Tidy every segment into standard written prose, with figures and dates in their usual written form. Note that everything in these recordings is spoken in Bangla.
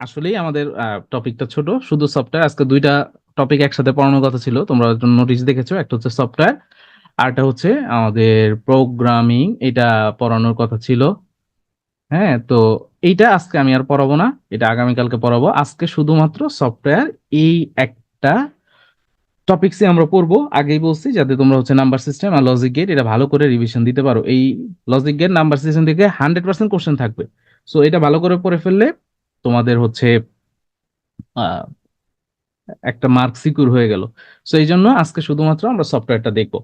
আসলেই আমাদের টপিকটা ছোট, শুধু সফটওয়্যার। আজকে দুইটা টপিক একসাথে পড়ানোর কথা ছিল, তোমরা নোটিশ দেখেছো। একটা হচ্ছে সফটওয়্যার, আর একটা হচ্ছে আমাদের প্রোগ্রামিং, এটা পড়ানোর কথা ছিল। হ্যাঁ, তো এইটা আজকে আমি আর পড়াবো না, এটা আগামীকালকে পড়াবো। আজকে শুধুমাত্র সফটওয়্যার এই একটা টপিকসে আমরা পড়বো। আগেই বলছি যাতে তোমরা হচ্ছে নাম্বার সিস্টেম আর লজিক গেট এটা ভালো করে রিভিশন দিতে পারো। এই লজিক গেট নাম্বার সিস্টেম থেকে 100% কোশ্চেন থাকবে। সো এটা ভালো করে পড়ে ফেললে তোমাদের হচ্ছে একটা মার্ক সিকিউর হয়ে গেল। সো এই জন্য আজকে শুধুমাত্র আমরা সফটওয়্যারটা দেখবো।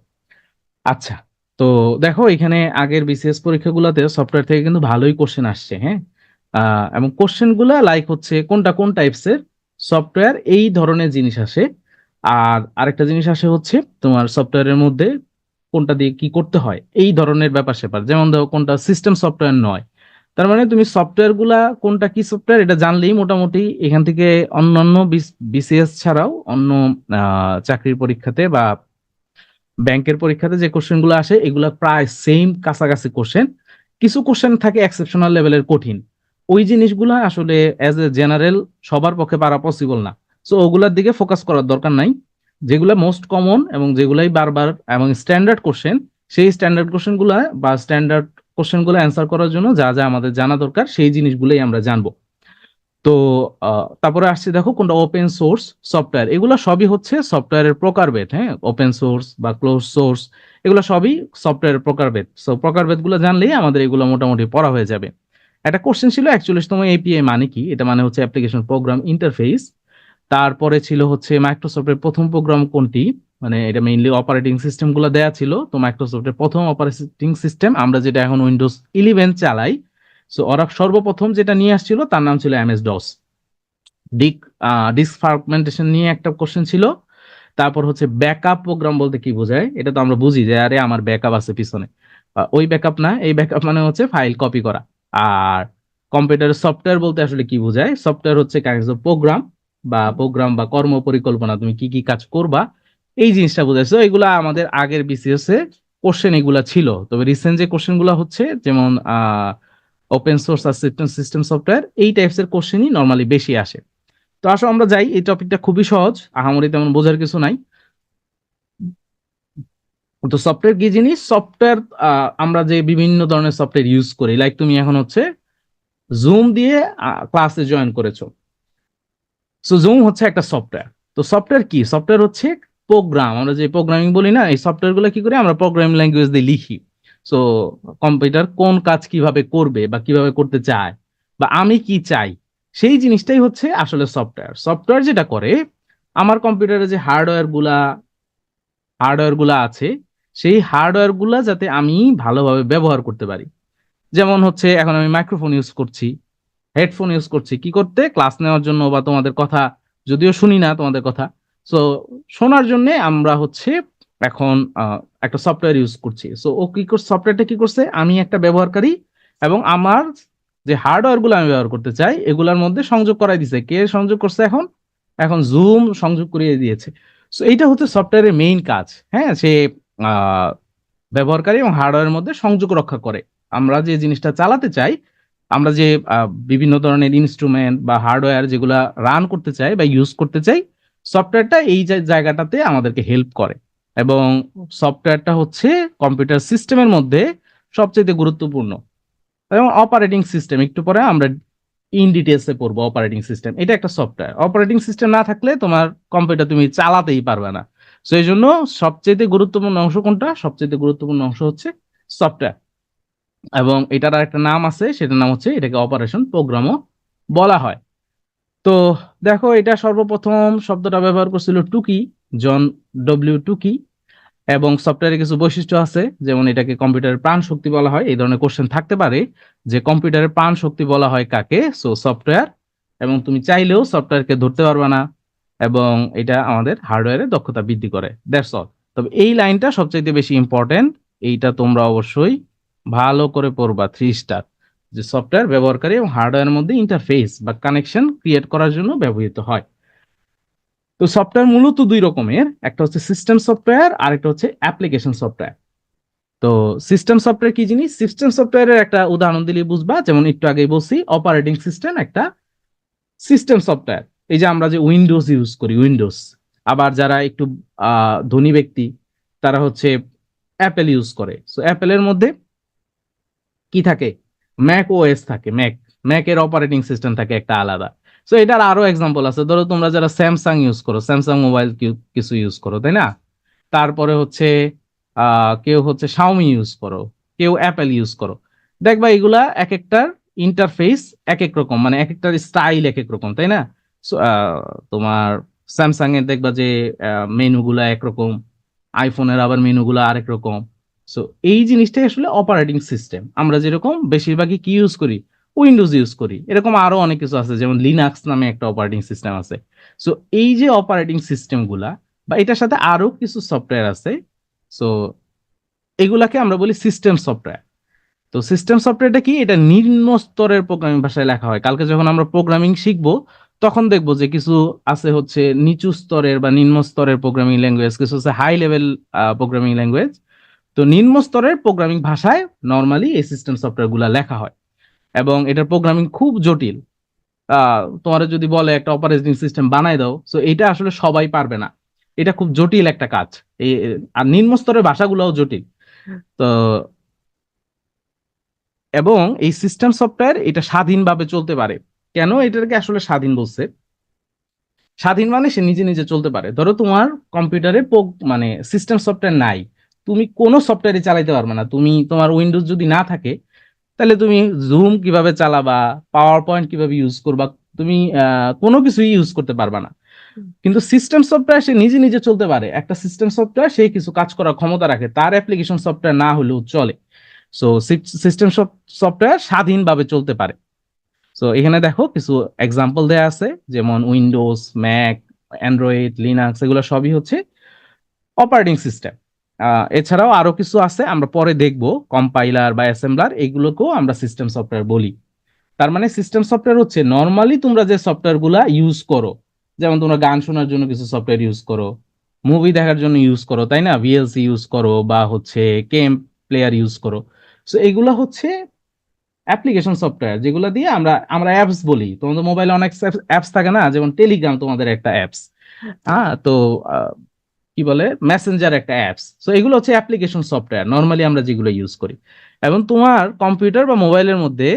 আচ্ছা, তো দেখো এখানে আগের বিসিএস পরীক্ষাগুলোতে সফটওয়্যার থেকে কিন্তু ভালোই কোশ্চেন আসছে। হ্যাঁ, এবং কোশ্চেন গুলা লাইক হচ্ছে কোনটা কোন টাইপসের সফটওয়্যার এই ধরনের জিনিস আসে। আর আরেকটা জিনিস আসে হচ্ছে তোমার সফটওয়্যারের মধ্যে কোনটা দিয়ে কি করতে হয় এই ধরনের ব্যাপার স্যাপার, যেমন ধরো কোনটা সিস্টেম সফটওয়্যার নয়। তার মানে তুমি সফটওয়্যার গুলা কোনটা কি সফটওয়্যার এটা জানলেই মোটামুটি এখান থেকে অন্যান্য বিসিএস ছাড়াও অন্য চাকরির পরীক্ষাতে বা ব্যাংকের পরীক্ষাতে যে কোশ্চেন গুলো আসে এগুলা প্রায় সেম কাছাকাছি কোশ্চেন। কিছু কোশ্চেন থাকে এক্সেপশনাল লেভেলের কঠিন, ওই জিনিসগুলা আসলে অ্যাজ এ জেনারেল সবার পক্ষে পারা পসিবল না। সো ওগুলার দিকে ফোকাস করার দরকার নাই। যেগুলা মোস্ট কমন এবং যেগুলাই বারবার এবং স্ট্যান্ডার্ড কোশ্চেন, সেই স্ট্যান্ডার্ড কোশ্চেন গুলা বা স্ট্যান্ডার্ড কোশ্চেন গুলো অ্যান্সার করার জন্য যা যা আমাদের জানা দরকার সেই জিনিসগুলোই আমরা জানবো। তো তারপরে আসছে দেখো কোনটা ওপেন সোর্স সফটওয়্যার, এগুলো সবই হচ্ছে সফটওয়্যারের প্রকারভেদ। হ্যাঁ, ওপেন সোর্স বা ক্লোজ সোর্স এগুলো সবই সফটওয়্যারের প্রকারভেদ। সো প্রকারভেদ গুলো জানলেই আমাদের এগুলো মোটামুটি পড়া হয়ে যাবে। একটা কোশ্চেন ছিল 41তম এপিআই মানে কি, এটা মানে হচ্ছে অ্যাপ্লিকেশন প্রোগ্রাম ইন্টারফেস। তারপরে ছিল হচ্ছে মাইক্রোসফটের প্রথম প্রোগ্রাম কোনটি, মানে এটা মেইনলি অপারেটিং সিস্টেম গুলো দেয়া ছিল। তো মাইক্রোসফটের প্রথম অপারেটিং সিস্টেম আমরা যেটা এখন উইন্ডোজ 11 চালাই, সো ওরা সর্বপ্রথম যেটা নিয়ে আসছিল তার নাম ছিল এমএস ডস। ডিক ডিস্ক ফ্রাগমেন্টেশন নিয়ে একটা কোশ্চেন ছিল। তারপর হচ্ছে ব্যাকআপ প্রোগ্রাম বলতে কি বোঝায়, এটা তো আমরা বুঝি যে আরে আমার ব্যাকআপ আছে পিছনে। ওই ব্যাকআপ না, এই ব্যাকআপ মানে হচ্ছে ফাইল কপি করা। আর কম্পিউটারের সফটওয়্যার বলতে আসলে কি বোঝায়, সফটওয়্যার হচ্ছে প্রোগ্রাম বা কর্ম পরিকল্পনা, তুমি কি কি কাজ করবা এই জিনিসটা বোঝায়। So এগুলা আমাদের আগের বিসিএস এ কোশ্চেন এগুলা ছিল। তবে রিসেন্ট যে কোশ্চেন গুলা হচ্ছে যেমন ওপেন সোর্স আর সিস্টেম সফটওয়্যার এই টাইপস এর কোশ্চেনই নর্মালি বেশি আসে। তো আসো আমরা যাই, এই টপিকটা খুবই সহজ, আহামরি তেমন বোঝার কিছু নাই। তো সফটওয়্যার কি জিনিস, সফটওয়্যার আমরা যে বিভিন্ন ধরনের সফটওয়্যার ইউজ করি, লাইক তুমি এখন হচ্ছে জুম দিয়ে ক্লাসে জয়েন করেছো। সো জুম হচ্ছে একটা সফটওয়্যার। তো সফটওয়্যার কি, সফটওয়্যার হচ্ছে প্রোগ্রাম, আমরা যে প্রোগ্রামিং বলি না, এই সফটওয়্যার গুলো কি করি আমরা প্রোগ্রামিং ল্যাঙ্গুয়েজ দিয়ে লিখি। সো কম্পিউটার কোন কাজ কিভাবে করবে বা কিভাবে করতে চায় বা আমি কি চাই সেই জিনিসটাই হচ্ছে আসলে সফটওয়্যার। সফটওয়্যার যেটা করে আমার কম্পিউটারে যে হার্ডওয়্যার গুলা আছে সেই হার্ডওয়্যার গুলা যাতে আমি ভালোভাবে ব্যবহার করতে পারি। যেমন হচ্ছে এখন আমি মাইক্রোফোন ইউজ করছি, হেডফোন ইউজ করছি কি করতে, ক্লাস নেওয়ার জন্য বা তোমাদের কথা, যদিও শুনি না তোমাদের কথা। সো শোনার জন্য আমরা হচ্ছে এখন একটা সফটওয়্যার ইউজ করছি। সো ও কি করছে, সফটওয়্যারটা কি করছে, আমি একটা ব্যবহারকারী এবং আমার যে হার্ডওয়্যার গুলো আমি ব্যবহার করতে চাই এগুলোর মধ্যে সংযোগ করাই দিছে। কে সংযোগ করছে, এখন এখন জুম সংযোগ করিয়ে দিয়েছে। সো এইটা হচ্ছে সফটওয়্যারের মেইন কাজ। হ্যাঁ, সে আহ ব্যবহারকারী এবং হার্ডওয়্যারের মধ্যে সংযোগ রক্ষা করে। আমরা যে জিনিসটা চালাতে চাই, আমরা যে বিভিন্ন ধরনের ইনস্ট্রুমেন্ট বা হার্ডওয়্যার যেগুলা রান করতে চাই বা ইউজ করতে চাই, সফটওয়্যারটা এই জায়গাটাতে আমাদেরকে হেল্প করে। এবং সফটওয়্যারটা হচ্ছে কম্পিউটার সিস্টেমের মধ্যে সবচেয়ে গুরুত্বপূর্ণ। এবং অপারেটিং সিস্টেম একটু পরে আমরা ইন ডিটেলসে পড়বো। অপারেটিং সিস্টেম এটা একটা সফটওয়্যার, অপারেটিং সিস্টেম না থাকলে তোমার কম্পিউটার তুমি চালাতেই পারবে না। তো এই জন্য সবচেয়ে গুরুত্বপূর্ণ অংশ কোনটা, সবচেয়ে গুরুত্বপূর্ণ অংশ হচ্ছে সফটওয়্যার। এবং এটার একটা নাম আছে, সেটার নাম হচ্ছে, এটাকে অপারেশন প্রোগ্রামও বলা হয়। তো দেখো এটা সর্বপ্রথম শব্দটা ব্যবহার করছিল টুকি, জন টুকি। এবং সফটওয়্যারের কিছু বৈশিষ্ট্য আছে, যেমন এটাকে কম্পিউটারের প্রাণ শক্তি বলা হয়। এই ধরনের কোশ্চেন থাকতে পারে যে কম্পিউটারের প্রাণ শক্তি বলা হয় কাকে, সো সফটওয়্যার। এবং তুমি চাইলেও সফটওয়্যারকে ধরতে পারবে না। এবং এটা আমাদের হার্ডওয়্যারের দক্ষতা বৃদ্ধি করে, দ্যাটস অল। তবে এই লাইনটা সবচাইতে বেশি ইম্পর্টেন্ট, এইটা তোমরা অবশ্যই ভালো করে পড়বা, 3 স্টার। যে সফটওয়্যার ব্যবহারকারী এবং হার্ডওয়্যারের মধ্যে ইন্টারফেস বা কানেকশন ক্রিয়েট করার জন্য ব্যবহৃত হয়। তো সফটওয়্যার মূলত দুই রকমের, একটা হচ্ছে সিস্টেম সফটওয়্যার আর একটা হচ্ছে অ্যাপ্লিকেশন সফটওয়্যার। তো সিস্টেম সফটওয়্যার কি জিনিস, সিস্টেম সফটওয়্যারের একটা উদাহরণ দিলে বুঝবা। যেমন একটু আগেই বলছি অপারেটিং সিস্টেম একটা সিস্টেম সফটওয়্যার, এই যে আমরা যে উইন্ডোজ ইউজ করি, উইন্ডোজ। আবার যারা একটু ধনী ব্যক্তি তারা হচ্ছে অ্যাপেল ইউজ করে। সো অ্যাপেলের মধ্যে কি থাকে, ম্যাক ওএস থাকে, ম্যাকের অপারেটিং সিস্টেম থাকে একটা আলাদা। সো এটার আরো এক্সাম্পল আছে, ধরো তোমরা যারা স্যামসাং ইউজ করো, স্যামসাং মোবাইল কিছু ইউজ করো, তাই না? তারপরে হচ্ছে কেউ হচ্ছে শাওমি ইউজ করো, কেউ অ্যাপেল ইউজ করো। দেখবা এগুলা এক একটার ইন্টারফেস এক এক রকম, মানে এক একটার স্টাইল এক এক রকম, তাই না? So, তোমার স্যামসাং এর দেখবা যে মেনুগুলা একরকম, আইফোনের আবার মেনুগুলা আরেক রকম। সো এই জিনিসটাই আসলে অপারেটিং সিস্টেম। আমরা যেরকম বেশিরভাগই কি ইউজ করি, উইন্ডোজ ইউজ করি, এরকম আরো অনেক কিছু আছে, যেমন লিনাক্স নামে একটা অপারেটিং সিস্টেম আছে। সো এই যে অপারেটিং সিস্টেম গুলা বা এটার সাথে আরো কিছু সফটওয়্যার আছে, সো এগুলাকে আমরা বলি সিস্টেম সফটওয়্যার। তো সিস্টেম সফটওয়্যারটা কি, এটা নিম্ন স্তরের প্রোগ্রামিং ভাষায় লেখা হয়। কালকে যখন আমরা প্রোগ্রামিং শিখবো তখন দেখবো যে কিছু আছে হচ্ছে নিচু স্তরের বা নিম্ন স্তরের প্রোগ্রামিং ল্যাঙ্গুয়েজ, কিছু হচ্ছে হাই লেভেল প্রোগ্রামিং ল্যাঙ্গুয়েজ। তো নিম্ন স্তরের প্রোগ্রামিং ভাষায় নর্মালি এই সিস্টেম সফটওয়্যার গুলা লেখা হয়, এবং এটার প্রোগ্রামিং খুব জটিল। তোমার যদি বলে একটা অপারেটিং সিস্টেম বানাই দাও, সো এটা আসলে সবাই পারবে না, এটা খুব জটিল একটা কাজ। এই আর নিম্ন স্তরের ভাষাগুলোও জটিল। তো এবং এই সিস্টেম সফটওয়্যার এটা স্বাধীনভাবে চলতে পারে। কেন এটাকে আসলে স্বাধীন বলছে? স্বাধীন মানে সে নিজে নিজে চলতে পারে। ধরো তোমার কম্পিউটারে মানে সিস্টেম সফটওয়্যার নাই, তুমি কোনো সফটওয়্যারই চালাইতে পারবে না। তুমি তোমার উইন্ডোজ যদি না থাকে, তাহলে তুমি জুম কিভাবে চালাবা, পাওয়ার পয়েন্ট কিভাবে ইউজ করবা, তুমি কোনো কিছুই ইউজ করতে পারবা না। কিন্তু সিস্টেম সফটওয়্যার সে নিজে নিজে চলতে পারে। একটা সিস্টেম সফটওয়্যার সে কিছু কাজ করার ক্ষমতা রাখে, তার অ্যাপ্লিকেশন সফটওয়্যার না হলেও চলে। সো সিস্টেম সফটওয়্যার স্বাধীনভাবে চলতে পারে। সো এখানে দেখো কিছু এক্সাম্পল দেয়া আছে, যেমন উইন্ডোজ, ম্যাক, অ্যান্ড্রয়েড, লিনাক্স, এগুলো সবই হচ্ছে অপারেটিং সিস্টেম। এছাড়াও আরো কিছু আছে, আমরা পরে দেখব, কম্পাইলার বা অ্যাসেম্বলার, এগুলোকেও আমরা সিস্টেম সফটওয়্যার বলি। তার মানে সিস্টেম সফটওয়্যার হচ্ছে নর্মালি তোমরা যে সফটওয়্যার গুলা ইউজ করো, যেমন তোমরা গান শোনার জন্য কিছু সফটওয়্যার ইউজ করো, মুভি দেখার জন্য ইউজ করো, তাই না? ভিএলসি ইউজ করো বা হচ্ছে গেম প্লেয়ার ইউজ করো। সো এগুলা হচ্ছে অ্যাপ্লিকেশন সফটওয়্যার, যেগুলো দিয়ে আমরা আমরা অ্যাপস বলি। তোমাদের মোবাইলে অনেক অ্যাপস থাকে না, যেমন টেলিগ্রাম তোমাদের একটা অ্যাপস, হ্যাঁ, তো কি বলে, মেসেঞ্জার একটা অ্যাপস। সো এগুলো হচ্ছে অ্যাপ্লিকেশন সফটওয়্যার নর্মালি আমরা যেগুলো ইউজ করি। এবং তোমার কম্পিউটার বা মোবাইলের মধ্যে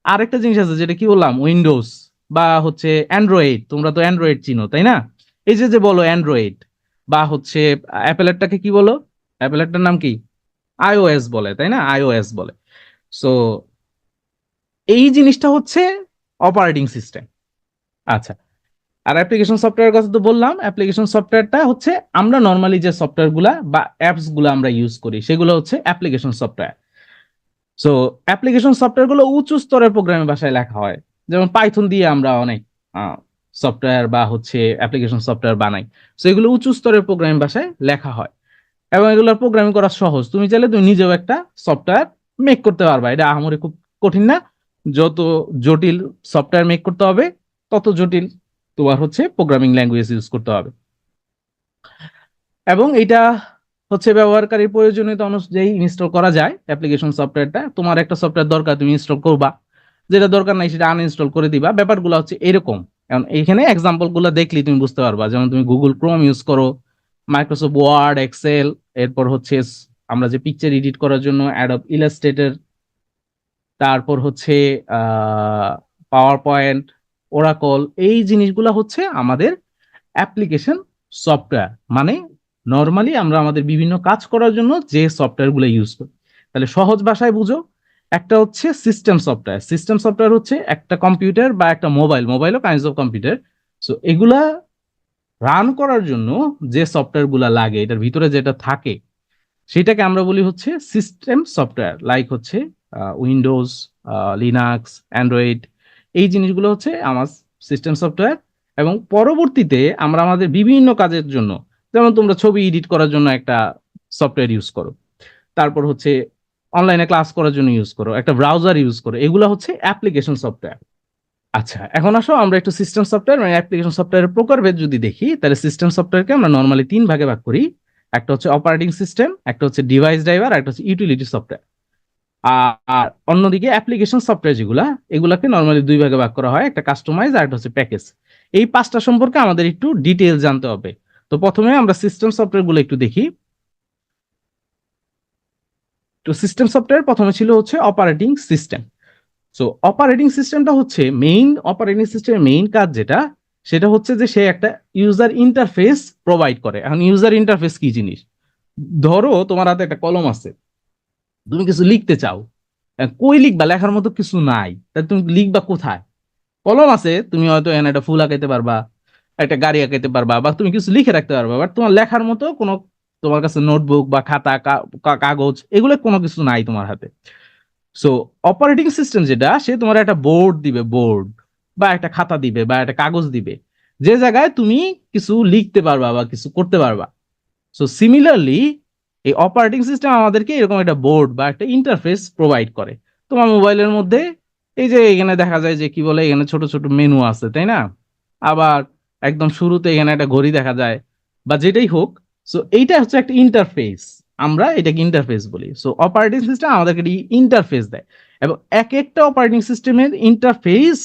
আরেকটা জিনিস আছে, যেটা কি বললাম, উইন্ডোজ বা হচ্ছে অ্যান্ড্রয়েড। তোমরা তো অ্যান্ড্রয়েড চিনো, তাই না? এই যে যে বলো অ্যান্ড্রয়েড বা হচ্ছে অ্যাপেলেরটাকে কি বলো, অ্যাপেলেরটার নাম কি, আইওএস বলে, তাই না? আইওএস বলে। সো এই জিনিসটা হচ্ছে অপারেটিং সিস্টেম। আচ্ছা, আর অ্যাপ্লিকেশন সফটওয়্যার কথা তো বললাম। অ্যাপ্লিকেশন সফটওয়্যারটা হচ্ছে আমরা নর্মালি যে সফটওয়্যার গুলা বা অ্যাপস গুলা আমরা ইউজ করি, সেগুলো হচ্ছে application software. So application software গুলো উঁচু স্তরের প্রোগ্রামিং ভাষায় লেখা হয়, যেমন পাইথন দিয়ে আমরা অনেক সফটওয়্যার বা হচ্ছে অ্যাপ্লিকেশন সফটওয়্যার বানাই। সো এগুলো উঁচু স্তরের প্রোগ্রামিং ভাষায় লেখা হয়, এবং এগুলোর প্রোগ্রামিং করা সহজ। তুমি চাইলে তুমি নিজেও একটা সফটওয়্যার মেক করতে পারবা, এটা আহামরি খুব কঠিন না। যত জটিল সফটওয়্যার মেক করতে হবে, তত জটিল তোমার হচ্ছে প্রোগ্রামিং ল্যাঙ্গুয়েজ ইউজ করতে হবে। এবং এটা হচ্ছে ব্যবহারকারীর প্রয়োজনীয়তা অনুযায়ী ইনস্টল করা যায়। অ্যাপ্লিকেশন সফটওয়্যারটা তোমার একটা সফটওয়্যার দরকার, তুমি ইনস্টল করবা, যেটা দরকার নাই সেটা আনইনস্টল করে দিবা। ব্যাপারগুলো হচ্ছে এরকম। এখন এইখানে এক্সাম্পল গুলো দেখলি তুমি বুঝতে পারবা, যেমন তুমি গুগল ক্রোম ইউজ করো, মাইক্রোসফট ওয়ার্ড, এক্সেল, এরপর হচ্ছে আমরা যে পিকচার এডিট করার জন্য অ্যাডব ইলাস্ট্রেটর, তারপর হচ্ছে পাওয়ার পয়েন্ট, ওরাকল, এই জিনিসগুলো হচ্ছে আমাদের অ্যাপ্লিকেশন সফটওয়্যার। মানে নর্মালি আমরা আমাদের বিভিন্ন কাজ করার জন্য যে সফটওয়্যার গুলো ইউজ করি। তাহলে সহজ ভাষায় বুঝো, একটা হচ্ছে সিস্টেম সফটওয়্যার। সিস্টেম সফটওয়্যার হচ্ছে একটা কম্পিউটার বা একটা মোবাইলও কাইন্ডস অফ কম্পিউটার। সো এগুলা রান করার জন্য যে সফটওয়্যার গুলা লাগে, এটার ভিতরে যেটা থাকে, সেটাকে আমরা বলি হচ্ছে সিস্টেম সফটওয়্যার। লাইক হচ্ছে উইন্ডোজ, লিনাক্স, অ্যান্ড্রয়েড, এই জিনিসগুলো হচ্ছে আমার সিস্টেম সফটওয়্যার। এবং পরবর্তীতে আমরা আমাদের বিভিন্ন কাজের জন্য, যেমন তোমরা ছবি এডিট করার জন্য একটা সফটওয়্যার ইউজ করো, তারপর হচ্ছে অনলাইনে ক্লাস করার জন্য ইউজ করো, একটা ব্রাউজার ইউজ করো, এগুলো হচ্ছে অ্যাপ্লিকেশন সফটওয়্যার। আচ্ছা, এখন আসো আমরা একটু সিস্টেম সফটওয়্যার মানে অ্যাপ্লিকেশন সফটওয়্যারের প্রকারভেদ যদি দেখি, তাহলে সিস্টেম সফটওয়্যারকে আমরা নর্মালি তিন ভাগে ভাগ করি। একটা হচ্ছে অপারেটিং সিস্টেম, একটা হচ্ছে ডিভাইস ড্রাইভার, একটা হচ্ছে ইউটিলিটি সফটওয়্যার। আর অন্যদিকে অ্যাপ্লিকেশন সফটওয়্যার যেগুলা, এগুলাকে নর্মালি দুই ভাগে ভাগ করা হয়, একটা কাস্টমাইজ আর একটা হচ্ছে প্যাকেজ। এই পাঁচটা সম্পর্কে আমাদের একটু ডিটেইলস জানতে হবে। তো প্রথমে আমরা সিস্টেম সফটওয়্যার গুলো একটু দেখি। তো সিস্টেম সফটওয়্যার প্রথমে ছিল হচ্ছে অপারেটিং সিস্টেম। সো অপারেটিং সিস্টেমটা হচ্ছে অপারেটিং সিস্টেমের মেইন কাজ যেটা, সেটা হচ্ছে যে সে একটা ইউজার ইন্টারফেস প্রোভাইড করে। এখন ইউজার ইন্টারফেস কি জিনিস? ধরো তোমার হাতে একটা কলম আছে, তুমি কিছু লিখতে চাও, কই লিখবা? লেখার মতো কিছু নাই, তাহলে তুমি লিখবা কোথায়? কলম আছে, তুমি হয়তো এখানে একটা ফুল আঁকাইতে পারবা, একটা গাড়ি আঁকাইতে পারবা, বা তুমি কিছু লিখে রাখতে পারবা, বাট তোমার লেখার মতো কোনো, তোমার কাছে নোটবুক বা খাতা কাগজ এগুলো কোনো কিছু নাই তোমার হাতে। সো অপারেটিং সিস্টেম যেটা, সে তোমার একটা বোর্ড দিবে, বোর্ড বা একটা খাতা দিবে বা একটা কাগজ দিবে, যে জায়গায় তুমি কিছু লিখতে পারবা বা কিছু করতে পারবা। সো সিমিলারলি এই অপারেটিং সিস্টেম আমাদেরকে এরকম একটা বোর্ড বা একটা ইন্টারফেস প্রোভাইড করে। তোমার মোবাইলের মধ্যে এই যে এখানে দেখা যায় যে কি বলে, এখানে ছোট ছোট মেনু আছে, তাই না? আবার একদম শুরুতে এখানে একটা ঘড়ি দেখা যায়, বা যেটাই হোক। সো এইটা হচ্ছে একটা ইন্টারফেস, আমরা এটাকে ইন্টারফেস বলি। সো অপারেটিং সিস্টেম আমাদেরকে ইন্টারফেস দেয়, এবং এক একটা অপারেটিং সিস্টেমের ইন্টারফেস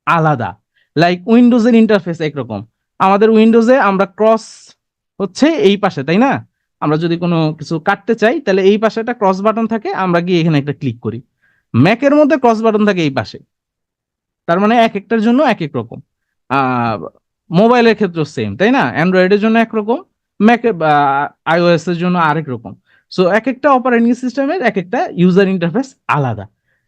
আলাদা। লাইক উইন্ডোজের ইন্টারফেস একরকম, আমাদের উইন্ডোজে আমরা ক্রস হচ্ছে এই পাশে, তাই না? আমরা যদি কোনো কিছু কাটতে চাই তাহলে এই পাশে একটা ক্রস বাটন থাকে, আমরা গিয়ে এখানে একটা ক্লিক করি। ম্যাকের মধ্যে ক্রস বাটন থাকে এই পাশে। তার মানে এক একটার জন্য এক এক রকম। আহ মোবাইলের ক্ষেত্রে সেম, তাই না? অ্যান্ড্রয়েডের জন্য একরকম, ম্যাকে আইওএস এর জন্য আরেক রকম। সো এক একটা অপারেটিং সিস্টেমের এক একটা ইউজার ইন্টারফেস আলাদা।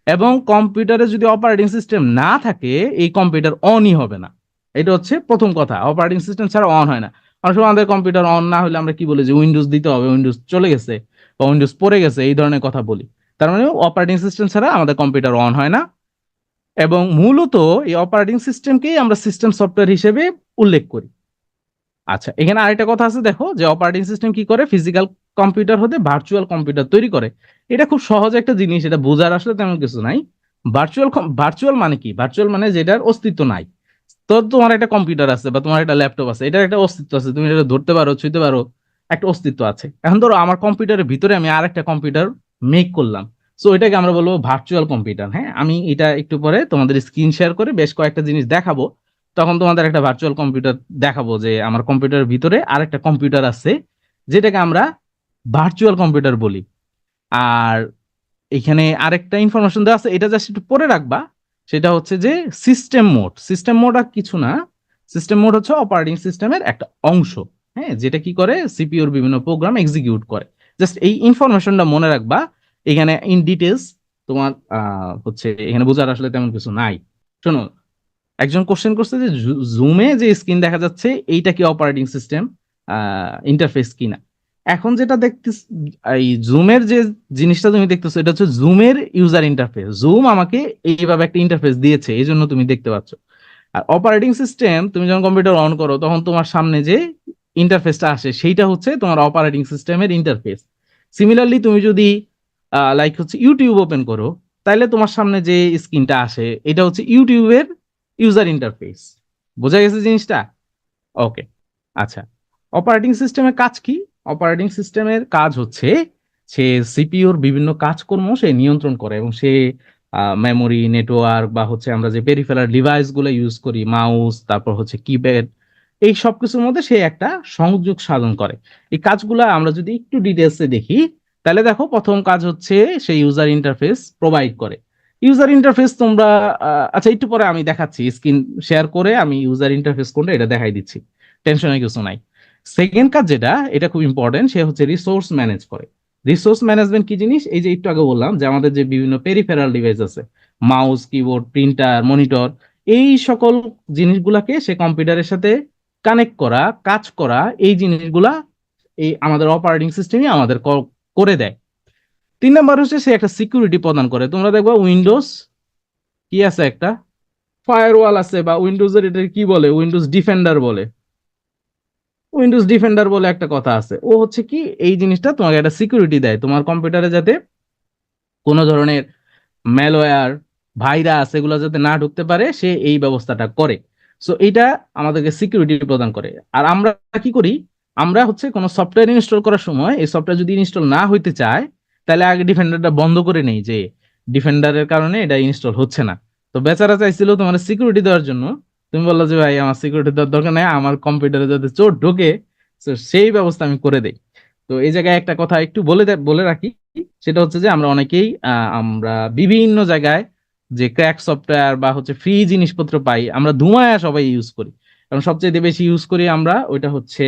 এবং কম্পিউটারে যদি অপারেটিং সিস্টেম না থাকে, এই কম্পিউটার অনই হবে না। এটা হচ্ছে প্রথম কথা, অপারেটিং সিস্টেম ছাড়া অন হয় না। অনেক সময় আমাদের কম্পিউটার অন না হলে আমরা কি বলি, যে উইন্ডোজ দিতে হবে, উইন্ডোজ চলে গেছে বা উইন্ডোজ পড়ে গেছে, এই ধরনের কথা বলি। তার মানে অপারেটিং সিস্টেম ছাড়া আমাদের কম্পিউটার অন হয় না। এবং মূলত এই অপারেটিং সিস্টেমকেই আমরা সিস্টেম সফটওয়্যার হিসেবে উল্লেখ করি। আচ্ছা, এখানে আরেকটা কথা আছে, দেখো যে অপারেটিং সিস্টেম কি করে, ফিজিক্যাল কম্পিউটার হতে ভার্চুয়াল কম্পিউটার তৈরি করে। এটা খুব সহজ একটা জিনিস, এটা বোঝার আসলে তেমন কিছু নাই। ভার্চুয়াল ভার্চুয়াল মানে কি? ভার্চুয়াল মানে যেটার অস্তিত্ব নাই। তো তোমার একটা কম্পিউটার আছে বা তোমার একটা ল্যাপটপ আছে, এটার একটা অস্তিত্ব আছে, তুমি এটা ধরতে পারো, ছুঁতে পারো, একটা অস্তিত্ব আছে। এখন ধরো আমার কম্পিউটারের ভিতরে আমি আর একটা কম্পিউটার মেক করলাম, সো এটাকে আমরা বলবো ভার্চুয়াল কম্পিউটার। হ্যাঁ, আমি এটা একটু পরে তোমাদের স্ক্রিন শেয়ার করে বেশ কয়েকটা জিনিস দেখাবো, তখন তোমাদের একটা ভার্চুয়াল কম্পিউটার দেখাবো, যে আমার কম্পিউটারের ভিতরে আরেকটা কম্পিউটার আছে, যেটাকে আমরা ভার্চুয়াল কম্পিউটার বলি। আর এখানে আরেকটা ইনফরমেশন দেওয়া আছে, এটা জাস্ট একটু পরে রাখবা। সেটা হচ্ছে যে সিস্টেম মোড আর কিছু না। সিস্টেম মোড হচ্ছে অপারেটিং সিস্টেমের একটা অংশ। হ্যাঁ, যেটা কি করে, সিপিইউর বিভিন্ন প্রোগ্রাম এক্সিকিউট করে। জাস্ট এই ইনফরমেশনটা মনে রাখবা। এখানে ইন ডিটেলস তোমার হচ্ছে এখানে বোঝার আসলে তেমন কিছু নাই। শোনো, একজন কোশ্চেন করছে যে জুমে যে স্ক্রিন দেখা যাচ্ছে, এইটা কি অপারেটিং সিস্টেম ইন্টারফেস কিনা? এখন যেটা দেখতেছ, এই জুমের যে জিনিসটা তুমি দেখতেছো, এটা হচ্ছে জুমের ইউজার ইন্টারফেস। জুম আমাকে এইভাবে একটা ইন্টারফেস দিয়েছে, এই জন্য তুমি দেখতে পাচ্ছ। আর অপারেটিং সিস্টেম, তুমি যখন কম্পিউটার অন করো তখন তোমার সামনে যে ইন্টারফেসটা আসে, সেইটা হচ্ছে তোমার অপারেটিং সিস্টেমের ইন্টারফেস। সিমিলারলি তুমি যদি লাইক হচ্ছে ইউটিউব ওপেন করো, তাইলে তোমার সামনে যে স্ক্রিনটা আসে, এটা হচ্ছে ইউটিউবের ইউজার ইন্টারফেস। বোঝা গেছে জিনিসটা? ওকে। আচ্ছা, অপারেটিং সিস্টেমের কাজ কি? অপারেটিং সিস্টেমের কাজ হচ্ছে সে সিপিইউর বিভিন্ন কাজকর্ম সে নিয়ন্ত্রণ করে, এবং সে মেমোরি, নেটওয়ার্ক, বা হচ্ছে আমরা যে পেরিফেরাল ডিভাইস গুলো ইউজ করি, মাউস, তারপর হচ্ছে কিপ্যাড, এই সব কিছুর মধ্যে সে একটা সংযোগ সাধন করে। এই কাজগুলো আমরা যদি একটু ডিটেলসে দেখি, তাহলে দেখো প্রথম কাজ হচ্ছে সে ইউজার ইন্টারফেস প্রোভাইড করে। ইউজার ইন্টারফেস তোমরা আচ্ছা, একটু পরে আমি দেখাচ্ছি, স্ক্রিন শেয়ার করে আমি ইউজার ইন্টারফেস কোনটা এটা দেখাই দিচ্ছি, টেনশনের কিছু নাই। সেকেন্ড কাজ যেটা, এটা খুব ইম্পর্টেন্ট, সে হচ্ছে রিসোর্স ম্যানেজ করে। রিসোর্স ম্যানেজমেন্ট কি জিনিস? এই যে একটু আগে বললাম যে আমাদের যে বিভিন্ন পেরিফেরাল ডিভাইস আছে, মাউস, কিবোর্ড, প্রিন্টার, মনিটর, এই সকল জিনিসগুলাকে সে কম্পিউটারের সাথে কানেক্ট করা, কাজ করা, এই জিনিসগুলা এই আমাদের অপারেটিং সিস্টেমই আমাদের করে দেয়। তিন নাম্বার হচ্ছে সে একটা সিকিউরিটি প্রদান করে। তোমরা দেখবা উইন্ডোজ কি আছে, একটা ফায়ারওয়াল আছে, বা উইন্ডোজের এটা কি বলে, উইন্ডোজ ডিফেন্ডার বলে। উইন্ডোজ ডিফেন্ডার বলে একটা কথা আছে, ও হচ্ছে কি, এই জিনিসটা তোমাকে একটা সিকিউরিটি দেয় তোমার কম্পিউটারে, যাতে কোনো ধরনের ম্যালওয়্যার, ভাইরাস এগুলো যাতে না ঢুকতে পারে, সে এই ব্যবস্থাটা করে। সো এইটা আমাদেরকে সিকিউরিটি প্রদান করে। আর আমরা কি করি, আমরা হচ্ছে কোনো সফটওয়্যার ইনস্টল করার সময় এই সফটওয়্যার যদি ইনস্টল না হইতে চায়, তাহলে আগে ডিফেন্ডারটা বন্ধ করে নেই, যে ডিফেন্ডারের কারণে এটা ইনস্টল হচ্ছে না। তো বেচারা চাইছিল তোমার সিকিউরিটি দেওয়ার জন্য, তুমি বললো যে ভাই আমার সিকিউরিটি দেওয়ার দরকার নেই, আমার কম্পিউটারে যাতে চোর ঢোকে তো সেই ব্যবস্থা আমি করে দেই। তো এই জায়গায় একটা কথা একটু বলে রাখি, সেটা হচ্ছে যে আমরা অনেকেই আমরা বিভিন্ন জায়গায় যে ক্র্যাক সফটওয়্যার বা হচ্ছে ফ্রি জিনিসপত্র পাই, আমরা ধুমায়া সবাই ইউজ করি। এবং সবচেয়ে বেশি ইউজ করি আমরা ওইটা হচ্ছে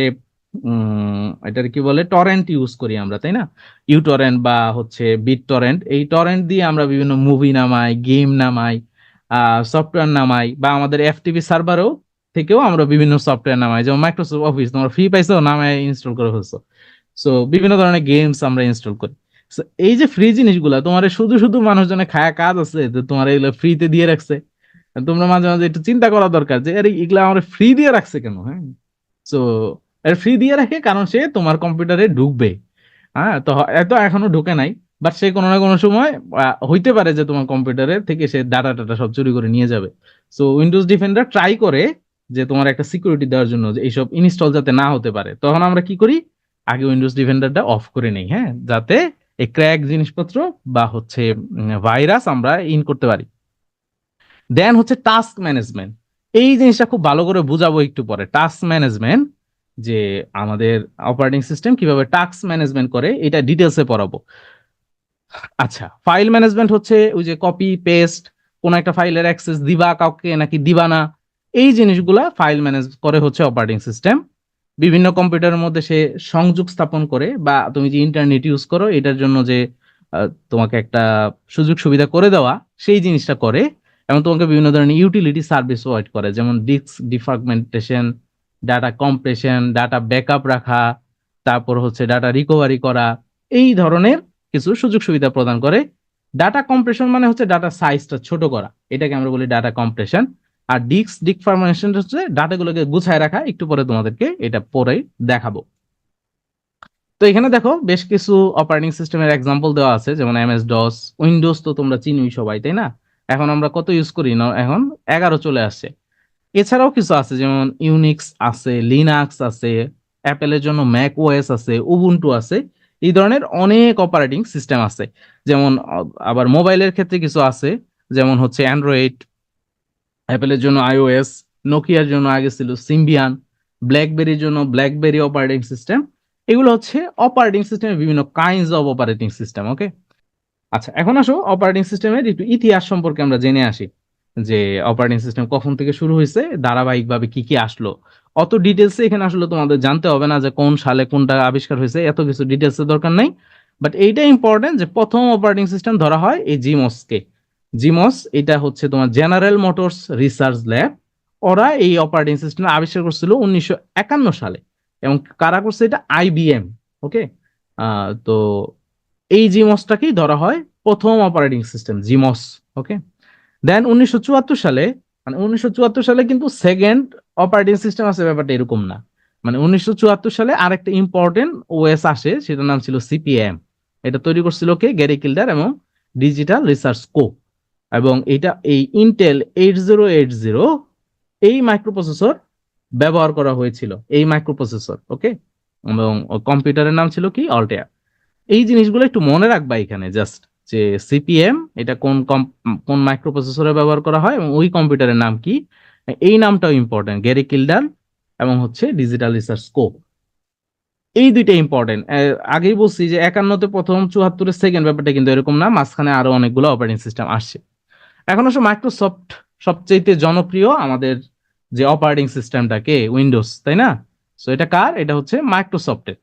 এটার কি বলে, টরেন্ট ইউজ করি আমরা, তাই না? ইউটরেন্ট বা হচ্ছে বিট টরেন্ট, এই টরেন্ট দিয়ে আমরা বিভিন্ন মুভি নামাই, গেম নামাই, সফটওয়্যার নামাই, বা আমাদের এফটিপি সার্ভারও থেকেও আমরা বিভিন্ন সফটওয়্যার নামাই, যেমন মাইক্রোসফট অফিস তোমরা ফ্রি পাইছো, নামায় ইনস্টল করে ফেলছো। সো বিভিন্ন ধরনের গেমস আমরা ইনস্টল করি। So, এই যে ফ্রি জিনিসগুলা তোমার শুধু শুধু মানুষজনে খায়া কাজ আছে যে তোমার এগুলো ফ্রিতে দিয়ে রাখছে, তোমরা মাঝে মাঝে একটু চিন্তা করা দরকার যে আরে এগুলা আমার ফ্রি দিয়ে রাখছে কেন। হ্যাঁ, সো ফ্রি দিয়ে রাখে কারণ সে তোমার কম্পিউটারে ঢুকবে। হ্যাঁ, তো এত এখনো ঢুকে নাই, বাট সে কোনো না কোনো সময় হইতে পারে যে তোমার কম্পিউটারে থেকে সে ডাটা টাটা সব চুরি করে নিয়ে যাবে। সো উইন্ডোজ ডিফেন্ডার ট্রাই করে যে তোমার একটা সিকিউরিটি দেওয়ার জন্য যে এইসব ইনস্টল যাতে না হতে পারে, তখন আমরা কি করি, আগে উইন্ডোজ ডিফেন্ডারটা অফ করে নেই, হ্যাঁ, যাতে এই ক্র্যাক জিনিসপত্র বা হচ্ছে ভাইরাস আমরা ইন করতে পারি। দেন হচ্ছে টাস্ক ম্যানেজমেন্ট, এই জিনিসটা খুব ভালো করে বুঝাবো একটু পরে। টাস্ক ম্যানেজমেন্ট, যে আমাদের অপারেটিং সিস্টেম কিভাবে টাস্ক ম্যানেজমেন্ট করে এটা ডিটেলসে পড়াবো। আচ্ছা, ফাইল ম্যানেজমেন্ট হচ্ছে ওই যে কপি পেস্ট, কোন একটা ফাইলের অ্যাক্সেস দিবা কাউকে নাকি দিবা না, এই জিনিসগুলা ফাইল ম্যানেজ করে হচ্ছে অপারেটিং সিস্টেম। বিভিন্ন কম্পিউটারের মধ্যে সে সংযোগ স্থাপন করে, বা তুমি যে ইন্টারনেট ইউজ করো এটার জন্য যে তোমাকে একটা সুযোগ সুবিধা করে দেওয়া, সেই জিনিসটা করে। এবং তোমাকে বিভিন্ন ধরনের ইউটিলিটি সার্ভিস প্রোভাইড করে, যেমন disk defragmentation, data compression, data backup রাখা, তারপর হচ্ছে ডাটা রিকভারি করা, এই ধরনের কিছু সুযোগ সুবিধা প্রদান করে। ডাটা কম্প্রেশন মানে হচ্ছে ডাটা সাইজটা ছোট করা, এটাকে আমরা বলি ডাটা কম্প্রেশন। আর ডিস্ক ডিফরমেশন হচ্ছে ডাটাগুলোকে গুছায় রাখা, একটু পরে তোমাদেরকে এটা পরে দেখাবো। তো এখানে দেখো বেশ কিছু অপারেটিং সিস্টেমের এক্সাম্পল দেওয়া আছে, যেমন এমএস ডস, উইন্ডোজ তো তোমরা চিনোই সবাই, তাই না? এখন আমরা কত ইউজ করি না, এখন 11 চলে আসছে। এছাড়াও কিছু আছে, যেমন ইউনিক্স আছে, লিনাক্স আছে, অ্যাপেলের জন্য ম্যাক ওএস আছে, উবুন্টু আছে, এই ধরনের অনেক অপারেটিং সিস্টেম আছে। যেমন আবার মোবাইলের ক্ষেত্রে কিছু আছে, যেমন হচ্ছে অ্যান্ড্রয়েড, অ্যাপেলের জন্য আইওএস, নোকিয়ার জন্য আগে ছিল সিম্বিয়ান, ব্ল্যাকবেরির জন্য ব্ল্যাকবেরি অপারেটিং সিস্টেম। এগুলো হচ্ছে অপারেটিং সিস্টেমের বিভিন্ন কাইন্ডস অফ অপারেটিং সিস্টেম। ওকে, আচ্ছা এখন আসো অপারেটিং সিস্টেমের একটু ইতিহাস সম্পর্কে আমরা জেনে আসি, যে অপারেটিং সিস্টেম কখন থেকে শুরু হয়েছে, ধারাবাহিকভাবে কি কি আসলো। অত ডিটেলসে এখানে আসলে তোমাদের জানতে হবে না যে কোন সালে কোনটা আবিষ্কার হয়েছে, এত কিছু ডিটেলসের দরকার নাই। বাট এইটা ইম্পর্টেন্ট যে প্রথম অপারেটিং সিস্টেম ধরা হয় এই জিমসকে। জিমস এটা হচ্ছে তোমার জেনারেল মোটরস রিসার্চ ল্যাব, ওরা এই অপারেটিং সিস্টেম আবিষ্কার করছিল 1951 সালে। এবং কারা করছে এটা, আইবিএম। ওকে, তো এই জিমসটাকেই ধরা হয় প্রথম অপারেটিং সিস্টেম, জিমস। ওকে, দেন 1974 সালে, মানে 1974 সালে কিন্তু সেকেন্ড অপারেটিং সিস্টেম আছে, ব্যাপারটা এরকম না। মানে 1974 সালে আরেকটা ইম্পর্টেন্ট ওএস আসে, সেটার নাম ছিল সিপিএম। এটা তৈরি করছিল কে, গ্যারি কিল্ডার এবং ডিজিটাল রিসার্চ কো। এবং এটা এই ইন্টেল 8080 এই মাইক্রোপ্রসেসর ব্যবহার করা হয়েছিল, এই মাইক্রোপ্রসেসর। ওকে, এবং কম্পিউটারের নাম ছিল কি, অল্টেয়ার। এই জিনিসগুলো একটু মনে রাখবা এখানে জাস্ট, যে সিপিএম এটা কোন কোন মাইক্রোপ্রসেসরে ব্যবহার করা হয় এবং ওই কম্পিউটারের নাম কি, এই নামটাও ইম্পর্টেন্ট, গ্যারি কিল্ডার এবং হচ্ছে ডিজিটাল রিসার্চ স্কোপ, এই দুইটা ইম্পর্টেন্ট। আগেই বলছি যে 51-তে প্রথম, 74-এর সেকেন্ড, ব্যাপারটা কিন্তু এরকম না, মাঝখানে আরো অনেকগুলো অপারেটিং সিস্টেম আসছে। এখন অবশ্য মাইক্রোসফট সবচেয়ে জনপ্রিয় আমাদের যে অপারেটিং সিস্টেমটাকে, উইন্ডোজ, তাই না? সো এটা কার, এটা হচ্ছে মাইক্রোসফটের।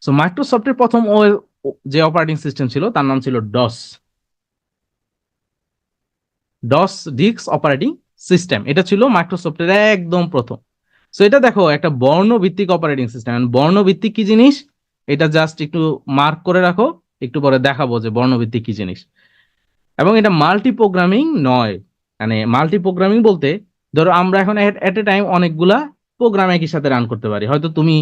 সো মাইক্রোসফটের প্রথম যে অপারেটিং সিস্টেম ছিল তার নাম ছিল ডস, ডস ডিক্স অপারেটিং সিস্টেম। এটা ছিল মাইক্রোসফটের একদম প্রথম। সো এটা দেখো একটা বর্ণভিত্তিক অপারেটিং সিস্টেম। বর্ণভিত্তিক কি জিনিস, এটা জাস্ট একটু মার্ক করে রাখো, একটু পরে দেখাবো যে বর্ণভিত্তিক কি জিনিস। এবং এটা মাল্টি প্রোগ্রামিং নয়। মানে মাল্টি প্রোগ্রামিং বলতে, ধরো আমরা এখন এট এ টাইম অনেকগুলা প্রোগ্রাম একই সাথে রান করতে পারি। হয়তো তুমি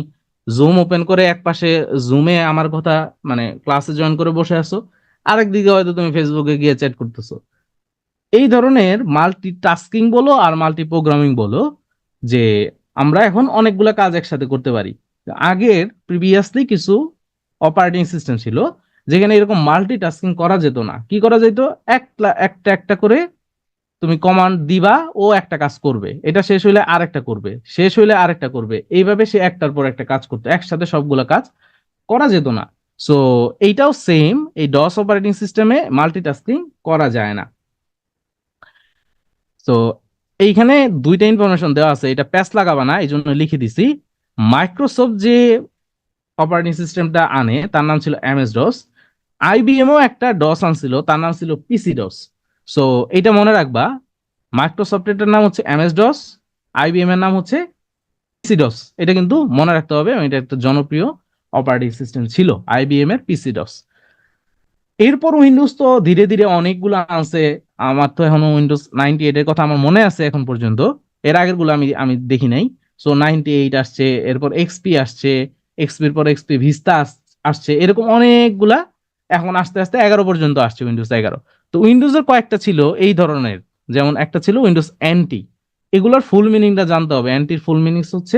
জুম ওপেন করে এক পাশে জুমে আমার কথা মানে ক্লাসে জয়েন করে বসে আছো, আরেক দিকে হয়তো তুমি ফেসবুকে গিয়ে চ্যাট করতেছো। এই ধরনের মাল্টি টাস্কিং বলো আর মাল্টি প্রোগ্রামিং বলো, যে আমরা এখন অনেকগুলা কাজ একসাথে করতে পারি। আগের প্রিভিয়াসলি কিছু অপারেটিং সিস্টেম ছিল যেখানে এরকম মাল্টিটাস্কিং করা যেত না। কি করা যেত, একটা একটা করে তুমি কমান্ড দিবা, ও একটা কাজ করবে, এটা শেষ হইলে আরেকটা করবে, শেষ হইলে আরেকটা করবে, এইভাবে সে একটার পর একটা কাজ করতো, একসাথে সবগুলো কাজ করা যেত না। সো এইটাও সেম, এই ডস অপারেটিং সিস্টেমে মাল্টিটাস্কিং করা যায় না। তো এইখানে দুইটা ইনফরমেশন দেওয়া আছে, এটা প্যাচ লাগাবা না এই জন্য লিখে দিছি। মাইক্রোসফট যে অপারেটিং সিস্টেমটা আনে তার নাম ছিল এমএস ডস। আইবিএমও একটা ডস আনছিল, তার নাম ছিল পিসি ডস। সো এটা মনে রাখবা, মাইক্রোসফটের নাম হচ্ছে এমএস ডস, আইবিএম এর নাম হচ্ছে পিসি ডস। এটা কিন্তু মনে রাখতে হবে, এটা একটা জনপ্রিয় অপারেটিং সিস্টেম ছিল আইবিএম এর পিসি ডস। এরপর উইন্ডোজ তো ধীরে ধীরে অনেকগুলো আছে। আমার তো এখনো উইন্ডোজ 98 এর কথা আমার মনে আছে এখন পর্যন্ত, এর আগের গুলো আমি আমি দেখি নাই। সো 98 আসছে, এরপর এক্সপি আসছে, এক্সপির পর এক্সপি ভিস্তা আসছে, এরকম অনেকগুলা এখন আস্তে আস্তে 11 পর্যন্ত আসছে, উইন্ডোজ 11। তো উইন্ডোজের কয়েকটা ছিল এই ধরনের, যেমন একটা ছিল উইন্ডোজ এনটি। এগুলোর ফুল মিনিংটা জানতে হবে। এনটির ফুল মিনিংস হচ্ছে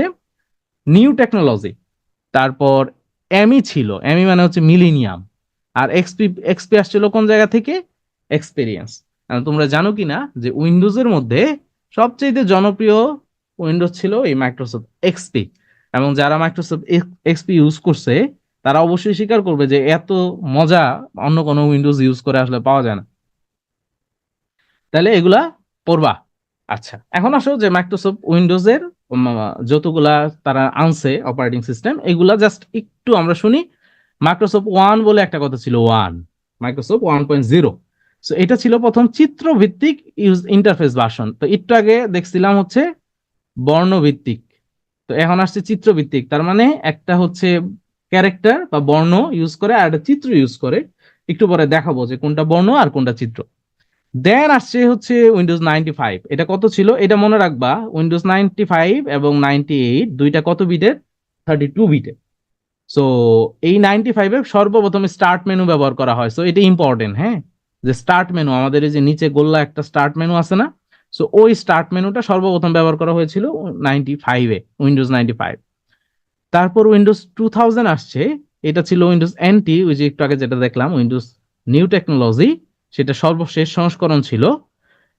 নিউ টেকনোলজি। তারপর এমই ছিল, এমই মানে হচ্ছে মিলেনিয়াম। আর এক্সপি, এক্সপি আসছিল কোন জায়গা থেকে, এক্সপেরিয়েন্স। তোমরা জানো কি না যে উইন্ডোজের মধ্যে সবচেয়ে জনপ্রিয় উইন্ডোজ ছিল এই মাইক্রোসফট এক্সপি। এবং যারা মাইক্রোসফট এক্সপি ইউজ করছে তারা অবশ্যই স্বীকার করবে যে এত মজা অন্য কোনো উইন্ডোজ ইউজ করে আসলে পাওয়া যায় না। তাহলে এগুলা পড়বা। আচ্ছা, এখন আসো যে মাইক্রোসফট উইন্ডোজের যতগুলা তারা আনছে অপারেটিং সিস্টেম, এগুলা জাস্ট একটু আমরা শুনি। মাইক্রোসফট 1 বলে একটা কথা ছিল, মাইক্রোসফট 1.0। সো এটা ছিল প্রথম চিত্রভিত্তিক ইউজ ইন্টারফেস ভার্সন। তো একটু আগে দেখছিলাম হচ্ছে বর্ণভিত্তিক, তো এখন আসছে চিত্রভিত্তিক। তার মানে একটা হচ্ছে ক্যারেক্টার বা বর্ণ ইউজ করে আর একটা চিত্র ইউজ করে। একটু পরে দেখাবো যে কোনটা বর্ণ আর কোনটা চিত্র। দেন আসছে হচ্ছে উইন্ডোজ 95। এটা কত ছিল এটা মনে রাখবা, উইন্ডোজ 95 এবং 98 দুইটা কত বিটের, 32 বিটের। সো এই 95-এ সর্বপ্রথম স্টার্ট মেনু ব্যবহার করা হয়। সো এটা ইম্পর্টেন্ট, হ্যাঁ, যে স্টার্ট মেনু, আমাদের এই যে নিচে গোল্লা একটা স্টার্ট মেনু আছে না, সো ওই স্টার্ট মেনুটা সর্বপ্রথম ব্যবহার করা হয়েছিল 95-এ, উইন্ডোজ 95। তারপর উইন্ডোজ 2000 আসছে, এটা ছিল উইন্ডোজ এনটি, ওই যে একটু আগে যেটা দেখলাম উইন্ডোজ নিউ টেকনোলজি, সেটা সর্বশেষ সংস্করণ ছিল।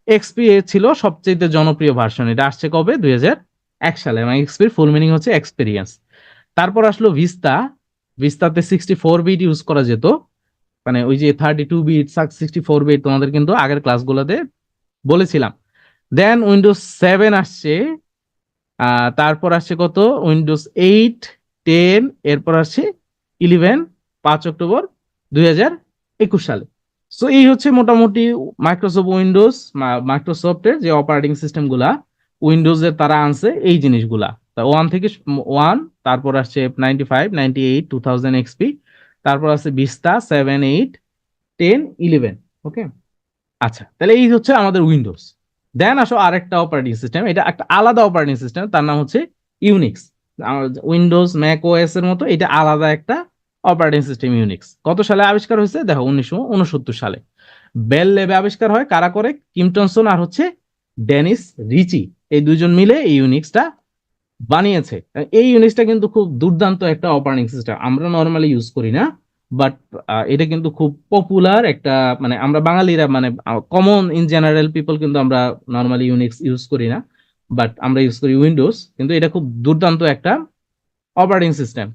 এক্সপি ছিল সবচেয়ে জনপ্রিয় ভার্সন, এটা আসছে কবে, 2001 সালে, এবং এক্সপির ফুল মিনিং হচ্ছে এক্সপেরিয়েন্স। তারপর আসলো ভিস্তা। ভিস্তাতে 64 বিট ইউজ করা যেত, মানে ওই যে 32 বিট 64 বিট, তোমাদের কিন্তু আগের ক্লাসগুলোতে বলেছিলাম। দেন উইন্ডোজ 7 আসছে, তারপর আসছে কত, উইন্ডোজ 8, 10, এরপর আসছে 11, 5 অক্টোবর 2021 সালে। সো এই হচ্ছে মোটামুটি মাইক্রোসফট উইন্ডোজ, মাইক্রোসফটের যে অপারেটিং সিস্টেম গুলা উইন্ডোজের তারা আনছে এই জিনিসগুলা। তা 1 থেকে 1, তারপর আসছে 95, 98, 2000 এক্সপি, তারপর আছে ভিস্তা 7, 8, 10, 11। ওকে, আচ্ছা, তাহলে এই হচ্ছে আমাদের উইন্ডোজ। দেন আসো আরেকটা অপারেটিং সিস্টেম, এটা একটা আলাদা অপারেটিং সিস্টেম, তার নাম হচ্ছে ইউনিক্স। উইন্ডোজ ম্যাক ওএস এর মতো এটা আলাদা একটা অপারেটিং সিস্টেম। ইউনিক্স কত সালে আবিষ্কার হয়েছে দেখো, 1969 সালে। বেল ল্যাবে আবিষ্কার হয়, কারা করে, কিম টনসন আর হচ্ছে ডেনিস রিচি, এই দুইজন মিলে এই ইউনিক্সটা বানিয়েছে। এই ইউনিক্সটা কিন্তু খুব দুর্দান্ত একটা অপারেটিং সিস্টেম, আমরা নর্মালি ইউজ করি না, বাট এটা কিন্তু খুব পপুলার একটা, মানে আমরা বাঙালিরা, মানে কমন ইন জেনারেল পিপল কিন্তু আমরা নর্মালি ইউনিক্স ইউজ করি না, বাট আমরা ইউজ করি উইন্ডোজ। কিন্তু এটা খুব দুর্দান্ত একটা অপারেটিং সিস্টেম।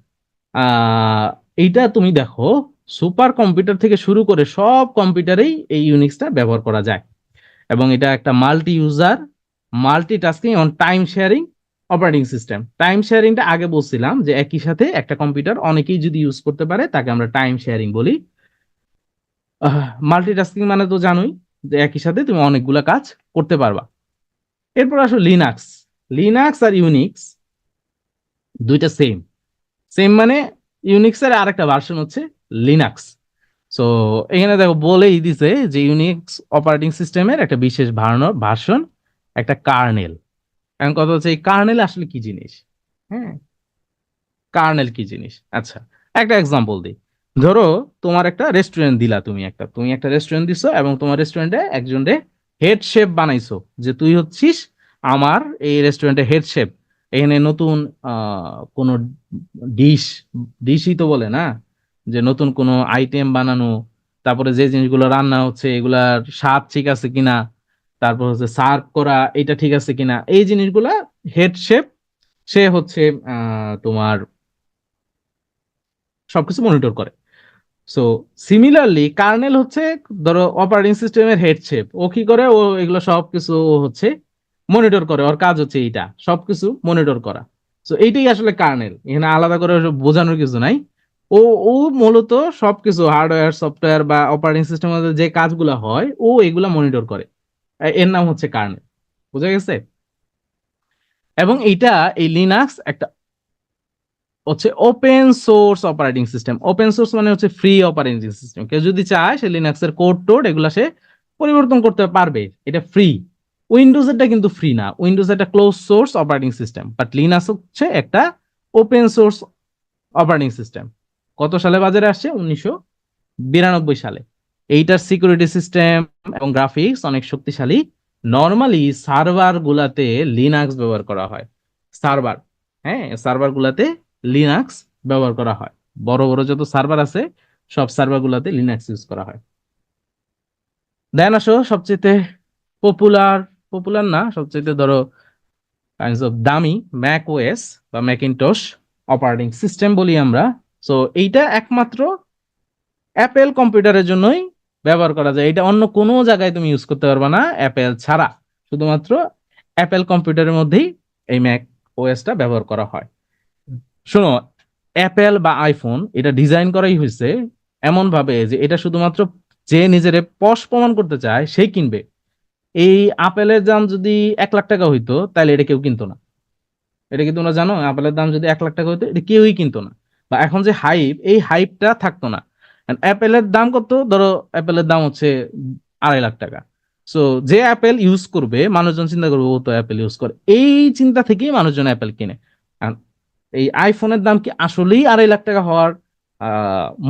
আহ এইটা তুমি দেখো, সুপার কম্পিউটার থেকে শুরু করে সব কম্পিউটারেই এই ইউনিক্সটা ব্যবহার করা যায়। এবং এটা একটা মাল্টি ইউজার, মাল্টিটাস্কিং এবং time sharing operating system. Time শেয়ারিংটা আগে বলছিলাম যে একই সাথে একটা কম্পিউটার অনেকেই যদি ইউজ করতে পারে তাকে আমরা টাইম শেয়ারিং বলি। মাল্টিটাস্কিং মানে তো জানোই যে একই সাথে তুমি অনেকগুলা কাজ করতে পারবা। এরপর আসো লিনাক্স। লিনাক্স আর ইউনিক্স দুইটা সেম। সেম মানে ইউনিক্সের আরেকটা ভার্সন হচ্ছে লিনাক্স। সো এখানে দেখো বলেই দিছে যে ইউনিক্স অপারেটিং সিস্টেমের একটা বিশেষ ভার্সন, একটা কার্নেল। এখন কথা হচ্ছে এই কার্নেল আসলে কি জিনিস। হ্যাঁ, কার্নেল কি জিনিস, আচ্ছা একটা এক্সাম্পল দিই। ধরো তোমার একটা রেস্টুরেন্ট দিলা, তুমি একটা রেস্টুরেন্ট দিছো এবং তোমার রেস্টুরেন্টে একজনকে হেড শেফ বানাইছো, যে তুই হচ্ছিস আমার এই রেস্টুরেন্টের হেড শেফ। এখানে নতুন কোন ডিশই তো বলে না, যে নতুন কোনো আইটেম বানানো, তারপরে যে জিনিসগুলো রান্না হচ্ছে এগুলার স্বাদ ঠিক আছে কিনা, তারপর হচ্ছে সার্ভ করা এটা ঠিক আছে কিনা, এই জিনিসগুলা হেড শেফ সে হচ্ছে তোমার সবকিছু মনিটর করে। সো সিমিলারলি কার্নেল হচ্ছে ধরো অপারেটিং সিস্টেমের হেড শেফ, ও কি করে, ও এগুলো সবকিছু হচ্ছে মনিটর করে, ওর কাজ হচ্ছে এইটা সবকিছু মনিটর করা। সো এইটাই আসলে কার্নেল, এখানে আলাদা করে ওসব বোঝানোর কিছু নাই। ও ও মূলত সবকিছু হার্ডওয়্যার সফটওয়্যার বা অপারেটিং সিস্টেমের যে কাজগুলো হয় ও এগুলা মনিটর করে। এর নাম হচ্ছে কার্নেল। বুঝা গেছে? এবং এইটা এই লিনাক্স একটা হচ্ছে open source operating system. Open source মানে হচ্ছে ফ্রি অপারেটিং সিস্টেম, কেউ যদি চায় সে লিনাক্সের কোড টোড এগুলা সে পরিবর্তন করতে পারবে, এটা ফ্রি। উইন্ডোজ এরটা কিন্তু ফ্রি না, উইন্ডোজ একটা close source operating system, but Linux হচ্ছে একটা ওপেন সোর্স অপারেটিং সিস্টেম। কত সালে বাজারে আসছে? 1992 সালে। এইটার সিকিউরিটি সিস্টেম এবং গ্রাফিক্স অনেক শক্তিশালী। নর্মালি সার্ভার গুলাতে লিনাক্স ব্যবহার করা হয়। সার্ভার, হ্যাঁ, সার্ভার গুলাতে লিনাক্স ব্যবহার করা হয়। বড় বড় যত সার্ভার আছে সব সার্ভার গুলাতে লিনাক্স ইউজ করা হয়। দেন আসো সবচেয়ে পপুলার, পপুলার না, সবচেয়ে ধরো কাইন্ডস অফ দামি ম্যাক ওএস বা ম্যাকিনটশ অপারেটিং সিস্টেম বলি আমরা। সো এইটা একমাত্র অ্যাপেল কম্পিউটারের জন্যই ব্যবহার করা যায়, এটা অন্য কোনো জায়গায় তুমি ইউজ করতে পারবে না অ্যাপেল ছাড়া। শুধুমাত্র অ্যাপেল কম্পিউটারের মধ্যেই এই ম্যাক ওএসটা ব্যবহার করা হয়। শোনো, অ্যাপেল বা আইফোন এটা ডিজাইন করাই হয়েছে এমন ভাবে যে এটা শুধুমাত্র যে নিজের পশ প্রমাণ করতে চায় সেই কিনবে। এই আপেলের দাম যদি 1 লাখ টাকা হইতো তাহলে এটা কেউ কিনতো না। এটা কি তোমরা জানো? আপেলের দাম যদি 1 লাখ টাকা হতো এটা কেউই কিনতো না, বা এখন যে হাইপ এই হাইপটা থাকতো না। অ্যাপেলের দাম কত? ধরো অ্যাপেলের দাম হচ্ছে 2.5 লাখ টাকা। সো যে অ্যাপেল ইউজ করবে মানুষজন চিন্তা করবে ও তো অ্যাপেল ইউজ করে, এই চিন্তা থেকেই মানুষজন অ্যাপেল কিনে। আর এই আইফোনের দাম কি আসলেই 2.5 লাখ টাকা হওয়ার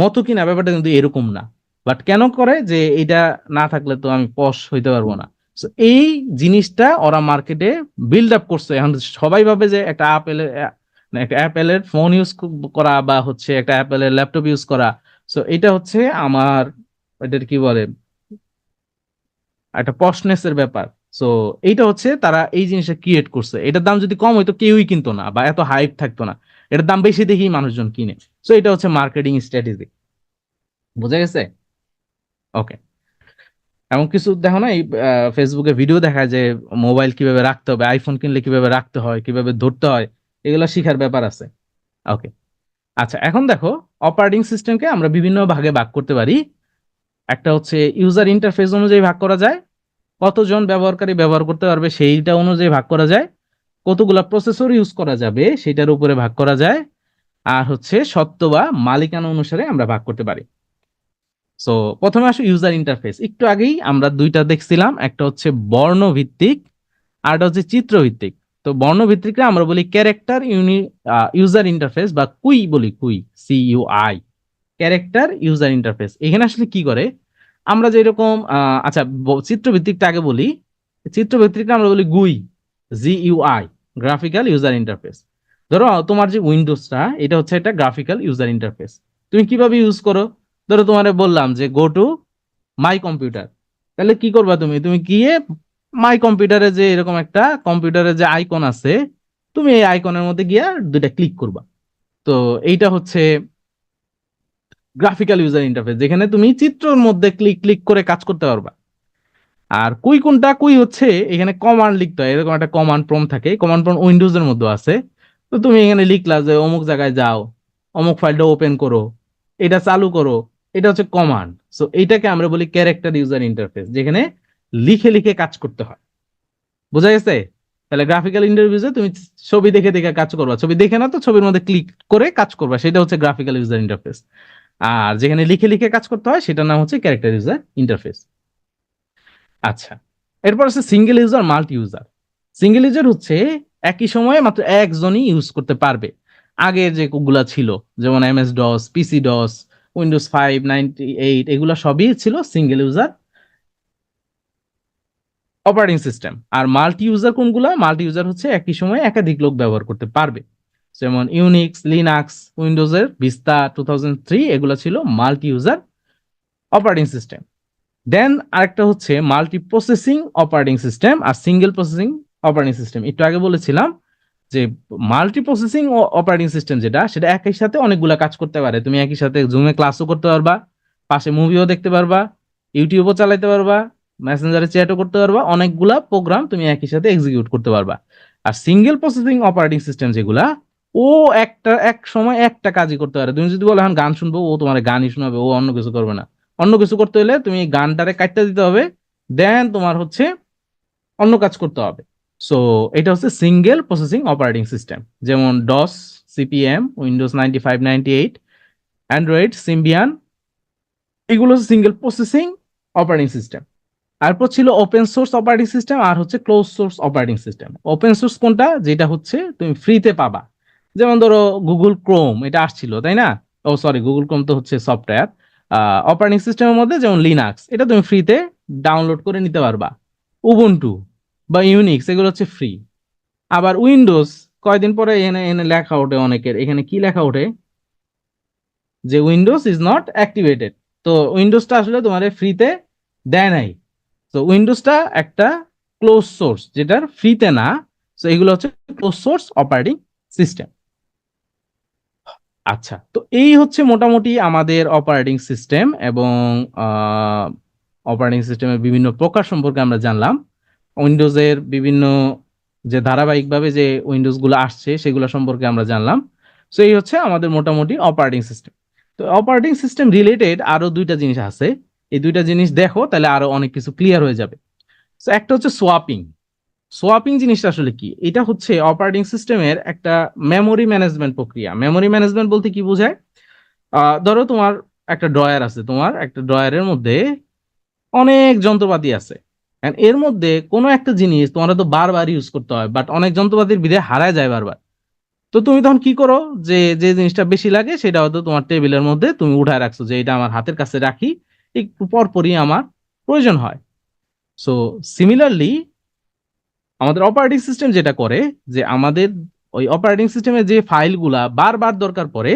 মতো কিনা? ব্যাপারটা কিন্তু এরকম না। বাট কেন করে যে এটা না থাকলে তো আমি পশ হইতে পারবো না। So, এই জিনিসটা ওরা মার্কেটে বিল্ড আপ করছে। এখন সবাই ভাবে যে একটা আপেলের একটা অ্যাপেলের ফোন ইউজ করা বা হচ্ছে একটা অ্যাপেলের ল্যাপটপ ইউজ করা, সো এটা হচ্ছে আমার এটার কি বলে একটা পশনেসের ব্যাপার। সো এইটা হচ্ছে তারা এই জিনিসটা ক্রিয়েট করছে, এটার দাম যদি কম হইতো কেউই কিনতো না বা এত হাইপ থাকতো না, এটার দাম বেশি দেখেই মানুষজন কিনে। সো এটা হচ্ছে মার্কেটিং স্ট্র্যাটেজি। বুঝা গেছে? ওকে। এমন কিছু দেখো না, এই ফেসবুকে ভিডিও দেখায় যে মোবাইল কিভাবে রাখতে হবে, আইফোন কিনলে কিভাবে রাখতে হয়, কিভাবে ধরতে হয়, এগুলো শিখার ব্যাপার আছে। ওকে। আচ্ছা, এখন দেখো অপারেটিং সিস্টেমকে আমরা বিভিন্ন ভাগে ভাগ করতে পারি। একটা হচ্ছে ইউজার ইন্টারফেস অনুযায়ী ভাগ করা যায়, কতজন ব্যবহারকারী ব্যবহার করতে পারবে সেইটা অনুযায়ী ভাগ করা যায়, কতগুলা প্রসেসর ইউজ করা যাবে সেটার উপরে ভাগ করা যায়, আর হচ্ছে সত্য বা মালিকানা অনুসারে আমরা ভাগ করতে পারি। সো প্রথমে আসো ইউজার ইন্টারফেস। একটু আগেই আমরা দুইটা দেখছিলাম, একটা হচ্ছে বর্ণভিত্তিক আর একটা হচ্ছে চিত্রভিত্তিক। তো বর্ণভিত্তিকটা আমরা বলি ক্যারেক্টার ইউজার ইন্টারফেস বা কুই বলি, কুই, CUI, ক্যারেক্টার ইউজার ইন্টারফেস। এখানে আসলে কি করে, আমরা যেরকম আচ্ছা চিত্রভিত্তিকটা আগে বলি। চিত্রভিত্তিকটা আমরা বলি গুই, GUI, গ্রাফিক্যাল ইউজার ইন্টারফেস। ধরো তোমার যে উইন্ডোজটা এটা হচ্ছে একটা গ্রাফিক্যাল ইউজার ইন্টারফেস। তুমি কিভাবে ইউজ করো? ধরো তোমারে বললাম যে গো টু মাই কম্পিউটার, তাহলে কি করবা? তুমি তুমি গিয়ে মাই কম্পিউটারে যে এরকম একটা কম্পিউটারে যে আইকন আছে, তুমি এই আইকনের মধ্যে গিয়ে দুইটা ক্লিক করবা। তো এইটা হচ্ছে গ্রাফিক্যাল ইউজার ইন্টারফেস, যেখানে তুমি চিত্রের মধ্যে ক্লিক ক্লিক করে কাজ করতে পারবা। আর কুই কোনটা? কুই হচ্ছে এখানে কমান্ড লিখতে হয়, এরকম একটা কমান্ড প্রম্পট থাকে, কমান্ড প্রম্পট উইন্ডোজ এর মধ্যে আছে। তো তুমি এখানে লিখলা যে অমুক জায়গায় যাও, অমুক ফাইলটা ওপেন করো, এটা চালু করো, এটা হচ্ছে কমান্ড। সো এইটাকে আমরা বলি ক্যারেক্টার ইউজার ইন্টারফেস, যেখানে লিখে লিখে কাজ করতে হয়। বোঝা গেছে? তাহলে গ্রাফিক্যাল ইন্টারফেসে তুমি ছবি দেখে দেখে কাজ করবা, ছবি দেখে না তো ছবির মধ্যে ক্লিক করে কাজ করবা, সেটা হচ্ছে গ্রাফিক্যাল ইউজার ইন্টারফেস। আর যেখানে লিখে লিখে কাজ করতে হয় সেটার নাম হচ্ছে ক্যারেক্টার ইউজার ইন্টারফেস। আচ্ছা, এরপর আছে single user, multi user. Single user হচ্ছে একই সময়ে মাত্র একজনই ইউজ করতে পারবে। আগে যে গুলা ছিল যেমন MS-DOS, PC-DOS, Windows 5 98, এগুলা সবই ছিল সিঙ্গেল ইউজার অপারেটিং সিস্টেম। আর মাল্টি ইউজার কোনগুলা? মাল্টি ইউজার হচ্ছে একই সময়ে একাধিক লোক ব্যবহার করতে পারবে। যেমন ইউনিক্স, লিনাক্স, উইন্ডোজের ভিস্তা 2003 এগুলো ছিল মাল্টি ইউজার অপারেটিং সিস্টেম। দেন আরেকটা হচ্ছে মাল্টি প্রসেসিং অপারেটিং সিস্টেম আর সিঙ্গেল প্রসেসিং অপারেটিং সিস্টেম। একটু আগে বলেছিলাম যে মাল্টি প্রসেসিং অপারেটিং সিস্টেম যেটা, সেটা একই সাথে অনেকগুলা কাজ করতে পারে। তুমি একই সাথে জুমে ক্লাসও করতে পারবা, পাশে মুভিও দেখতে পারবা, ইউটিউবও চালাতে পারবা, মেসেঞ্জারে চ্যাটও করতে পারবা, অনেকগুলা প্রোগ্রাম তুমি একই সাথে এক্সিকিউট করতে পারবা। আর সিঙ্গেল প্রসেসিং অপারেটিং সিস্টেম যেগুলা, ও এক সময় একটা কাজই করতে পারে। তুমি যদি বলো এখন গান শুনবো, ও তোমার গানই শোনাবে, ও অন্য কিছু করবে না। অন্য কিছু করতে হলে তুমি গানটারে কাটতে দিতে হবে, দেন তোমার হচ্ছে অন্য কাজ করতে হবে। সো এটা হচ্ছে সিঙ্গেল প্রসেসিং অপারেটিং সিস্টেম। যেমন DOS, CPM, Windows 95 98, Android, Symbian, এগুলো হচ্ছে সিঙ্গেল প্রসেসিং অপারেটিং সিস্টেম। তারপর ছিল ওপেন সোর্স অপারেটিং সিস্টেম আর হচ্ছে close source operating system. Open source কোনটা? যেটা হচ্ছে তুমি ফ্রিতে পাবা। যেমন ধরো গুগল ক্রোম, এটা আসছিল তাই না? ও সরি, গুগল ক্রোম তো হচ্ছে সফটওয়্যার। অপারেটিং সিস্টেমের মধ্যে যেমন লিনাক্স, এটা তুমি ফ্রিতে ডাউনলোড করে নিতে পারবা। উবুন্টু বা ইউনিক্স এগুলো হচ্ছে ফ্রি। আবার উইন্ডোজ, কয়দিন পরে এখানে এখানে লেখা ওঠে অনেকের, এখানে কি লেখা ওঠে যে উইন্ডোজ ইজ নট অ্যাক্টিভেটেড। তো উইন্ডোজটা আসলে তোমার ফ্রিতে দেয় নাই। তো উইন্ডোজটা একটা ক্লোজ সোর্স, যেটার ফ্রিতে না। তো এগুলো হচ্ছে ক্লোজ সোর্স অপারেটিং সিস্টেম। আচ্ছা, তো এই হচ্ছে মোটামুটি আমাদের অপারেটিং সিস্টেম এবং অপারেটিং সিস্টেমের বিভিন্ন প্রকার সম্পর্কে আমরা জানলাম। উইন্ডোজের বিভিন্ন যে ধারাবাহিকভাবে যে উইন্ডোজ গুলো আসছে সেগুলো সম্পর্কে আমরা জানলাম। তো এই হচ্ছে আমাদের মোটামুটি অপারেটিং সিস্টেম। তো অপারেটিং সিস্টেম রিলেটেড আরো দুইটা জিনিস আছে, এই দুইটা জিনিস দেখো তাহলে আরো অনেক কিছু ক্লিয়ার হয়ে যাবে। তো একটা হচ্ছে সোয়াপিং। সোয়াপিং জিনিসটা আসলে কি? এটা হচ্ছে অপারেটিং সিস্টেমের একটা মেমোরি ম্যানেজমেন্ট প্রক্রিয়া। মেমোরি ম্যানেজমেন্ট বলতে কি বোঝায়? ধরো তোমার একটা ড্রয়ার আছে, তোমার একটা ড্রয়ারের মধ্যে অনেক যন্ত্রপাতি আছে। And এর মধ্যে কোনো একটা জিনিস তোমার তো বারবার ইউজ করতে হয়, বাট অনেক যন্ত্রপাতির ভিতরে হারায় যায় বারবার। তো তুমি তখন কি করো? যে যে জিনিসটা বেশি লাগে সেটা হয়তো তোমার টেবিলের মধ্যে তুমি উঠায় রাখছো, যে এটা আমার হাতের কাছে রাখি, একটু পরপরই আমার প্রয়োজন হয়। সো সিমিলারলি আমাদের অপারেটিং সিস্টেম যেটা করে, যে আমাদের ওই অপারেটিং সিস্টেমে যে ফাইলগুলা বারবার দরকার পড়ে,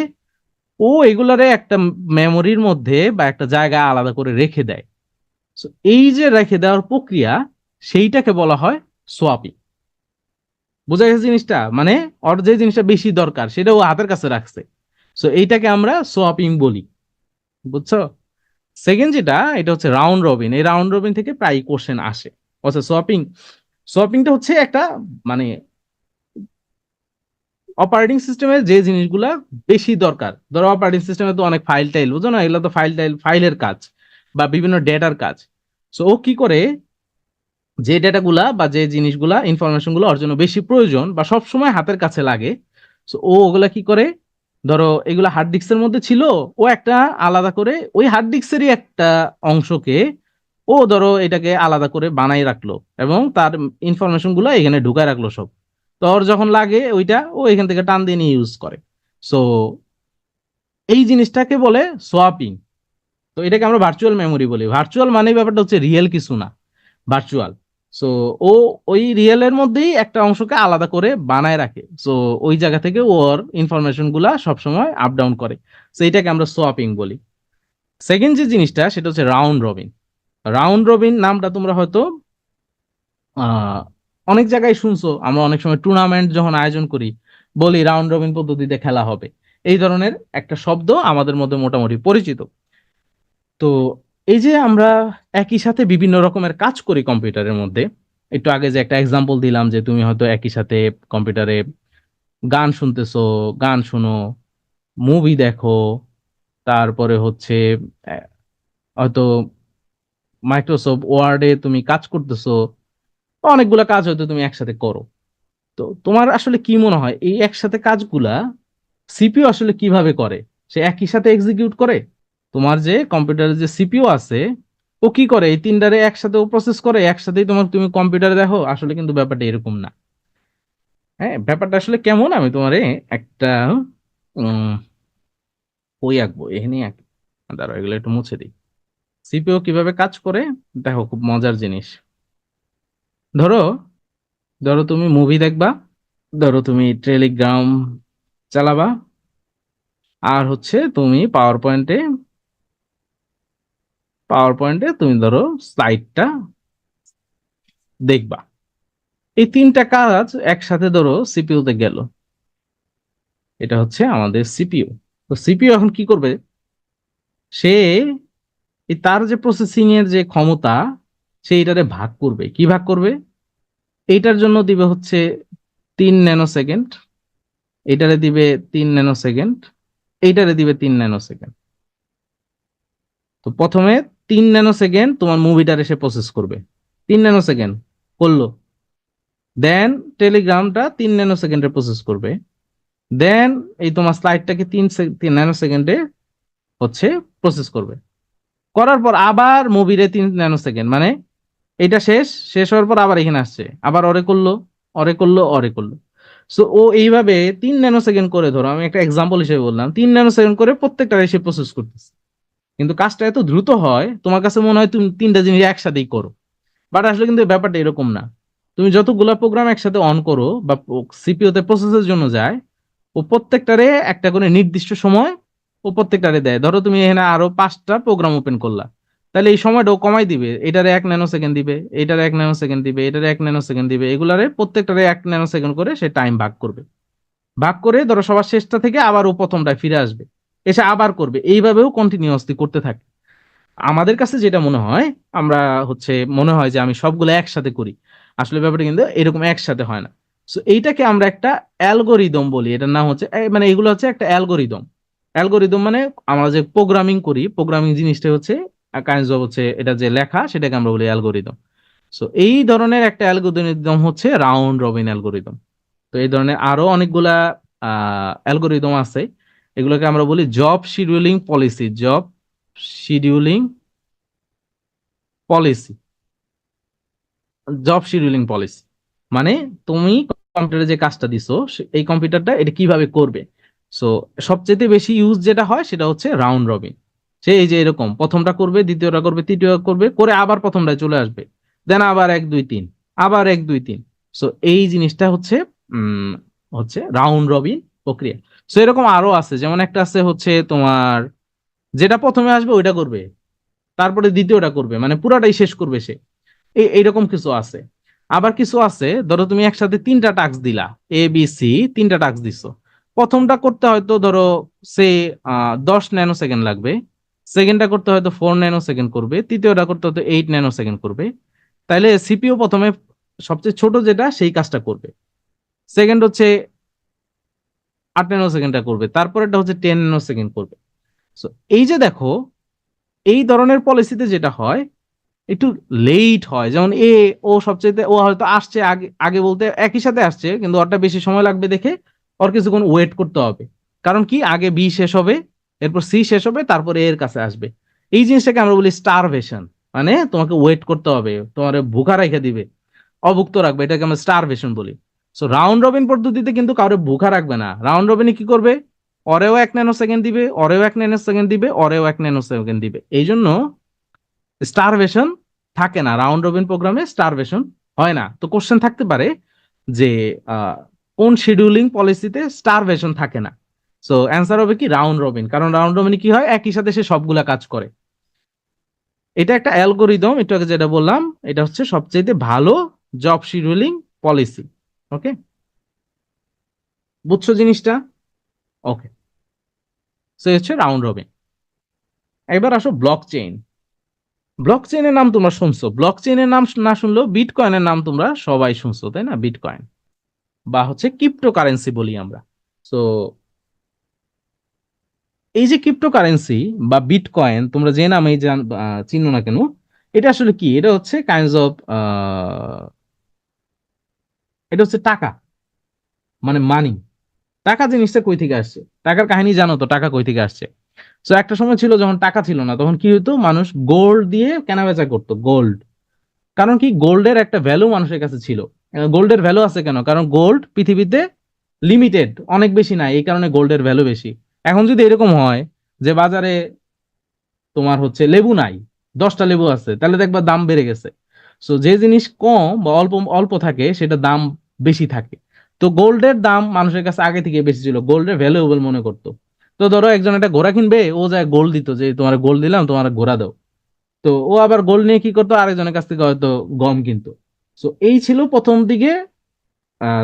ও এগুলারে একটা মেমোরির মধ্যে বা একটা জায়গায় আলাদা করে রেখে দেয়। So, এই যে রেখে দেওয়ার প্রক্রিয়া, সেইটাকে বলা হয় সোয়াপিং। বোঝা গেছে জিনিসটা? মানে ওর যে জিনিসটা বেশি দরকার সেটা ও হাতের কাছে রাখছে। সো এইটাকে আমরা সোয়াপিং বলি। বুঝছো? সেকেন্ড যেটা, এটা হচ্ছে রাউন্ড রবিন। এই রাউন্ড রবিন থেকে প্রায় কোশ্চেন আসে। আচ্ছা, সোয়াপিং, সোয়াপিংটা হচ্ছে একটা মানে অপারেটিং সিস্টেমের যে জিনিসগুলা বেশি দরকার। ধরো অপারেটিং সিস্টেমে তো অনেক ফাইল টাইল, বুঝো না, এগুলো তো ফাইলের কাজ বা বিভিন্ন ডেটার কাজ। সো ও কি করে, যে ডেটাগুলা বা যে জিনিসগুলা ইনফরমেশন গুলো ওর জন্য বেশি প্রয়োজন বা সব সময় হাতের কাছে লাগে, সো ও ওগুলা কি করে, ধরো এগুলা হার্ড ডিস্কের মধ্যে ছিল, ও একটা আলাদা করে ওই হার্ড ডিস্কেরই একটা অংশকে ও ধরো এটাকে আলাদা করে বানাই রাখলো এবং তার ইনফরমেশন গুলো এখানে ঢুকায় রাখলো সব। তো ওর যখন লাগে ওইটা ও এখান থেকে টান দিয়ে নিয়ে ইউজ করে। সো এই জিনিসটাকে বলে সোয়াপিং। তো এটাকে আমরা ভার্চুয়াল মেমোরি বলি। ভার্চুয়াল মানে ব্যাপারটা হচ্ছে রিয়েল কিছু না, ভার্চুয়াল। সো ও ওই রিয়েলের মধ্যেই একটা অংশকে আলাদা করে বানায় রাখে। সো ওই জায়গা থেকে ওর ইনফরমেশন গুলা সবসময় আপ ডাউন করে। সো এটাকে আমরা সোয়াপিং বলি। সেকেন্ড যে জিনিসটা সেটা হচ্ছে রাউন্ড রবিন। রাউন্ড রবিন নামটা তোমরা হয়তো আহ অনেক জায়গায় শুনছো। আমরা অনেক সময় টুর্নামেন্ট যখন আয়োজন করি বলি রাউন্ড রবিন পদ্ধতিতে খেলা হবে, এই ধরনের একটা শব্দ আমাদের মধ্যে মোটামুটি পরিচিত। তো এই যে আমরা একই সাথে বিভিন্ন রকমের কাজ করি কম্পিউটারের মধ্যে, একটু আগে যে একটা এক্সাম্পল দিলাম যে তুমি হয়তো একই সাথে কম্পিউটারে গান শুনতেছো, গান শুনো, মুভি দেখো, তারপরে হচ্ছে আহ, হয়তো মাইক্রোসফট ওয়ার্ডে তুমি কাজ করতেছো, অনেকগুলা কাজ হয়তো তুমি একসাথে করো। তো তোমার আসলে কি মনে হয় এই একসাথে কাজগুলা সিপিইউ আসলে কিভাবে করে? সে একই সাথে এক্সিকিউট করে? তোমার যে কম্পিউটারের যে সিপিইউ আছে, ও কি করে এই তিনটারে একসাথে ও প্রসেস করে একসাথেই তোমার তুমি কম্পিউটারে দেখো? আসলে কিন্তু ব্যাপারটা এরকম না। হ্যাঁ, ব্যাপারটা আসলে কেমন আমি তোমারে একটা উম বই আঁকবো, এখানেই আঁকি। দাঁড়াও, এগুলো একটু মুছে দিই। সিপিইউ কিভাবে কাজ করে দেখো, খুব মজার জিনিস। ধরো ধরো তুমি মুভি দেখবা, ধরো তুমি টেলিগ্রাম চালাবা, আর হচ্ছে তুমি পাওয়ার পয়েন্টে তুমি ধরো স্লাইডটা দেখবা। এই তিনটা কাজ একসাথে ধরো সিপিইউতে গেল। এটা হচ্ছে আমাদের সিপিইউ। তো সিপিইউ এখন কি করবে, সে তার যে প্রসেসিং এর যে ক্ষমতা, সে এটারে ভাগ করবে। কি ভাগ করবে, এইটার জন্য দিবে হচ্ছে 3 ন্যানোসেকেন্ড, এইটারে দিবে 3 ন্যানোসেকেন্ড, এইটারে দিবে 3 ন্যানোসেকেন্ড। তো প্রথমে 3 ন্যানোসেকেন্ড তোমার মুভিটার এসে প্রসেস করবে, 3 ন্যানোসেকেন্ড করলো। দেন টেলিগ্রামটা 3 ন্যানোসেকেন্ডে প্রসেস করবে। দেন এই তোমার স্লাইডটাকে 3 ন্যানোসেকেন্ডে হচ্ছে প্রসেস করবে। করার পর আবার মুভিরে 3 ন্যানোসেকেন্ড, মানে এটা শেষ, শেষ হওয়ার পর আবার এখানে আসছে, আবার অরে করলো, অরে করলো, অরে করলো। সো ও এইভাবে 3 ন্যানোসেকেন্ড করে, ধরো আমি একটা এক্সাম্পল হিসেবে বললাম, 3 ন্যানোসেকেন্ড করে প্রত্যেকটা এসে প্রসেস করতেছে। কিন্তু কাজটা এত দ্রুত হয়, তোমার কাছে মনে হয় তুমি তিনটা জিনিস একসাথেই করো, বাট আসলে কিন্তু ব্যাপারটা এরকম না। তুমি যতগুলা প্রোগ্রাম একসাথে অন করো বা সিপিইউ তে প্রসেসের জন্য যায়, ও প্রত্যেকটারে একটা করে নির্দিষ্ট সময় ও প্রত্যেকটারে দেয়। ধরো তুমি এখানে আরো 5টা প্রোগ্রাম ওপেন করলা, তাহলে এই সময়টাও কমাই দিবে, এটারে 1 ন্যানোসেকেন্ড দিবে, এটারে 1 ন্যানোসেকেন্ড দিবে, এটারে 1 ন্যানোসেকেন্ড দিবে, এগুলারে প্রত্যেকটারে 1 ন্যানোসেকেন্ড করে সে টাইম ভাগ করবে। ভাগ করে ধরো সবার শেষটা থেকে আবার ও প্রথমটায় ফিরে আসবে, এসে আবার করবে, এইভাবেও কন্টিনিউয়াসলি করতে থাকে। আমাদের কাছে যেটা মনে হয়, আমরা হচ্ছে মনে হয় যে আমি সবগুলো একসাথে করি, আসলে ব্যাপারটা কিন্তু এরকম একসাথে হয় না। সো এইটাকে আমরা একটা অ্যালগোরিদম বলি, এটার নাম হচ্ছে মানে এগুলো হচ্ছে একটা অ্যালগোরিদম। অ্যালগোরিদম মানে আমরা যে প্রোগ্রামিং করি, প্রোগ্রামিং জিনিসটা হচ্ছে কাইন্ডস অফ হচ্ছে এটা যে লেখা, সেটাকে আমরা বলি অ্যালগোরিদম। সো এই ধরনের একটা অ্যালগোরিদম হচ্ছে রাউন্ড রবিন অ্যালগোরিদম। তো এই ধরনের আরো অনেকগুলা অ্যালগোরিদম আছে, এগুলোকে আমরা বলি job scheduling policy, job scheduling policy, job scheduling policy. মানে তুমি কম্পিউটারে যে কাজটা দিছো, এই কম্পিউটারটা এটা কিভাবে করবে। সো সবচেয়ে বেশি ইউজ যেটা হয় সেটা হচ্ছে রাউন্ড রবিন। সে এই যে এরকম প্রথমটা করবে, দ্বিতীয়টা করবে, তৃতীয়টা করবে, করে আবার প্রথমটায় চলে আসবে, দেন আবার 1 2 3, আবার 1 2 3। সো এই জিনিসটা হচ্ছে উম হচ্ছে রাউন্ড রবিন প্রক্রিয়া। সো এরকম আরো আছে, যেমন একটা আছে হচ্ছে তোমার, যেটা প্রথমে আসবে ওইটা করবে, তারপরে দ্বিতীয়টা করবে, মানে পুরাটাই শেষ করবে সে। এইরকম কিছু আছে। আবার কিছু আছে, ধরো তুমি একসাথে 3টা টাস্ক দিলা, ABC 3টা টাস্ক দিছো। প্রথমটা করতে হয়তো ধরো সে 10 ন্যানোসেকেন্ড লাগবে, সেকেন্ডটা করতে হয়তো 4 ন্যানোসেকেন্ড করবে, তৃতীয়টা করতে হয়তো 8 ন্যানোসেকেন্ড করবে। তাইলে সিপিইউ প্রথমে সবচেয়ে ছোট যেটা সেই কাজটা করবে, সেকেন্ড হচ্ছে 8 ন্যানোসেকেন্ডটা করবে, তারপরেটা হচ্ছে 10 ন্যানোসেকেন্ড করবে। তো এই যে দেখো, এই ধরনের পলিসিতে যেটা হয়, একটু লেট হয়। যেমন ও সবচেয়ে, ও হয়তো আসছে আগে, আগে বলতে একই সাথে আসছে, কিন্তু ওরটা বেশি সময় লাগবে দেখে ওর কিছুক্ষণ ওয়েট করতে হবে। কারণ কি, আগে বি শেষ হবে, এরপর সি শেষ হবে, তারপরে এর কাছে আসবে। এই জিনিসটাকে আমরা বলি স্টারভেশন, মানে তোমাকে ওয়েট করতে হবে, তোমার ভুখা রেখে দিবে, অভুক্ত রাখবে, এটাকে আমরা স্টারভেশন বলি। সো রাউন্ড রবিন পদ্ধতিতে কিন্তু কাউরে ভুখা রাখবে না। রাউন্ড রবিনে কি করবে, ওরেও 1 ন্যানোসেকেন্ড দিবে, ওরেও 1 ন্যানোসেকেন্ড দিবে, ওরেও 1 ন্যানোসেকেন্ড দিবে। এই জন্য স্টারভেশন থাকে না রাউন্ড রবিন প্রোগ্রামে, স্টারভেশন হয় না। তো কোশ্চেন থাকতে পারে যে আহ, কোন শিডিউলিং পলিসিতে স্টারভেশন থাকে না। সো অ্যান্সার হবে কি রাউন্ড রবিন, কারণ রাউন্ড রবিনে কি হয়, একই সাথে সে সবগুলা কাজ করে। এটা একটা অ্যালগোরিদম, একটু আগে যেটা বললাম, এটা হচ্ছে সবচেয়ে ভালো জব শিডিউলিং পলিসি। ওকে, বুঝছো জিনিসটা? ওকে, সো হচ্ছে রাউন্ড রবিন। এবার আসো ব্লক চেইন। ব্লক চেইনের নাম তোমরা শুনছো, ব্লক চেইনের নাম না শুনলেও বিটকয়েনের নাম তোমরা সবাই শুনছো, তাই না? বিটকয়েন বা হচ্ছে ক্রিপ্টোকারেন্সি বলি আমরা। তো এই যে ক্রিপ্টোকারেন্সি বা বিটকয়েন, তোমরা যে নামেই চিনো না কেন, এটা আসলে কি, এটা হচ্ছে কাইন্ডস অফ এটা হচ্ছে টাকা, মানে মানি। টাকা জিনিসটা কই থেকে আসছে, টাকার কাহিনী জানো তো, টাকা কই থেকে আসছে? তো একটা সময় ছিল যখন টাকা ছিল না, তখন কি হতো, মানুষ গোল্ড দিয়ে কেনা বেচা করতো, গোল্ড। কারণ কি, গোল্ডের একটা ভ্যালু মানুষের কাছে ছিল। গোল্ডের ভ্যালু আছে কেন, কারণ গোল্ড পৃথিবীতে লিমিটেড, অনেক বেশি নাই, এই কারণে গোল্ডের ভ্যালু বেশি। এখন যদি এরকম হয় যে বাজারে তোমার হচ্ছে লেবু নাই, 10টা লেবু আছে, তাহলে দেখবা দাম বেড়ে গেছে। সো যে জিনিস কম বা অল্প অল্প থাকে সেটা দাম বেশি থাকে। তো গোল্ডের দাম মানুষের কাছে আগে থেকে বেশি ছিল, গোল্ডের ভ্যালুয়েবল মনে করতো। তো ধরো একজন একটা ঘোড়া কিনবে, ও যায় গোল্ড দিত যে তোমার গোল্ড দিলাম, তোমার ঘোড়া দাও। তো ও আবার গোল্ড নিয়ে কি করতো, আরেকজনের কাছ থেকে হয়তো গম কিনতো। তো এই ছিল প্রথম দিকে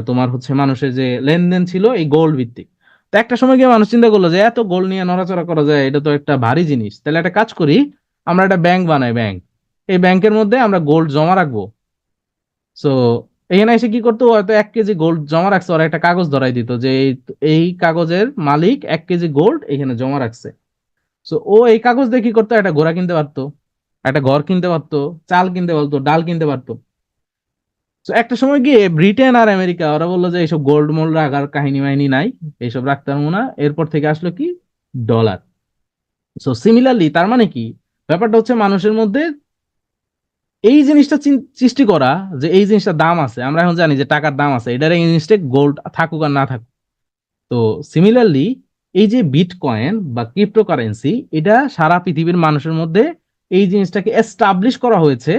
তোমার হচ্ছে মানুষের যে লেনদেন ছিল এই গোল্ড ভিত্তিক। তো একটা সময় গিয়ে মানুষ চিন্তা করলো যে এত গোল্ড নিয়ে নড়াচড়া করা যায়, এটা তো একটা ভারী জিনিস, তাহলে একটা কাজ করি, আমরা একটা ব্যাংক বানাই, ব্যাংক। এই ব্যাংকের মধ্যে আমরা গোল্ড জমা রাখবো। সো এখানে এসে কি করতো, হয়তো 1 কেজি গোল্ড জমা রাখছে, ওরা একটা কাগজ ধরাই দিত যে এই এই কাগজের মালিক 1 কেজি গোল্ড এখানে জমা রাখছে। সো ও এই কাগজ দিয়ে কি করতো, একটা ঘোড়া কিনতে পারতো, একটা ঘর কিনতে পারতো, চাল কিনতে পারতো, ডাল কিনতে পারতো। তো একটা সময় গিয়ে ব্রিটেন আর আমেরিকা ওরা বললো যে এইসব গোল্ড মোল্ড রাখার কাহিনী মাহিনী নাই, এইসব রাখতে পারবো না। এরপর থেকে আসলো কি, ডলার। সো সিমিলারলি তার মানে কি, ব্যাপারটা হচ্ছে মানুষের মধ্যে এই জিনিসটা সৃষ্টি করা, যে এই জিনিসটার দাম আছে, আমরা এখন জানি যে টাকার দাম আছে, এটার এই জিনিসটা গোল্ড থাকুক আর না থাকুক। তো সিমিলারলি এই যে বিটকয়েন বা ক্রিপ্টোকারেন্সি, এটা সারা পৃথিবীর মানুষের মধ্যে এই জিনিসটাকে এস্টাবলিশ করা হয়েছে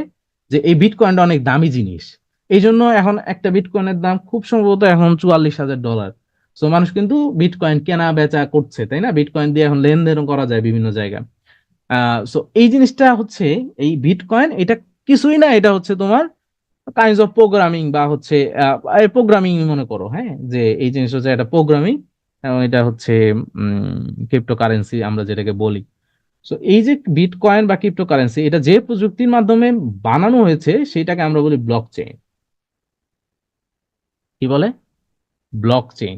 যে এই বিটকয়েনটা অনেক দামি জিনিস। এই জন্য এখন একটা বিটকয়েনের দাম খুব সম্ভবত এখন $44,000। তো মানুষ কিন্তু বিটকয়েন কেনা বেচা করছে, তাই না? বিটকয়েন দিয়ে এখন লেনদেনও করা যায় বিভিন্ন জায়গায়। সো এই জিনিসটা হচ্ছে, এই বিটকয়েন এটা কিছুই না, এটা হচ্ছে তোমার কাইন্ডস অফ প্রোগ্রামিং বা হচ্ছে প্রোগ্রামিং মনে করো, হ্যাঁ, যে এই জিনিস হচ্ছে একটা প্রোগ্রামিং, এটা হচ্ছে ক্রিপ্টোকারেন্সি আমরা যেটাকে বলি। সো এই যে বিটকয়েন বা ক্রিপ্টোকারেন্সি, এটা যে প্রযুক্তির মাধ্যমে বানানো হয়েছে সেটাকে আমরা বলি ব্লক চেইন। কি বলে? Block chain.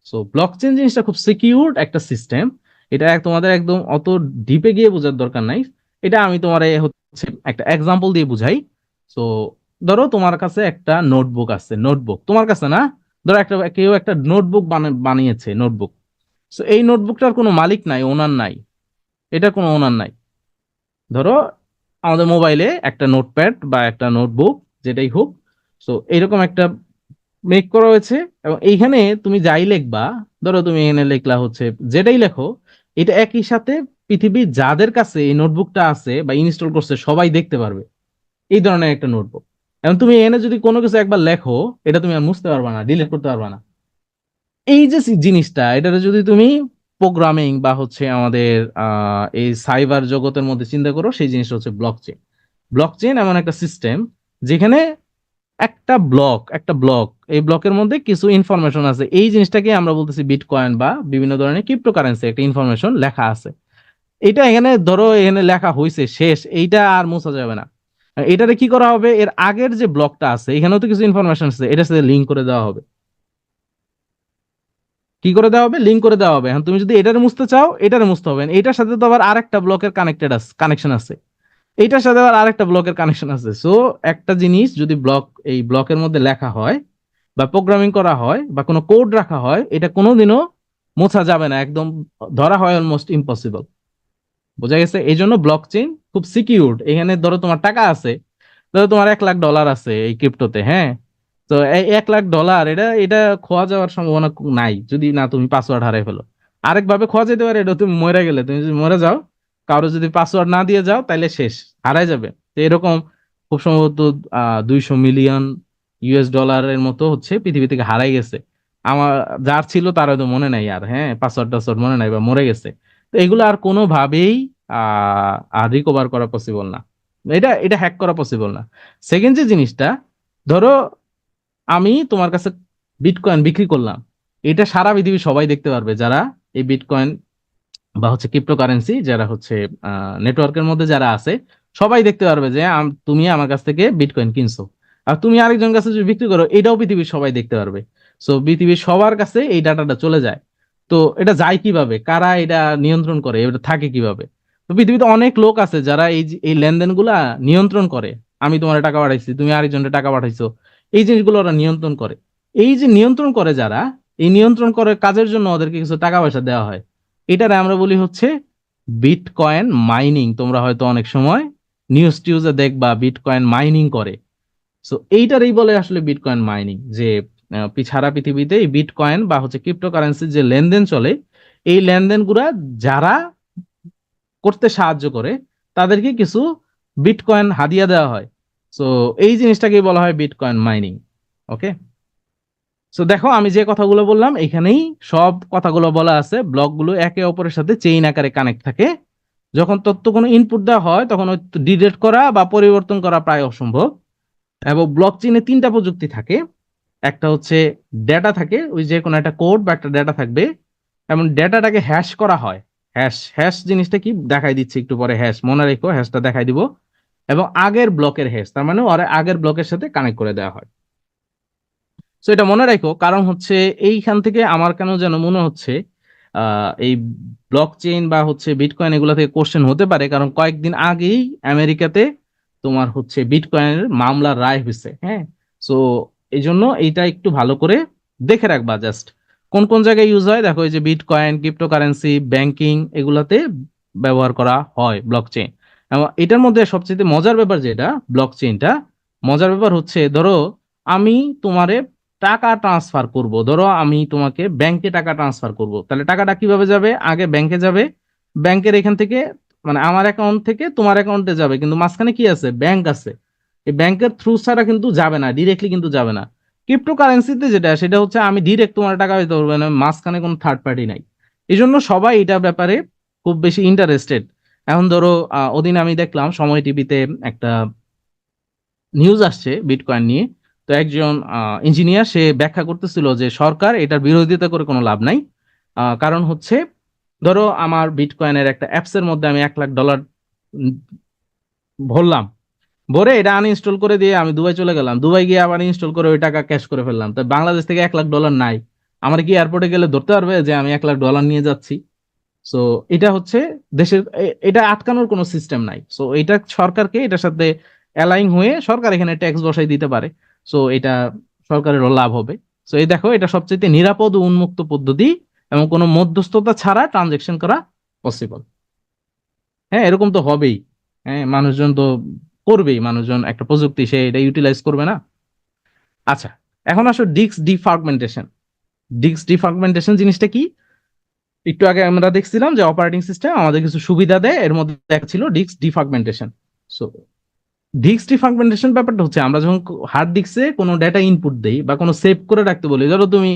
So block chain জিনিসটা খুব সিকিউরড একটা সিস্টেম। এটা তোমাদের একদম অত ডিপে গিয়ে বোঝার দরকার নাই। এটা আমি তোমার হচ্ছে একটা এক্সাম্পল দিয়ে বুঝাই। সো ধরো তোমার কাছে একটা নোটবুক আছে, নোটবুক তোমার কাছে না, ধরো একটা কেউ একটা নোটবুক বানিয়েছে, নোটবুক। সো এই নোটবুকটার কোনো মালিক নাই, ওনার নাই, এটা কোনো ওনার নাই। ধরো আমাদের মোবাইলে একটা নোটপ্যাড বা একটা নোটবুক, যেটাই হোক, সো এরকম একটা মেক করা হয়েছে। এবং এইখানে তুমি যাই লিখবা, ধরো তুমি এখানে লিখলা হচ্ছে, যেটাই লেখো, এটা একই সাথে পৃথিবীর যাদের কাছে এই নোটবুকটা আছে বা ইনস্টল করছে সবাই দেখতে পারবে। এই ধরনের একটা নোটবুক। এবং তুমি এখানে যদি কোনো কিছু একবার লেখো, এটা তুমি আর মুছতে পারবা না, ডিলিট করতে পারবা না। এই যে জিনিসটা, এটা যদি তুমি প্রোগ্রামিং বা হচ্ছে আমাদের এই সাইবার জগতের মধ্যে চিন্তা করো, সেই জিনিসটা হচ্ছে ব্লক চেইন। ব্লক চেইন এমন একটা সিস্টেম যেখানে একটা ব্লক, এই ব্লকের মধ্যে কিছু ইনফরমেশন আছে, এই জিনিসটাকে আমরা বলতেছি বিটকয়েন বা বিভিন্ন ধরনের ক্রিপ্টোকারেন্সি, একটা ইনফরমেশন লেখা আছে। এটা এখানে ধরো এখানে লেখা হয়েছে, শেষ, এইটা আর মোছা যাবে না। এটারে কি করা হবে, এর আগের যে ব্লকটা আছে এখানেও তো কিছু ইনফরমেশন আছে, এটার সাথে লিঙ্ক করে দেওয়া হবে। কি করে দেওয়া হবে? লিঙ্ক করে দেওয়া হবে। এখন তুমি যদি এটারে মুছতে চাও, এটারে মুছতে হবে না, এটার সাথে তো আবার আরেকটা ব্লকের কানেকশন আছে, এইটার সাথে আবার আরেকটা ব্লকের কানেকশন আছে। সো একটা জিনিস যদি এই ব্লকের মধ্যে লেখা হয় বা প্রোগ্রামিং করা হয় বা কোনো কোড রাখা হয়, এটা কোনোদিনও মোছা যাবে না, একদম ধরা হয় অলমোস্ট ইম্পসিবল। বোঝা গেছে? এই জন্য ব্লক চেইন খুব সিকিউরড। এখানে ধরো তোমার টাকা আছে, ধরো তোমার $1,00,000 আছে এই ক্রিপ্টোতে, হ্যাঁ। তো এই $1,00,000 এটা এটা খোয়া যাওয়ার সম্ভাবনা নাই যদি না তুমি পাসওয়ার্ড হারাই ফেলো। আরেকভাবে খোয়া যেতে পারে, এটা তুমি মরে গেলে, তুমি যদি মরে যাও, কারো যদি পাসওয়ার্ড না দিয়ে যাও, তাহলে শেষ, হারাই যাবে। তো এরকম খুব সম্ভবত 200 মিলিয়ন US ডলারের মতো হচ্ছে পৃথিবী থেকে হারাই গেছে। আমার যার ছিল তার হয়তো মনে নাই আর, হ্যাঁ, পাসওয়ার্ড টাসওয়ার্ড মনে নাই বা মরে গেছে। তো এগুলো আর কোনোভাবেই আর রিকভার করা পসিবল না, এটা এটা হ্যাক করা পসিবল না। সেকেন্ড যে জিনিসটা, ধরো আমি তোমার কাছে বিটকয়েন বিক্রি করলাম, এটা সারা পৃথিবী সবাই দেখতে পারবে, যারা এই বিটকয়েন বা হচ্ছে ক্রিপ্টোকারেন্সি, যারা হচ্ছে নেটওয়ার্কের মধ্যে যারা আছে, সবাই দেখতে পারবে যে তুমি আমার কাছ থেকে বিটকয়েন কিনছো। আর তুমি আরেকজন কাছে যদি বিক্রি করো, এটাও পৃথিবীর সবাই দেখতে পারবে। সো পৃথিবীর সবার কাছে এই ডাটাটা চলে যায়। তো এটা যায় কিভাবে, কারা এটা নিয়ন্ত্রণ করে, এটা থাকে কিভাবে? তো পৃথিবীতে অনেক লোক আছে যারা এই লেনদেনগুলা নিয়ন্ত্রণ করে। আমি তোমার টাকা পাঠাইছি, তুমি আরেকজনের টাকা পাঠাইছো, এই জিনিসগুলো ওরা নিয়ন্ত্রণ করে। এই যে নিয়ন্ত্রণ করে যারা, এই নিয়ন্ত্রণ করে কাজের জন্য ওদেরকে কিছু টাকা পয়সা দেওয়া হয়। এটারে আমরা বলি হচ্ছে বিটকয়েন মাইনিং। তোমরা হয়তো অনেক সময় নিউজ টিউজে দেখবা বিটকয়েন মাইনিং করে। সো এইটারই বলে আসলে বিটকয়েন মাইনিং, যে সারা পৃথিবীতে এই বিটকয়েন বা হচ্ছে ক্রিপ্টোকারেন্সির যে লেনদেন চলে, এই লেনদেন গুলা যারা করতে সাহায্য করে, তাদেরকে কিছু বিটকয়েন হাদিয়া দেওয়া হয়। সো এই জিনিসটাকে বলা হয় বিটকয়েন মাইনিং। ওকে। সো দেখো আমি যে কথাগুলো বললাম এখানেই সব কথাগুলো বলা আছে, ব্লকগুলো একে অপরের সাথে চেইন আকারে কানেক্ট থাকে। যখন তথ্য কোনো ইনপুট দেওয়া হয় তখন ওই ডিলিট করা বা পরিবর্তন করা প্রায় অসম্ভব। এবং ব্লক চেইনে তিনটা প্রযুক্তি থাকে। একটা হচ্ছে ডেটা থাকে, ওই যে কোনো একটা কোড বা একটা ডেটা থাকবে, এবং ডেটাটাকে হ্যাশ করা হয়। হ্যাশ হ্যাশ জিনিসটা কি দেখাই দিচ্ছি একটু পরে, হ্যাশ মনে রেখো, হ্যাশটা দেখাই দিব। এবং আগের ব্লকের হ্যাশ, তার মানে ওর আগের ব্লকের সাথে কানেক্ট করে দেওয়া হয়। সো এটা মনে রাখো, কারণ হচ্ছে এইখান থেকে আমার কেন যেন মনে হচ্ছে এই ব্লক চেইন বা হচ্ছে বিটকয়েন এগুলা থেকে কোশ্চেন হতে পারে, কারণ কয়েকদিন আগেই আমেরিকাতে তোমার হচ্ছে বিটকয়েনের মামলার রায় হয়েছে। হ্যাঁ, সো এই জন্য এইটা একটু ভালো করে দেখে রাখবা। জাস্ট কোন কোন জায়গায় ইউজ হয় দেখো, এই যে বিটকয়েন, ক্রিপ্টোকারেন্সি, ব্যাংকিং এগুলাতে ব্যবহার করা হয় ব্লক চেইন। এবং এটার মধ্যে সবচেয়ে মজার ব্যাপার যেটা ব্লক চেইনটা, মজার ব্যাপার হচ্ছে ধরো আমি তোমারে টাকা ট্রান্সফার করব, ধরো আমি তোমাকে ব্যাংকে টাকা ট্রান্সফার করব, তাহলে টাকাটা কিভাবে যাবে? আগে ব্যাংকে যাবে, ব্যাংকের এখান থেকে মানে আমার অ্যাকাউন্ট থেকে তোমার অ্যাকাউন্টে যাবে, কিন্তু মাঝখানে কি আছে? ব্যাংক আছে। এই ব্যাংকের থ্রু ছাড়া কিন্তু যাবে না, ডিরেক্টলি কিন্তু যাবে না। ক্রিপ্টোকারেন্সিতে যেটা, সেটা হচ্ছে আমি ডিরেক্ট তোমার টাকা দিতে পারবো না, মাঝখানে কোনো থার্ড পার্টি নাই। এই জন্য সবাই এটার ব্যাপারে খুব বেশি ইন্টারেস্টেড। এখন ধরো ওদিন আমি দেখলাম সময় টিভিতে একটা নিউজ আসছে বিটকয়েন নিয়ে। তো একজন ইঞ্জিনিয়ার সে ব্যাখ্যা করতেছিল যে সরকার এটার বিরোধিতা করে কোনো লাভ নাই। কারণ হচ্ছে ধরো আমার বিটকয়েনের একটা অ্যাপস এর মধ্যে আমি $1 লাখ ভরলাম, ভরে এটা আনইনস্টল করে দিয়ে আমি দুবাই চলে গেলাম, দুবাই গিয়ে আবার ইনস্টল করে ওই টাকা ক্যাশ করে ফেললাম, তো বাংলাদেশ থেকে $1 লাখ নাই। আমার কি এয়ারপোর্টে গেলে ধরতে পারবে যে আমি $1 লাখ নিয়ে যাচ্ছি? সো এটা হচ্ছে দেশের এটা আটকানোর কোনো সিস্টেম নাই। সো এটা সরকারকে এটার সাথে অ্যালাইন হয়ে সরকার এখানে ট্যাক্স বসাই দিতে পারে। সো এটা সরকারেরও লাভ হবে। সো এই দেখো, এটা সবচেয়ে নিরাপদ ও উন্মুক্ত পদ্ধতি, এবং কোনো মধ্যস্থতা ছাড়া ট্রানজেকশন করা পসিবল। হ্যাঁ, এরকম তো হবেই। হ্যাঁ, মানুষজন তো করবেই, মানুষজন একটা প্রযুক্তি সে এটা ইউটিলাইজ করবে না। আচ্ছা, এখন আসো ডিস্ক ডিফ্রাগমেন্টেশন। ডিস্ক ডিফ্রাগমেন্টেশন জিনিসটা কি? একটু আগে আমরা দেখছিলাম যে অপারেটিং সিস্টেম আমাদের কিছু সুবিধা দেয়, এর মধ্যে একটা ছিল disk defragmentation. So disk defragmentation ব্যাপারটা হচ্ছে আমরা যখন হার্ড ডিস্কে কোনো ডেটা ইনপুট দেই বা কোনো সেভ করে রাখতে বলি, ধরো তুমি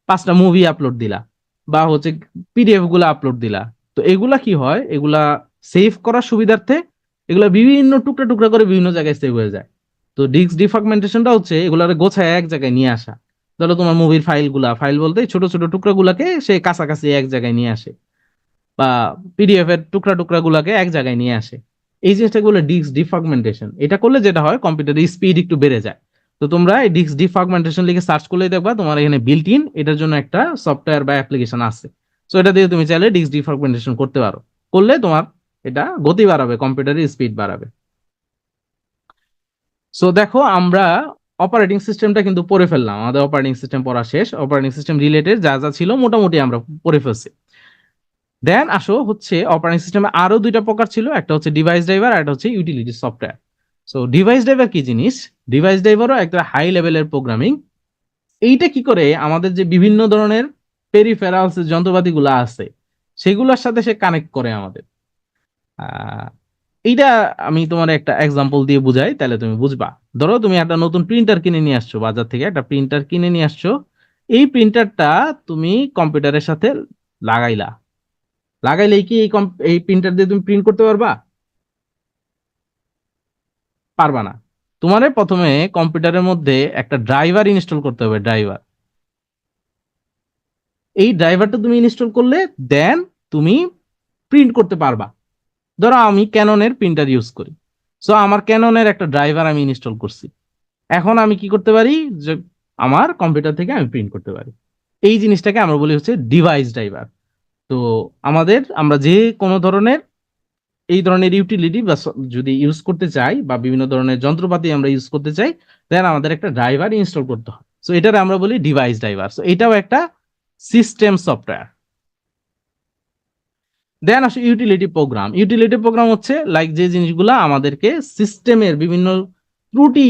5টা মুভি আপলোড দিলা বা হচ্ছে পিডিএফ গুলা আপলোড দিলা, তো এগুলা কি হয়, এগুলা সেভ করার সুবিধার্থে এগুলা বিভিন্ন টুকরা টুকরা করে বিভিন্ন জায়গায় সেভ হয়ে যায়। তো ডিস্ক ডিফ্রাগমেন্টেশনটা হচ্ছে এগুলারে গোছায় এক জায়গায় নিয়ে আসা। ধরো তোমার মুভির ফাইল বলতে ছোট ছোট টুকরা গুলাকে সে কাছাকাছি এক জায়গায় নিয়ে আসে, বা পিডিএফ এর টুকরা টুকরা গুলাকে এক জায়গায় নিয়ে আসে। এই জিনিসটাকে বলে ডিস্ক ডিফ্রাগমেন্টেশন। এটা করলে যেটা হয়, কম্পিউটারের স্পিড একটু বেড়ে যায়। তো তোমরা এই ডিস্ক ডিফ্রাগমেন্টেশন লিখে সার্চ করলেই দেখবা তোমার এখানে বিল্ট ইন এটার জন্য একটা সফটওয়্যার বা অ্যাপ্লিকেশন আছে। সো এটা দিয়ে তুমি চাইলে ডিস্ক ডিফ্রাগমেন্টেশন করতে পারো। করলে তোমার এটা গতি বাড়াবে, কম্পিউটারের স্পিড বাড়াবে। সো দেখো আমরা অপারেটিং সিস্টেমটা কিন্তু পড়ে ফেললাম, আমাদের অপারেটিং সিস্টেম পড়া শেষ। অপারেটিং সিস্টেম রিলেটেড যা যা ছিল মোটামুটি আমরা পড়ে ফেলছি। দেন আসো হচ্ছে অপারেটিং সিস্টেমে আরো দুইটা প্রকার ছিল, একটা হচ্ছে ডিভাইস ড্রাইভার আর একটা হচ্ছে utility software. So device driver কি জিনিস? ডিভাইস ড্রাইভারও একটা হাই লেভেলের প্রোগ্রামিং। এইটা কি করে আমাদের যে বিভিন্ন ধরনের পেরিফেরালস যন্ত্রপাতিগুলো আছে সেগুলোর সাথে সে কানেক্ট করে আমাদের। আহ এইটা আমি তোমার একটা এক্সাম্পল দিয়ে বুঝাই, তাহলে তুমি বুঝবা। ধরো তুমি একটা নতুন প্রিন্টার কিনে নিয়ে আসছো, বাজার থেকে একটা প্রিন্টার কিনে নিয়ে আসছো। এই প্রিন্টারটা তুমি কম্পিউটারের সাথে লাগাইলা, লাগাইলেই কি এই প্রিন্টার দিয়ে তুমি প্রিন্ট করতে পারবা? পারবা না। তোমারে প্রথমে কম্পিউটারের মধ্যে একটা ড্রাইভার ইনস্টল করতে হবে, ড্রাইভার। এই ড্রাইভারটা তুমি ইনস্টল করলে দেন তুমি প্রিন্ট করতে পারবা। ধরো আমি ক্যাননের প্রিন্টার ইউজ করি, সো আমার ক্যাননের একটা ড্রাইভার আমি ইনস্টল করছি। এখন আমি কি করতে পারি, যে আমার কম্পিউটার থেকে আমি প্রিন্ট করতে পারি। এই জিনিসটাকে আমরা বলি হচ্ছে ডিভাইস ড্রাইভার। তো আমরা যে কোনো ধরনের এই ধরনের ইউটিলিটি বা যদি ইউজ করতে চাই বা বিভিন্ন ধরনের যন্ত্রপাতি আমরা ইউজ করতে চাই, দেন আমাদের একটা ড্রাইভার ইনস্টল করতে হয়। সো এটার আমরা বলি ডিভাইস ড্রাইভার। সো এটাও একটা সিস্টেম সফটওয়্যার। দেন আসে ইউটিলিটি প্রোগ্রাম। ইউটিলিটি প্রোগ্রাম হচ্ছে লাইক যে জিনিসগুলো আমাদেরকে সিস্টেমের বিভিন্ন ত্রুটি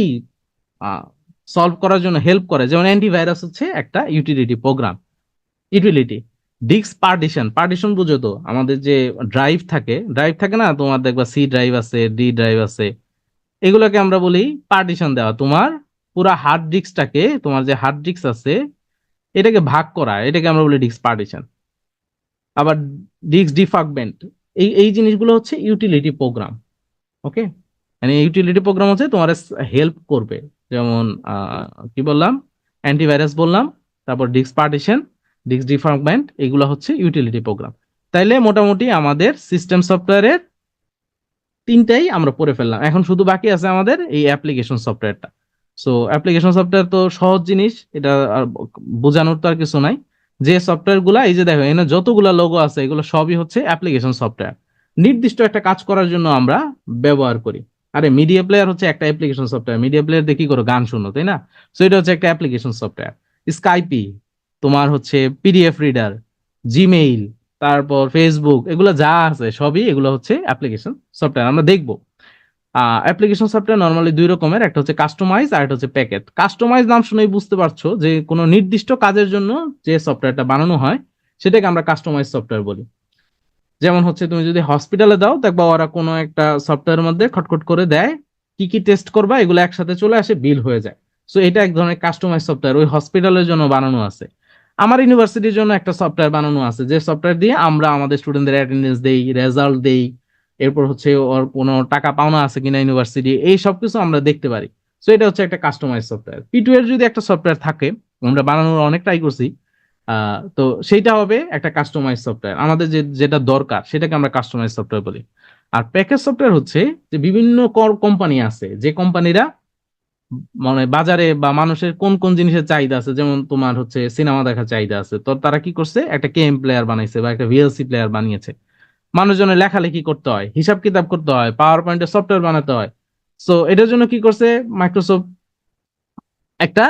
সলভ করার জন্য হেল্প করে, যেমন অ্যান্টিভাইরাস হচ্ছে একটা utility program. Utility disk partition, partition বুঝো তো, আমাদের যে ড্রাইভ থাকে না, তোমার দেখবা সি ড্রাইভ আছে, ডি ড্রাইভ আছে, এগুলোকে আমরা বলি পার্টিশন দেওয়া। তোমার পুরা হার্ড ডিস্কটাকে, তোমার যে হার্ড ডিস্ক আছে এটাকে ভাগ করা, এটাকে আমরা বলি ডিস্ক পার্টিশন। আবার ডিস্ক ডিফ্রাগমেন্ট, এই জিনিসগুলো হচ্ছে ইউটিলিটি প্রোগ্রাম। ওকে, মানে ইউটিলিটি প্রোগ্রাম হচ্ছে তোমার হেল্প করবে, যেমন কি বললাম, অ্যান্টিভাইরাস বললাম, তারপর ডিস্ক পার্টিশন, ডিস্ক ডিফ্রাগমেন্ট, এগুলো হচ্ছে ইউটিলিটি প্রোগ্রাম। তাইলে মোটামুটি আমাদের সিস্টেম সফটওয়্যারের তিনটাই আমরা পড়ে ফেললাম, এখন শুধু বাকি আছে আমাদের এই অ্যাপ্লিকেশন সফটওয়্যারটা। সো অ্যাপ্লিকেশন সফটওয়্যার তো সহজ জিনিস, এটা আর বোঝানোর তো আর কিছু নাই। যে সফটওয়্যার গুলা, এই যে দেখো এখানে যতগুলা লোগো আছে, এগুলো সবই হচ্ছে অ্যাপ্লিকেশন সফটওয়্যার, নির্দিষ্ট একটা কাজ করার জন্য আমরা ব্যবহার করি। আরে মিডিয়া প্লেয়ার হচ্ছে একটা অ্যাপ্লিকেশন সফটওয়্যার, মিডিয়া প্লেয়ার দিয়ে কি করো, গান শুনো, তাই না? সো এটা হচ্ছে একটা অ্যাপ্লিকেশন সফটওয়্যার। স্কাইপি, তোমার হচ্ছে পিডিএফ রিডার, জিমেইল, তারপর ফেসবুক, এগুলো যা আছে সবই এগুলো হচ্ছে অ্যাপ্লিকেশন সফটওয়্যার। আমরা দেখবো অ্যাপ্লিকেশন সফটওয়্যার নরমালি দুই রকমের, একটা হচ্ছে কাস্টমাইজ আর একটা হচ্ছে প্যাকেট। কাস্টমাইজ নাম শুনেই বুঝতে পারছো যে কোনো নির্দিষ্ট কাজের জন্য যে সফটওয়্যারটা বানানো হয় সেটাকে আমরা কাস্টমাইজ সফটওয়্যার বলি। যেমন হচ্ছে তুমি যদি হসপিটালে দাও, দেখবা ওরা কোনো একটা সফটওয়্যারের মধ্যে খটখট করে দেয়, কি কি টেস্ট করবা এগুলো একসাথে চলে আসে, বিল হয়ে যায়। সো এটা এক ধরনের কাস্টমাইজ সফটওয়্যার, ওই হসপিটালের জন্য বানানো আছে। আমার ইউনিভার্সিটির জন্য একটা সফটওয়্যার বানানো আছে, যে সফটওয়্যার দিয়ে আমরা আমাদের স্টুডেন্টদের অ্যাটেন্ডেন্স দেই, রেজাল্ট দেই, এরপর হচ্ছে ওর কোনো টাকা পাওনা আছে কিনা ইউনিভার্সিটি, এই সবকিছু আমরা দেখতে পারি। সো এটা হচ্ছে একটা কাস্টমাইজ সফটওয়্যার। P2 এর যদি একটা সফটওয়্যার থাকে, আমরা বানানোর অনেক ট্রাই করছি, তো সেইটা হবে একটা কাস্টমাইজ সফটওয়্যার, আমাদের যেটা দরকার সেটাকে আমরা কাস্টমাইজ সফটওয়্যার বলি। আর প্যাকেজ সফটওয়্যার হচ্ছে যে বিভিন্ন কোম্পানি আছে, যে কোম্পানিরা মানে বাজারে বা মানুষের কোন কোন জিনিসের চাহিদা আছে, যেমন তোমার হচ্ছে সিনেমা দেখার চাহিদা আছে, তো তারা কি করছে, একটা কেএম প্লেয়ার বানাইছে বা একটা ভিএলসি প্লেয়ার বানিয়েছে। মানুষজনের লেখালেখি করতে হয়, হিসাব কিতাব করতে হয়, পাওয়ার পয়েন্টের সফটওয়্যার বানাতে হয়। সো এটার জন্য কি করছে, মাইক্রোসফট একটা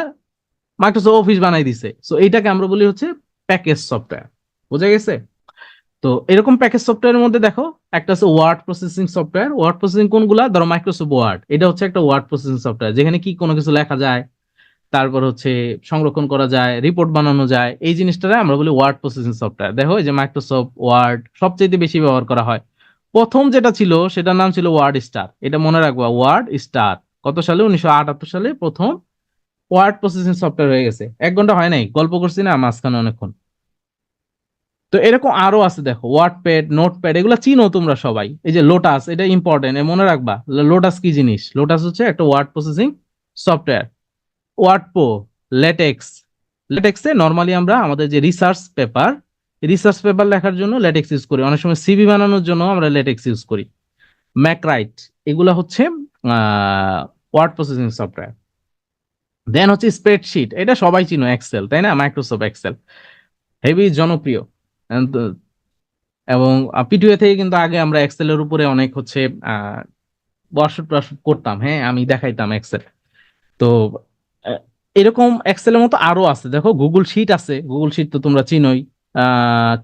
মাইক্রোসফট অফিস বানাই দিছে। সো এইটাকে আমরা বলি হচ্ছে প্যাকেজ সফটওয়্যার। বোঝা গেছে? তো এরকম প্যাকেজ সফটওয়্যারের মধ্যে দেখো, একটা আছে word processing software. Word processing কোনগুলা, ধরো মাইক্রোসফট ওয়ার্ড, এটা হচ্ছে একটা ওয়ার্ড প্রসেসিং সফটওয়্যার, যেখানে কি কোনো কিছু লেখা যায়, তারপর হচ্ছে সংরক্ষণ করা যায়, রিপোর্ট বানানো যায়, এই জিনিসটা আমরা বলি ওয়ার্ড প্রসেসিং সফটওয়্যার। দেখো এই যে মাইক্রোসফট ওয়ার্ড সবচেয়ে বেশি ব্যবহার করা হয়। প্রথম যেটা ছিল সেটার নাম ছিল ওয়ার্ড স্টার, এটা মনে রাখবা, ওয়ার্ড স্টার। কত সালে, 1978 সালে প্রথম ওয়ার্ড প্রসেসিং সফটওয়্যার হয়ে গেছে। 1 ঘন্টা হয় নাই, গল্প করছি না মাঝখানে অনেকক্ষণ। তো এরকম আরো আছে, দেখো ওয়ার্ডপ্যাড, নোটপ্যাড, এগুলো চিনো তোমরা সবাই। এই যে লোটাস, এটা ইম্পর্টেন্ট, মনে রাখবা। লোটাস কি জিনিস, লোটাস হচ্ছে একটা word processing software. WordPro, LaTeX, লেটেক্সে নর্মালি আমরা আমাদের যে রিসার্চ পেপার লেখার জন্য লেটেক্স ইউজ করি, অনেক সময় সিভি বানানোর জন্য আমরা লেটেক্স ইউজ করি। ম্যাকরাইট, এগুলা হচ্ছে ওয়ার্ড প্রসেসিং সফটওয়্যার। দেন হচ্ছে স্প্রেডশিট, এটা সবাই চিনো, এক্সেল, তাই না? মাইক্রোসফট এক্সেল হেভি জনপ্রিয়। এবং পিটুএ থেকে কিন্তু আগে আমরা এক্সেলের উপরে অনেক হচ্ছে ওয়ার্কশপ টর্কশপ করতাম, হ্যাঁ আমি দেখাইতাম এক্সেল। তো আহ, এরকম এক্সেলের মতো আরো আছে, দেখো গুগল শিট আছে, গুগল শিট তো তোমরা চিনোই।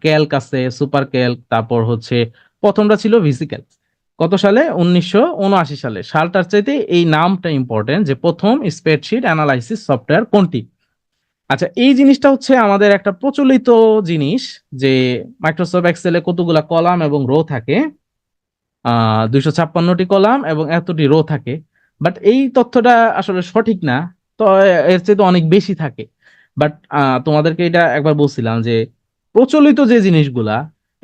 ক্যালক আছে, সুপার ক্যালক, তারপর হচ্ছে প্রথমটা ছিল ভিসিক্যাল। কত সালে, 1979 সালে। সালটার চাইতে এই নামটা ইম্পর্টেন্ট, যে প্রথম স্প্রেডশিট অ্যানালাইসিস সফটওয়্যার কোনটি। আচ্ছা, এই জিনিসটা হচ্ছে আমাদের একটা প্রচলিত জিনিস, যে মাইক্রোসফট এক্সেলে কতগুলা কলাম এবং রো থাকে, 256টি কলাম এবং এতটি রো থাকে। বাট এই তথ্যটা আসলে সঠিক না, তো এর চেয়ে তো অনেক বেশি থাকে। বাট তোমাদেরকে এটা একবার বলছিলাম যে প্রচলিত যে জিনিসগুলা,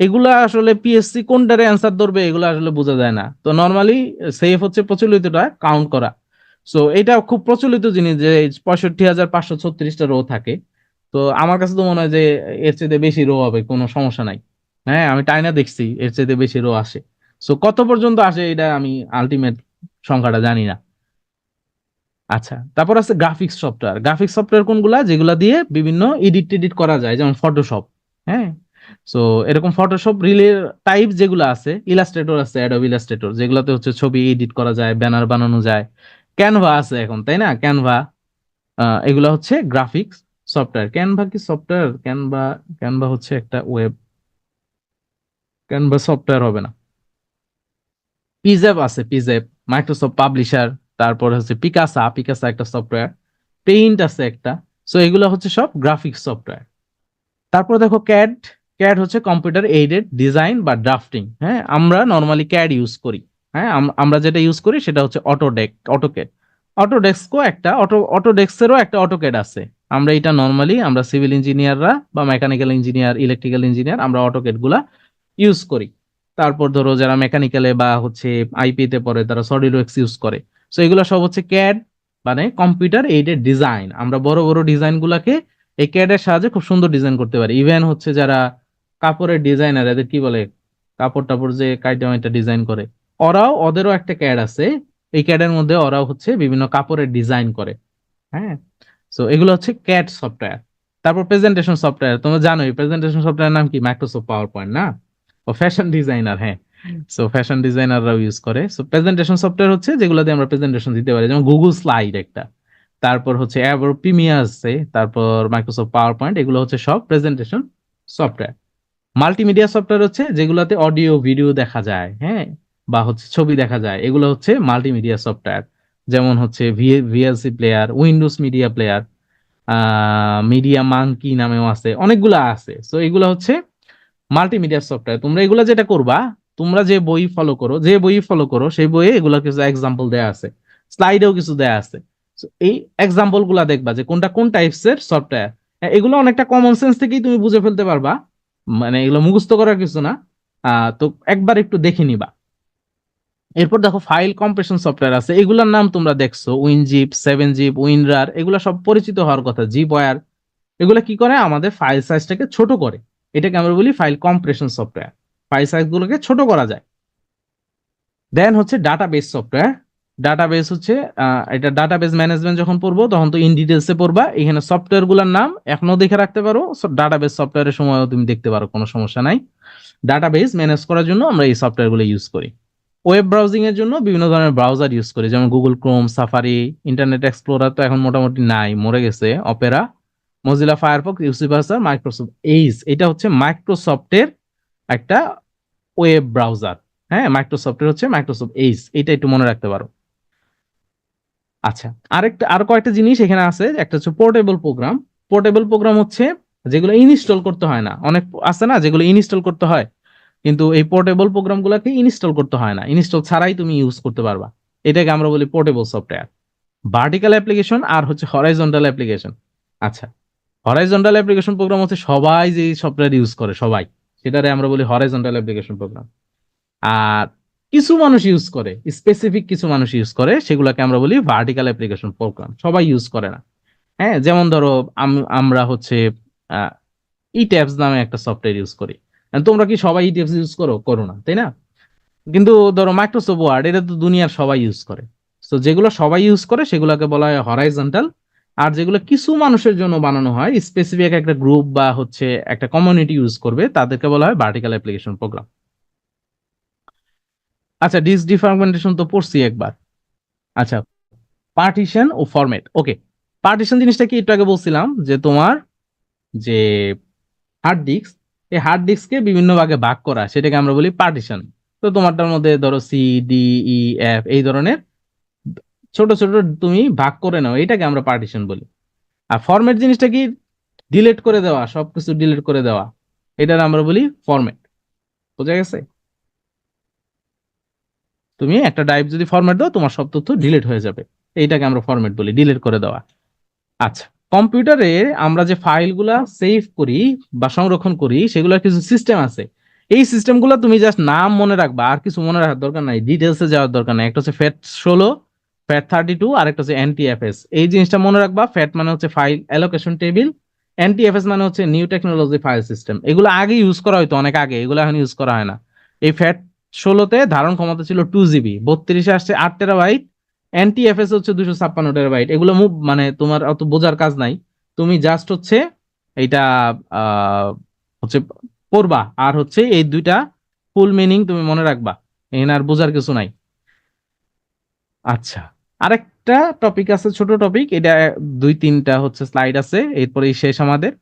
এগুলা আসলে পিএসসি কোনটারে অ্যান্সার ধরবে এগুলো আসলে বোঝা যায় না। তো নর্মালি সেফ হচ্ছে প্রচলিতটা কাউন্ট করা। সো এটা খুব প্রচলিত জিনিস যে 65,536টা রো থাকে। তো আমার কাছে তো মনে হয় যে এর চেয়ে বেশি রো হবে, কোনো সমস্যা নাই। হ্যাঁ আমি টাইনা দেখছি, এর চেয়ে বেশি রো আসে। সো কত পর্যন্ত আসে এটা আমি আলটিমেট সংখ্যাটা জানি না। আচ্ছা, তারপর আছে গ্রাফিক্স সফটওয়্যার। গ্রাফিক্স সফটওয়্যার কোনগুলা, যেগুলা দিয়ে বিভিন্ন এডিট টেডিট করা যায়, যেমন ফটোশপ। হ্যাঁ, সো এরকম ফটোশপ রিলের টাইপ যেগুলো আছে, ইলাস্ট্রেটর আছে, অ্যাডোব ইলাস্ট্রেটর, যেগুলোতে হচ্ছে ছবি এডিট করা যায়, ব্যানার বানানো যায়। ক্যানভা আছে এখন, তাই না? ক্যানভা, এগুলা হচ্ছে গ্রাফিক্স সফটওয়্যার। ক্যানভা কি সফটওয়্যার? ক্যানভা, ক্যানভা হচ্ছে একটা ওয়েব, ক্যানভা সফটওয়্যার হবে না। পিজেপ আছে, পিজেপ, মাইক্রোসফট পাবলিশার। তারপর হচ্ছে পিকাসা, পিকাসা একটা সফটওয়্যার। পেইন্ট আছে একটা। সো এগুলো হচ্ছে সব গ্রাফিক্স সফটওয়্যার। তারপর দেখো ক্যাড, ক্যাড হচ্ছে কম্পিউটার এইডেড ডিজাইন বা ড্রাফটিং। হ্যাঁ, আমরা নর্মালি ক্যাড ইউজ করি। হ্যাঁ, আমরা যেটা ইউজ করি সেটা হচ্ছে অটোক্যাড। অটোডেস্কও একটা অটোডেস্কেরও একটা অটোক্যাড আছে। আমরা এটা নর্মালি আমরা সিভিল ইঞ্জিনিয়াররা বা মেকানিক্যাল ইঞ্জিনিয়ার, ইলেকট্রিক্যাল ইঞ্জিনিয়ার আমরা অটোকেড গুলা ইউজ করি। তারপর ধরো যারা মেকানিক্যালে বা হচ্ছে আইপি তে পড়ে তারা সলিডওয়ার্কস ইউজ করে। সো এগুলো সব হচ্ছে ক্যাড, মানে কম্পিউটার এইডেড ডিজাইন। আমরা বড় বড় ডিজাইন গুলাকে এই ক্যাড এর সাহায্যে খুব সুন্দর ডিজাইন করতে পারি। ইভেন হচ্ছে যারা কাপড়ের ডিজাইনার, এদের কি বলে, কাপড় টাপড় যে কাইটা মাইটা ডিজাইন করে, ওদেরও একটা ক্যাড আছে। এই ক্যাড এর মধ্যে ওরাও হচ্ছে বিভিন্ন কাপড়ের ডিজাইন করে। হ্যাঁ, সো এগুলো হচ্ছে ক্যাড সফটওয়্যার। তারপর প্রেজেন্টেশন সফটওয়্যার, তোমরা জানোই প্রেজেন্টেশন সফটওয়্যার নাম কি, মাইক্রোসফট পাওয়ার পয়েন্ট না? ও ফ্যাশন ডিজাইনার, হ্যাঁ। সো ফ্যাশন ডিজাইনাররাও ইউজ করে। সো প্রেজেন্টেশন সফটওয়্যার হচ্ছে যেগুলো দিয়ে আমরা প্রেজেন্টেশন দিতে পারি, যেমন গুগল স্লাইড একটা, তারপর হচ্ছে অ্যাডোব প্রিমিয়ার আছে, তারপর মাইক্রোসফট পাওয়ার পয়েন্ট, এগুলো হচ্ছে সব প্রেজেন্টেশন সফটওয়্যার। মাল্টিমিডিয়া সফটওয়্যার হচ্ছে যেগুলোতে অডিও ভিডিও দেখা যায়, হ্যাঁ, বা হচ্ছে ছবি দেখা যায়, এগুলো হচ্ছে মাল্টিমিডিয়া সফটওয়্যার। যেমন হচ্ছে VLC player, Windows media player, media monkey নামেও আছে, অনেকগুলো আছে। সো এগুলো হচ্ছে মাল্টিমিডিয়া সফটওয়্যার। তোমরা এগুলা যেটা করবা, তোমরা যে বই ফলো করো, সেই বইয়ে এগুলা কিছু এক্সাম্পল দেয়া আছে, স্লাইডেও কিছু দেয়া আছে। So, এই এক্সাম্পল গুলা দেখবা যে কোনটা কোন টাইপস এর সফটওয়্যার। এগুলো অনেকটা কমন সেন্স থেকেই তুমি বুঝে ফেলতে পারবা, মানে এগুলো মুখস্থ করার কিছু না। তো একবার একটু দেখে নিবা। এরপর দেখো ফাইল কম্প্রেশন সফটওয়্যার আছে, এগুলোর নাম তোমরা দেখছো, উইনজিপ, 7zip, উইনরার, এগুলো সব পরিচিত হওয়ার কথা। জিপওয়্যার, এগুলো কি করে, আমাদের ফাইল সাইজটাকে ছোট করে। এটাকে আমরা বলি file compression software. File size গুলোকে ছোট করা যায়। দেন হচ্ছে ডাটাবেস সফটওয়্যার। ডাটাবেস হচ্ছে এটা ডাটাবেস ম্যানেজমেন্ট যখন পড়বো তখন তো ইন ডিটেলসে পড়বা, এখানে সফটওয়্যার গুলোর নাম এখনো দেখে রাখতে পারো। ডাটাবেস সফটওয়্যারের সময়ও তুমি দেখতে পারো, কোনো সমস্যা নাই। ডাটাবেস ম্যানেজ করার জন্য আমরা এই সফটওয়্যার গুলো ইউজ করি। ওয়েব ব্রাউজিং এর জন্য বিভিন্ন ধরনের ব্রাউজার ইউজ করি, যেমন Google Chrome, Safari, Internet Explorer তো এখন মোটামুটি নাই, মরে গেছে, Opera, Mozilla Firefox, UC browser, Microsoft Edge, এটা হচ্ছে মাইক্রোসফটের একটা ওয়েব ব্রাউজার। হ্যাঁ, মাইক্রোসফটের হচ্ছে মাইক্রোসফট এইজ, এটা একটু মনে রাখতে পারো। আচ্ছা, আর কয়েকটা জিনিস এখানে আছে। একটা হচ্ছে পোর্টেবল প্রোগ্রাম। পোর্টেবল প্রোগ্রাম হচ্ছে যেগুলো ইনস্টল করতে হয় না, অনেক আছে না যেগুলো ইনস্টল করতে হয়, কিন্তু এই পোর্টেবল প্রোগ্রাম গুলাকে ইনস্টল করতে হয় না, ইনস্টল ছাড়াই তুমি ইউজ করতে পারবা। এটাকে আমরা বলি পোর্টেবল সফটওয়্যার। ভার্টিক্যাল অ্যাপ্লিকেশন আর হচ্ছে হরাইজন্টাল অ্যাপ্লিকেশন। আচ্ছা, হরাইজন্টাল অ্যাপ্লিকেশন প্রোগ্রাম হচ্ছে সবাই যে সফটওয়্যার ইউজ করে সবাই, সেটারে আমরা বলি হরাইজন্টাল অ্যাপ্লিকেশন প্রোগ্রাম। আর কিছু মানুষ ইউজ করে, স্পেসিফিক কিছু মানুষ ইউজ করে, সেগুলোকে আমরা বলি ভার্টিক্যাল অ্যাপ্লিকেশন প্রোগ্রাম, সবাই ইউজ করে না। হ্যাঁ, যেমন ধরো আমরা হচ্ছে ই ট্যাবস নামে একটা সফটওয়্যার ইউজ করি। তোমরা কি সবাই ই ট্যাবস ইউজ করো? করো না, তাই না? কিন্তু ধরো মাইক্রোসফট ওয়ার্ড, এটা তো দুনিয়ার সবাই ইউজ করে। তো যেগুলো সবাই ইউজ করে সেগুলোকে বলা হয় হরাইজন্টাল। আর যেগুলো কিছু মানুষের জন্য বানানো হয়, স্পেসিফিক একটা গ্রুপ বা হচ্ছে একটা কমিউনিটি ইউজ করবে, তাদেরকে বলা হয় ভার্টিক্যাল অ্যাপ্লিকেশন প্রোগ্রাম। আচ্ছা, ডিফ্রাগমেন্টেশন তো পড়ছি একবার। আচ্ছা, পার্টিশন ও ফরম্যাট। ওকে, পার্টিশন জিনিসটা কি একটু আগে বলছিলাম, যে তোমার যে হার্ড ডিস্ক, এই হার্ড ডিস্ককে বিভিন্ন ভাগে ভাগ করা, সেটাকে আমরা বলি পার্টিশন। তো তোমারটার মধ্যে ধরো সি, ডি, ই, এফ, এই ধরনের ছোট ছোট তুমি ভাগ করে নাও, এটাকে আমরা পার্টিশন বলি। আর ফরম্যাট জিনিসটা কি, ডিলিট করে দেওয়া, সবকিছু ডিলিট করে দেওয়া, এটার আমরা বলি ফরম্যাট। বোঝা গেছে? তুমি একটা ড্রাইভ যদি ফরম্যাট দাও, তোমার সব তথ্য ডিলিট হয়ে যাবে, এইটাকে আমরা ফরম্যাট বলি, ডিলিট করে দেওয়া। আচ্ছা, কম্পিউটারে আমরা যে ফাইলগুলা সেভ করি বা সংরক্ষণ করি, সেগুলোর কিছু সিস্টেম আছে। এই সিস্টেমগুলো তুমি জাস্ট নাম মনে রাখবা, আর কিছু মনে রাখার দরকার নাই, ডিটেলসে যাওয়ার দরকার নাই। একটা হচ্ছে FAT16, FAT32, আর একটা হচ্ছে NTFS। এই জিনিসটা মনে রাখবা। ফ্যাট মানে হচ্ছে ফাইল অ্যালোকেশন টেবিল, NTFS মানে হচ্ছে নিউ টেকনোলজি ফাইল সিস্টেম। এগুলো আগে ইউজ করা হয়তো, অনেক আগে, এগুলো এখন ইউজ করা হয় না। এই FAT16তে ধারণ ক্ষমতা ছিল 2 GB, 32-এ আসছে 8 TB, NTFS হচ্ছে 256 TB। এগুলো মানে তোমার অত বোঝার কাজ নাই, তুমি জাস্ট হচ্ছে এইটা হচ্ছে পড়বা, আর হচ্ছে এই দুইটা ফুল মিনিং তুমি মনে রাখবা, এখানে আর বোঝার কিছু নাই। আচ্ছা, আরেকটা টপিক আছে, ছোট টপিক, এটা 2-3টা হচ্ছে স্লাইড আছে, এরপরে শেষ আমাদের।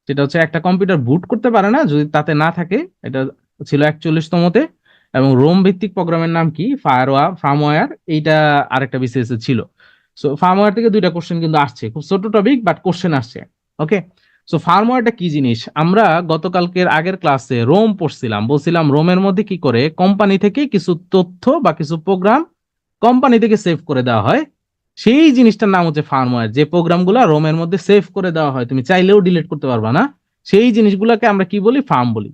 যেটা হচ্ছে একটা কম্পিউটার বুট করতে পারে না যদি তাতে না থাকে, এটা ছিল 41তমতে। এবং রোম ভিত্তিক প্রোগ্রামের নাম কি, ফার্মওয়্যার, এইটা আরেকটা বিসিএস ছিল। সো ফার্মওয়্যার থেকে 2টা কোশ্চেন কিন্তু আসছে, খুব ছোট টপিক বাট কোশ্চেন আসছে। ওকে, সো ফার্মওয়্যারটা কি জিনিস, আমরা গতকালকের আগের ক্লাসে রোম পড়ছিলাম, বলছিলাম রোমের মধ্যে কি করে কোম্পানি থেকে কিছু তথ্য বা কিছু প্রোগ্রাম কোম্পানি থেকে সেভ করে দেওয়া হয়, সেই জিনিসটার নাম হচ্ছে ফার্মওয়্যার। যে প্রোগ্রামগুলো রোমের মধ্যে সেভ করে দেওয়া হয়, তুমি চাইলেও ডিলিট করতে পারবা না, সেই জিনিসগুলোকে আমরা কি বলি? ফার্ম বলি,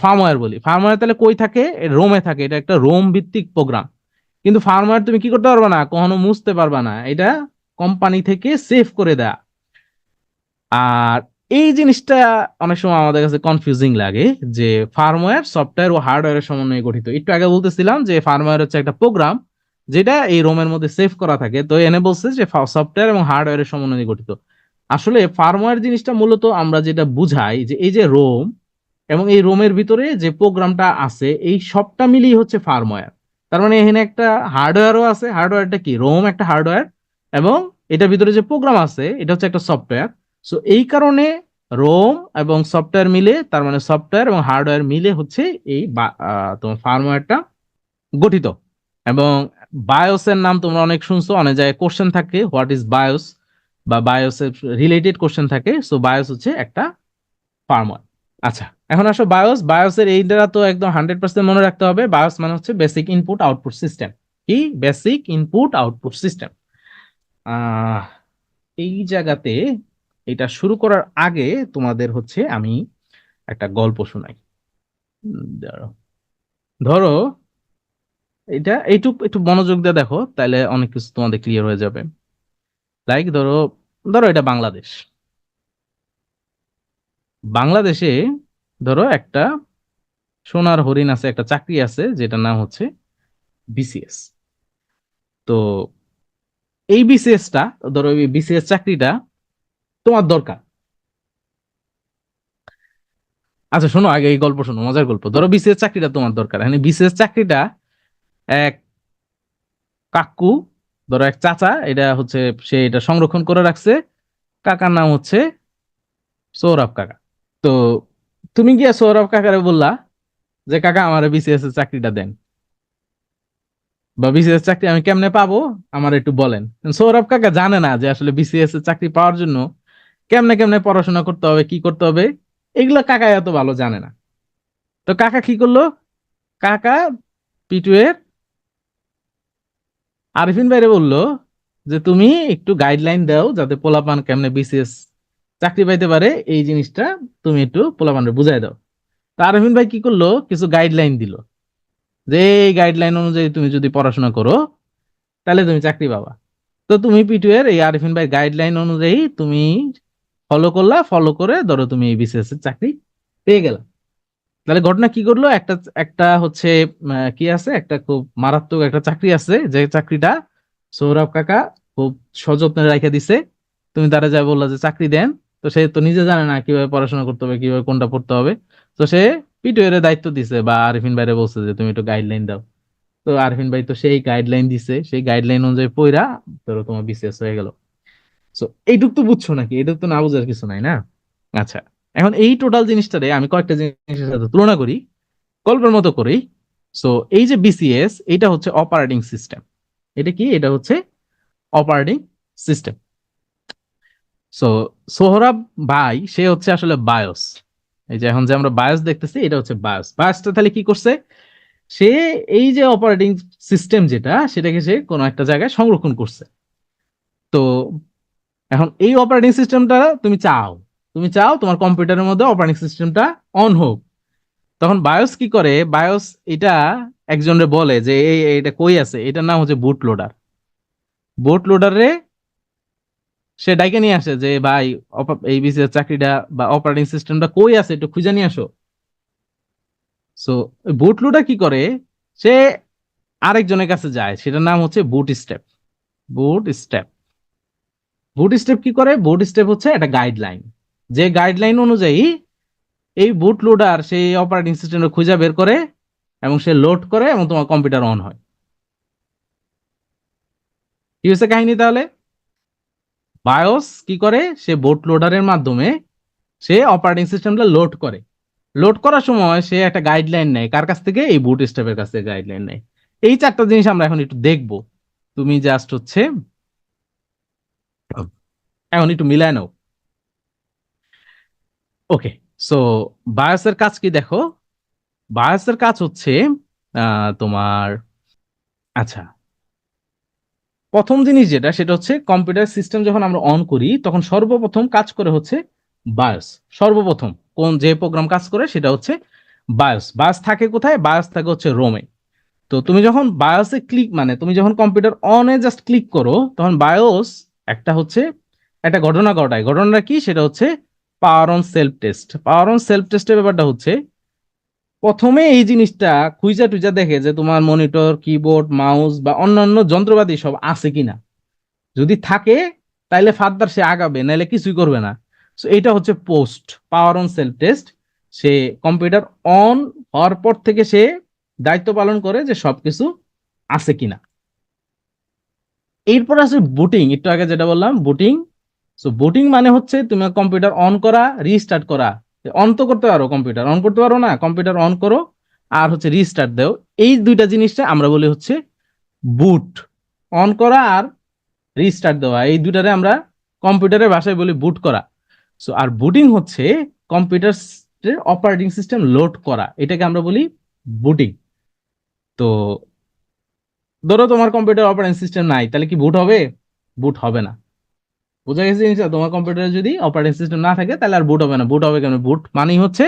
ফার্মওয়্যার বলি। ফার্মওয়্যার তাহলে কই থাকে? রোমে থাকে। এটা একটা রোম ভিত্তিক প্রোগ্রাম। কিন্তু ফার্মওয়্যার তুমি কি করতে পারবা না, কখনো মুছতে পারবা না, এটা কোম্পানি থেকে সেভ করে দেয়া। আর এই জিনিসটা অনেক সময় আমাদের কাছে কনফিউজিং লাগে যে ফার্মওয়্যার সফটওয়্যার ও হার্ডওয়্যারের সমন্বয়ে গঠিত। একটু আগে বলতেছিলাম যে ফার্মওয়্যার হচ্ছে একটা প্রোগ্রাম যেটা এই রোমের মধ্যে সেভ করা থাকে, তো এনে বলছে যে সফটওয়্যার এবং হার্ডওয়্যারের সমন্বয়ে গঠিত। আসলে ফার্মওয়্যার জিনিসটা মূলত আমরা যেটা বুঝাই যে এই যে রোম এবং এই রোমের ভিতরে যে প্রোগ্রামটা আছে এই সবটা মিলিয়ে হচ্ছে ফার্মওয়্যার। তার মানে এখানে একটা হার্ডওয়্যারও আছে। হার্ডওয়্যারটা কি? রোম একটা হার্ডওয়্যার, এবং এটার ভিতরে যে প্রোগ্রাম আছে এটা হচ্ছে একটা সফটওয়্যার। সো এই কারণে রোম এবং সফটওয়্যার মিলে, তার মানে সফটওয়্যার এবং হার্ডওয়্যার মিলে হচ্ছে এই তোমার ফার্মওয়্যারটা গঠিত। এবং বায়োসের নাম তোমরা অনেক শুনছো, অনেক জায়গায় কোশ্চেন থাকে হোয়াট ইজ বায়োস, বা বায়োসের রিলেটেড কোশ্চেন থাকে। সো বায়োস হচ্ছে একটা ফার্মওয়্যার। আচ্ছা, এখন আসো বায়োস। বায়োসের এইটা তো একদম 100% মনে রাখতে হবে। বায়োস মানে হচ্ছে বেসিক ইনপুট আউটপুট সিস্টেম। কি? Basic input output system. আহ এই জায়গাতে এটা শুরু করার আগে তোমাদের হচ্ছে আমি একটা গল্প শোনাই। ধরো ধরো এটা এইটুক একটু মনোযোগ দিয়ে দেখো, তাহলে অনেক কিছু তোমাদের ক্লিয়ার হয়ে যাবে। লাইক ধরো, ধরো এটা বাংলাদেশ। বাংলাদেশে ধরো একটা সোনার হরিণ আছে, একটা চাকরি আছে যেটার নাম হচ্ছে বিসিএস। তো এই বিসিএসটা, ধরো এই বিসিএস চাকরিটা তোমার দরকার। আচ্ছা শোনো, আগে এই গল্প শোনো, মজার গল্প। ধরো বিসিএস চাকরিটা তোমার দরকার, মানে বিসিএস চাকরিটা এক কাকু, ধরো এক চাচা, এটা হচ্ছে সে এটা সংরক্ষণ করে রাখছে। কাকার নাম হচ্ছে সৌরভ কাকা। তো তুমি গিয়ে সৌরভ কাকারে বললা যে কাকা আমার বিসিএস এর চাকরিটা দেন, বা বিসিএস চাকরি আমি কেমনে পাবো আমার একটু বলেন। সৌরভ কাকা জানে না যে আসলে বিসিএস এর চাকরি পাওয়ার জন্য কেমনে কেমনে পড়াশোনা করতে হবে, কি করতে হবে, এগুলা কাকা এত ভালো জানে না। তো কাকা কি করলো? কাকা পিটুয়ের আরিফিন ভাইরে বলল যে তুমি একটু গাইডলাইন দাও যাতে পোলাপান কেমনে বিসিএস চাকরি পাইতে পারে, এই জিনিসটা তুমি একটু পোলাপানরে বুঝাই দাও। তো আরিফিন ভাই কি করলো? কিছু গাইডলাইন দিল যে এই গাইডলাইন অনুযায়ী তুমি যদি পড়াশোনা করো তাহলে তুমি চাকরি পাবা। তো তুমি পিটুয়ের এই আরিফিন ভাই গাইডলাইন অনুযায়ী তুমি ফলো করলা, ফলো করে ধরো তুমি এই বিসিএস এর চাকরি পেয়ে গেলা। তাহলে ঘটনা কি করলো? একটা একটা হচ্ছে কি আছে, একটা খুব মারাত্মক একটা চাকরি আছে, যে চাকরিটা সৌরভ কাকা খুব সযত্নে রাখে দিছে। তুমি তারা যা বললা যে চাকরি দেন, তো সে তো নিজে জানে না কিভাবে পড়াশোনা করতে হবে, কিভাবে কোনটা পড়তে হবে। তো সে পিটিও এর দায়িত্ব দিছে, বা আরিফিন ভাইরে বলছে যে তুমি একটু গাইডলাইন দাও। তো আরিফিন ভাই তো সেই গাইডলাইন দিছে, সেই গাইডলাইন অনুযায়ী পইরা ধরো তোমার বিসিএস হয়ে গেল। সো এইটুক তো বুঝছো নাকি? এইটুক তো না বুঝার কিছু নাই না? আচ্ছা, এখন এই টোটাল জিনিসটারে আমি কয়েকটা জিনিসের সাথে তুলনা করি, গল্পের মতো করেই। সো এই যে বিসিএস, এটা হচ্ছে অপারেটিং সিস্টেম। এটা কি? এটা হচ্ছে অপারেটিং সিস্টেম। সো সোহরাব ভাই সে হচ্ছে আসলে বায়োস। এই যে এখন যে আমরা বায়োস দেখতেছি, এটা হচ্ছে বায়োস। বায়োসটা তাহলে কি করছে? সে এই যে অপারেটিং সিস্টেম যেটা, সেটাকে সে কোনো একটা জায়গায় সংরক্ষণ করছে। তো এখন এই অপারেটিং সিস্টেমটা তুমি চাও তোমার কম্পিউটারের মধ্যে অপারেটিং সিস্টেমটা অন হোক। তখন বায়োস কি করে? বায়োস এটা একজনের বলে যে এটা কই আছে, এটার নাম হচ্ছে বুট লোডার। বুট লোডারে সে ডাইকে নিয়ে আসে যে ভাই এই বিসিএস চাকরিটা বা অপারেটিং সিস্টেমটা কই আছে একটু খুঁজে নিয়ে আসো। সো বুট লোডার কি করে? সে আরেকজনের কাছে যায়, সেটার নাম হচ্ছে বুট স্টেপ। বুট স্টেপ বুট স্টেপ কি করে? বুট স্টেপ হচ্ছে একটা গাইডলাইন, যে গাইডলাইন অনুযায়ী এই বুট লোডার সেই অপারেটিং সিস্টেমটা খুঁজে বের করে এবং সে লোড করে এবং তোমার কম্পিউটার অন হয়। কি হচ্ছে কাহিনী তাহলে? বায়োস কি করে? সে বুট লোডারের মাধ্যমে সে অপারেটিং সিস্টেমটা লোড করে। লোড করার সময় সে একটা গাইডলাইন নেয়, কার কাছ থেকে? এই বুট স্ট্র্যাপের কাছ থেকে গাইডলাইন নেয়। এই চারটা জিনিস আমরা এখন একটু দেখবো। তুমি জাস্ট হচ্ছে এখন একটু মিলায় নাও। ওকে। সো বায়োসের কাজ কি দেখো। বায়োসের কাজ হচ্ছে তোমার, আচ্ছা, প্রথম জিনিস যেটা সেটা হচ্ছে কম্পিউটার সিস্টেম যখন আমরা অন করি তখন সর্বপ্রথম কাজ করে হচ্ছে বায়োস। সর্বপ্রথম কোন যে প্রোগ্রাম কাজ করে সেটা হচ্ছে বায়োস। বায়োস থাকে কোথায়? বায়োস থাকে হচ্ছে রোমে। তো তুমি যখন বায়োসে ক্লিক, মানে তুমি যখন কম্পিউটার অনে জাস্ট ক্লিক করো তখন বায়োস একটা হচ্ছে একটা ঘটনা ঘটায়। ঘটনাটা কি? সেটা হচ্ছে পাওয়ার on self test. Power on self টেস্টের ব্যাপারটা হচ্ছে প্রথমে এই জিনিসটা খুঁজা টুইজা দেখে যে তোমার মনিটর, কিবোর্ড, মাউস বা অন্যান্য যন্ত্রপাতি সব আছে কিনা। যদি থাকে তাইলে ফার্দার সে আগাবে, নাইলে কিছুই করবে না। সো এটা হচ্ছে POST power on self test. Say computer on হওয়ার পর থেকে সে দায়িত্ব পালন করে যে সবকিছু আছে কিনা। এরপর আছে বুটিং, একটু আগে যেটা বললাম বুটিং। সো বুটিং মানে হচ্ছে তুমি কম্পিউটার অন করা, রিস্টার্ট করা। অন তো করতে পারো, কম্পিউটার অন করতে পারো না, কম্পিউটার অন করো আর হচ্ছে রিস্টার্ট দাও। এই দুইটা জিনিসটা আমরা বলি হচ্ছে বুট। অন করা আর রিস্টার্ট দেওয়া, এই দুটারে আমরা কম্পিউটারের ভাষায় বলি বুট করা। সো আর বুটিং হচ্ছে কম্পিউটার অপারেটিং সিস্টেম লোড করা, এটাকে আমরা বলি বুটিং। তো ধরো তোমার কম্পিউটার অপারেটিং সিস্টেম নাই, তাহলে কি বুট হবে? বুট হবে না। বোঝা গেছে জিনিসটা? তোমার কম্পিউটারে যদি অপারেটিং সিস্টেম না থাকে তাহলে আর বুট হবে না। বুট হবে কেন? বুট মানেই হচ্ছে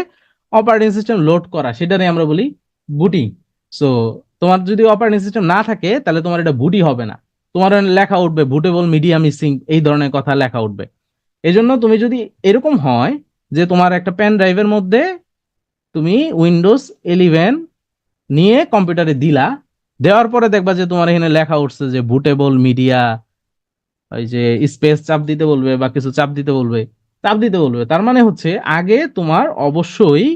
অপারেটিং সিস্টেম লোড করা, সেটারই আমরা বলি বুটিং। সো তোমার যদি অপারেটিং সিস্টেম না থাকে তাহলে তোমার এটা বুটই হবে না। তোমার লেখা উঠবে বুটেবল মিডিয়া মিসিং, এই ধরনের কথা লেখা উঠবে। এই জন্য তুমি যদি এরকম হয় যে তোমার একটা পেন ড্রাইভের মধ্যে তুমি উইন্ডোজ 11 নিয়ে কম্পিউটারে দিলা, দেওয়ার পরে দেখবা যে তোমার এখানে লেখা উঠছে যে বুটেবল মিডিয়া, ওই যে স্পেস চাপ দিতে বলবে বা কিছু চাপ দিতে বলবে, চাপ দিতে বলবে। তার মানে হচ্ছে আগে তোমার অবশ্যই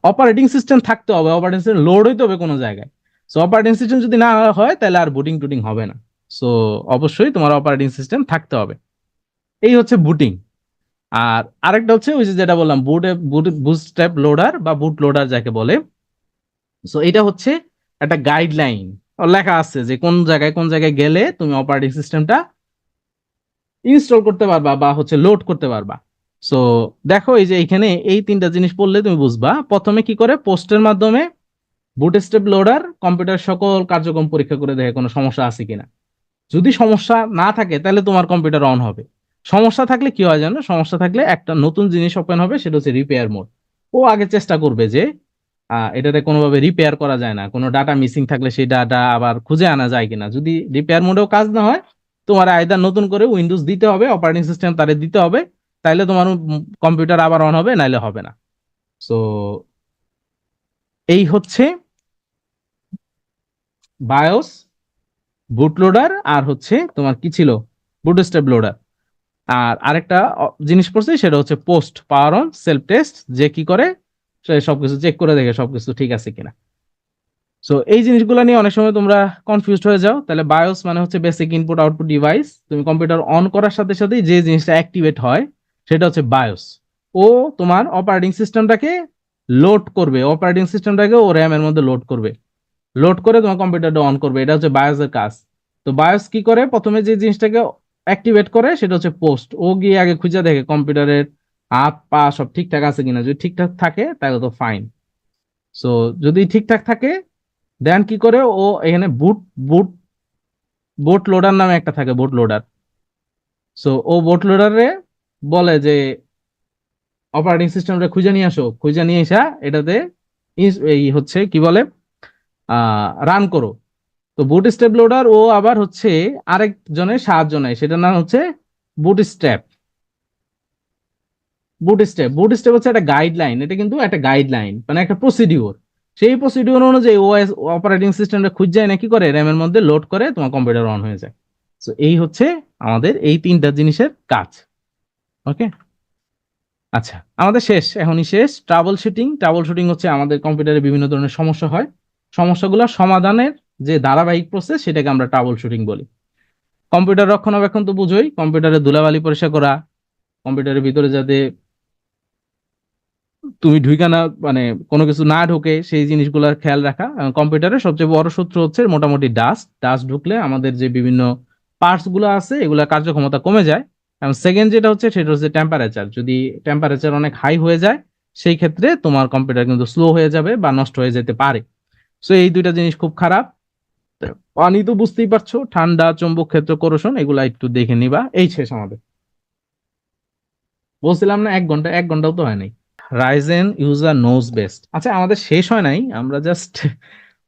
অপারেটিং সিস্টেম থাকতে হবে, অপারেটিং সিস্টেম লোড হইতে হবে কোনো জায়গায়। সো অপারেটিং সিস্টেম যদি না হয় তাহলে আর বুটিং টুটিং হবে না। সো অবশ্যই তোমার অপারেটিং সিস্টেম থাকতে হবে। এই হচ্ছে বুটিং। আর আরেকটা হচ্ছে ওই যে যেটা বললাম বুটস্ট্র্যাপ লোডার বা বুট লোডার যাকে বলে। সো এটা হচ্ছে একটা গাইডলাইন, লেখা আছে যে কোন জায়গায় কোন জায়গায় গেলে তুমি অপারেটিং সিস্টেমটা ইনস্টল করতে পারবা বা হচ্ছে লোড করতে পারবা। সো দেখো এই যে এখানে এই তিনটা জিনিস পড়লে তুমি বুঝবা প্রথমে কি করে পোস্টের মাধ্যমে বুটস্ট্র্যাপ লোডার কম্পিউটার সকল কার্যক্রম পরীক্ষা করে দেখে কোনো সমস্যা আছে কিনা। যদি সমস্যা না থাকে তাহলে তোমার কম্পিউটার অন হবে। সমস্যা থাকলে কি হয় জানো? সমস্যা থাকলে একটা নতুন জিনিস ওপেন হবে, সেটা হচ্ছে রিপেয়ার মোড। ও আগে চেষ্টা করবে যে এটাতে কোনোভাবে রিপেয়ার করা যায় না, কোনো ডাটা মিসিং থাকলে সেই ডাটা আবার খুঁজে আনা যায় কিনা। যদি রিপেয়ার মোডেও কাজ না হয়, তোমার আইদার নতুন করে উইন্ডোজ দিতে হবে, অপারেটিং সিস্টেম তারে দিতে হবে, তাইলে তোমার কম্পিউটার আবার অন হবে, নাইলে হবে না। সো এই হচ্ছে বায়োস, বুট লোডার, আর হচ্ছে তোমার কি ছিল, বুটস্ট্র্যাপ লোডার। আর আরেকটা জিনিস পড়ছি সেটা হচ্ছে POST power on self test, যে কি করে সে সবকিছু চেক করে দেখে সবকিছু ঠিক আছে কিনা। সো এই জিনিসগুলো নিয়ে অনেক সময় তোমরা কনফিউজড হয়ে যাও। তাহলে বায়োস মানে হচ্ছে বেসিক ইনপুট আউটপুট ডিভাইস। তুমি কম্পিউটার অন করার সাথে সাথেই যে জিনিসটা অ্যাক্টিভেট হয় সেটা হচ্ছে বায়োস। ও তোমার অপারেটিং সিস্টেমটাকে লোড করবে, অপারেটিং সিস্টেমটাকে ও র্যাম এর মধ্যে লোড করবে, লোড করে তোমার কম্পিউটারটা অন করবে। এটা হচ্ছে বায়োসের কাজ। তো বায়োস কি করে? প্রথমে যে জিনিসটাকে অ্যাক্টিভেট করে সেটা হচ্ছে পোস্ট। ও গিয়ে আগে খুঁজে দেখে কম্পিউটারের হাত পা সব ঠিকঠাক আছে কিনা। যদি ঠিকঠাক থাকে তাহলে তো ফাইন। সো যদি ঠিকঠাক থাকে দেন কি করে ও এখানে বুট বুট বোট লোডার নামে একটা থাকে, বোট লোডার। সো ও বোট লোডারে বলে যে অপারেটিং সিস্টেমটা খুঁজে নিয়ে আসো, খুঁজে নিয়ে এসা এটাতে এই হচ্ছে কি বলে রান করো। তো বুট স্ট্র্যাপ লোডার ও আবার হচ্ছে আরেকজনের সাহায্য নেয়, সেটার নাম হচ্ছে বুট স্ট্র্যাপ। বুট স্ট্র্যাপ হচ্ছে একটা গাইডলাইন, এটা কিন্তু একটা গাইডলাইন মানে একটা প্রসিডিওর। সেই প্রসিডিওর অনুযায়ী ওএস অপারেটিং সিস্টেমটা খুঁজে যায় না, কি করে র্যামের মধ্যে লোড করে তোমার কম্পিউটার অন হয়ে যায়। তো এই হচ্ছে আমাদের এই তিনটা জিনিসের কাজ। ওকে, আচ্ছা আমাদের শেষ, এখনই শেষ ট্রাবল শুটিং। ট্রাবল শুটিং হচ্ছে আমাদের কম্পিউটারে বিভিন্ন ধরনের সমস্যা হয়, সমস্যাগুলো সমাধানের যে ধারাবাহিক প্রসেস সেটাকে আমরা ট্রাবল শুটিং বলি। কম্পিউটার রক্ষণাবেক্ষণ তো বুঝোই, কম্পিউটারে ধুলাবালি পরিষ্কার করা, কম্পিউটারের ভিতরে যাতে তুমি ঢুকে না, মানে কোনো কিছু না ঢোকে সেই জিনিসগুলোর খেয়াল রাখা। কম্পিউটারের সবচেয়ে বড় শত্রু হচ্ছে মোটামুটি ডাস্ট। ডাস্ট ঢুকলে আমাদের যে বিভিন্ন পার্টস গুলো আছে এগুলা কার্যক্ষমতা কমে যায়। এবং সেকেন্ড যেটা হচ্ছে সেটা হচ্ছে টেম্পারেচার। যদি টেম্পারেচার অনেক হাই হয়ে যায় সেই ক্ষেত্রে তোমার কম্পিউটার কিন্তু স্লো হয়ে যাবে বা নষ্ট হয়ে যেতে পারে। সো এই দুইটা জিনিস খুব খারাপ। পানি তো বুঝতেই পারছো, ঠান্ডা, চৌম্বক ক্ষেত্র, কোরোশন, এগুলা একটু দেখে নিবা। এই শেষ আমাদের। বলছিলাম না 1 ঘন্টা, 1 ঘন্টাও তো হয় নাই। Ryzen user knows best. আচ্ছা আমাদের শেষ হয় নাই, আমরা জাস্ট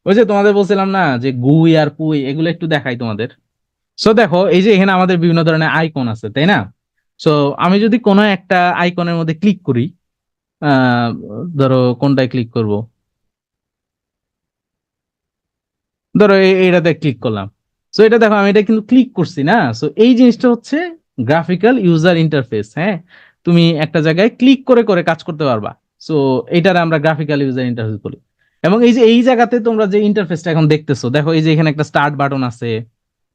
ওই যে তোমাদের বলছিলাম না যে গুই আর পুই এগুলো একটু দেখাই তোমাদের। সো দেখো এই যে এখানে আমাদের বিভিন্ন ধরনের আইকন আছে, তাই না? সো আমি যদি কোনো একটা আইকনের মধ্যে ক্লিক করি, আহ ধরো কোনটায় ক্লিক করব, ধরো এইটাতে ক্লিক করলাম। সো এটা দেখো আমি এটা কিন্তু ক্লিক করছি না। সো এই জিনিসটা হচ্ছে গ্রাফিক্যাল ইউজার ইন্টারফেস। হ্যাঁ, তুমি একটা জায়গায় ক্লিক করে করে কাজ করতে পারবা। সো এটার আমরা গ্রাফিক্যাল ইউজার ইন্টারফেস বলি। এবং এই যে এই জায়গাতে তোমরা যে ইন্টারফেসটা এখন দেখতেছো, দেখো এই যে এখানে একটা স্টার্ট বাটন আছে,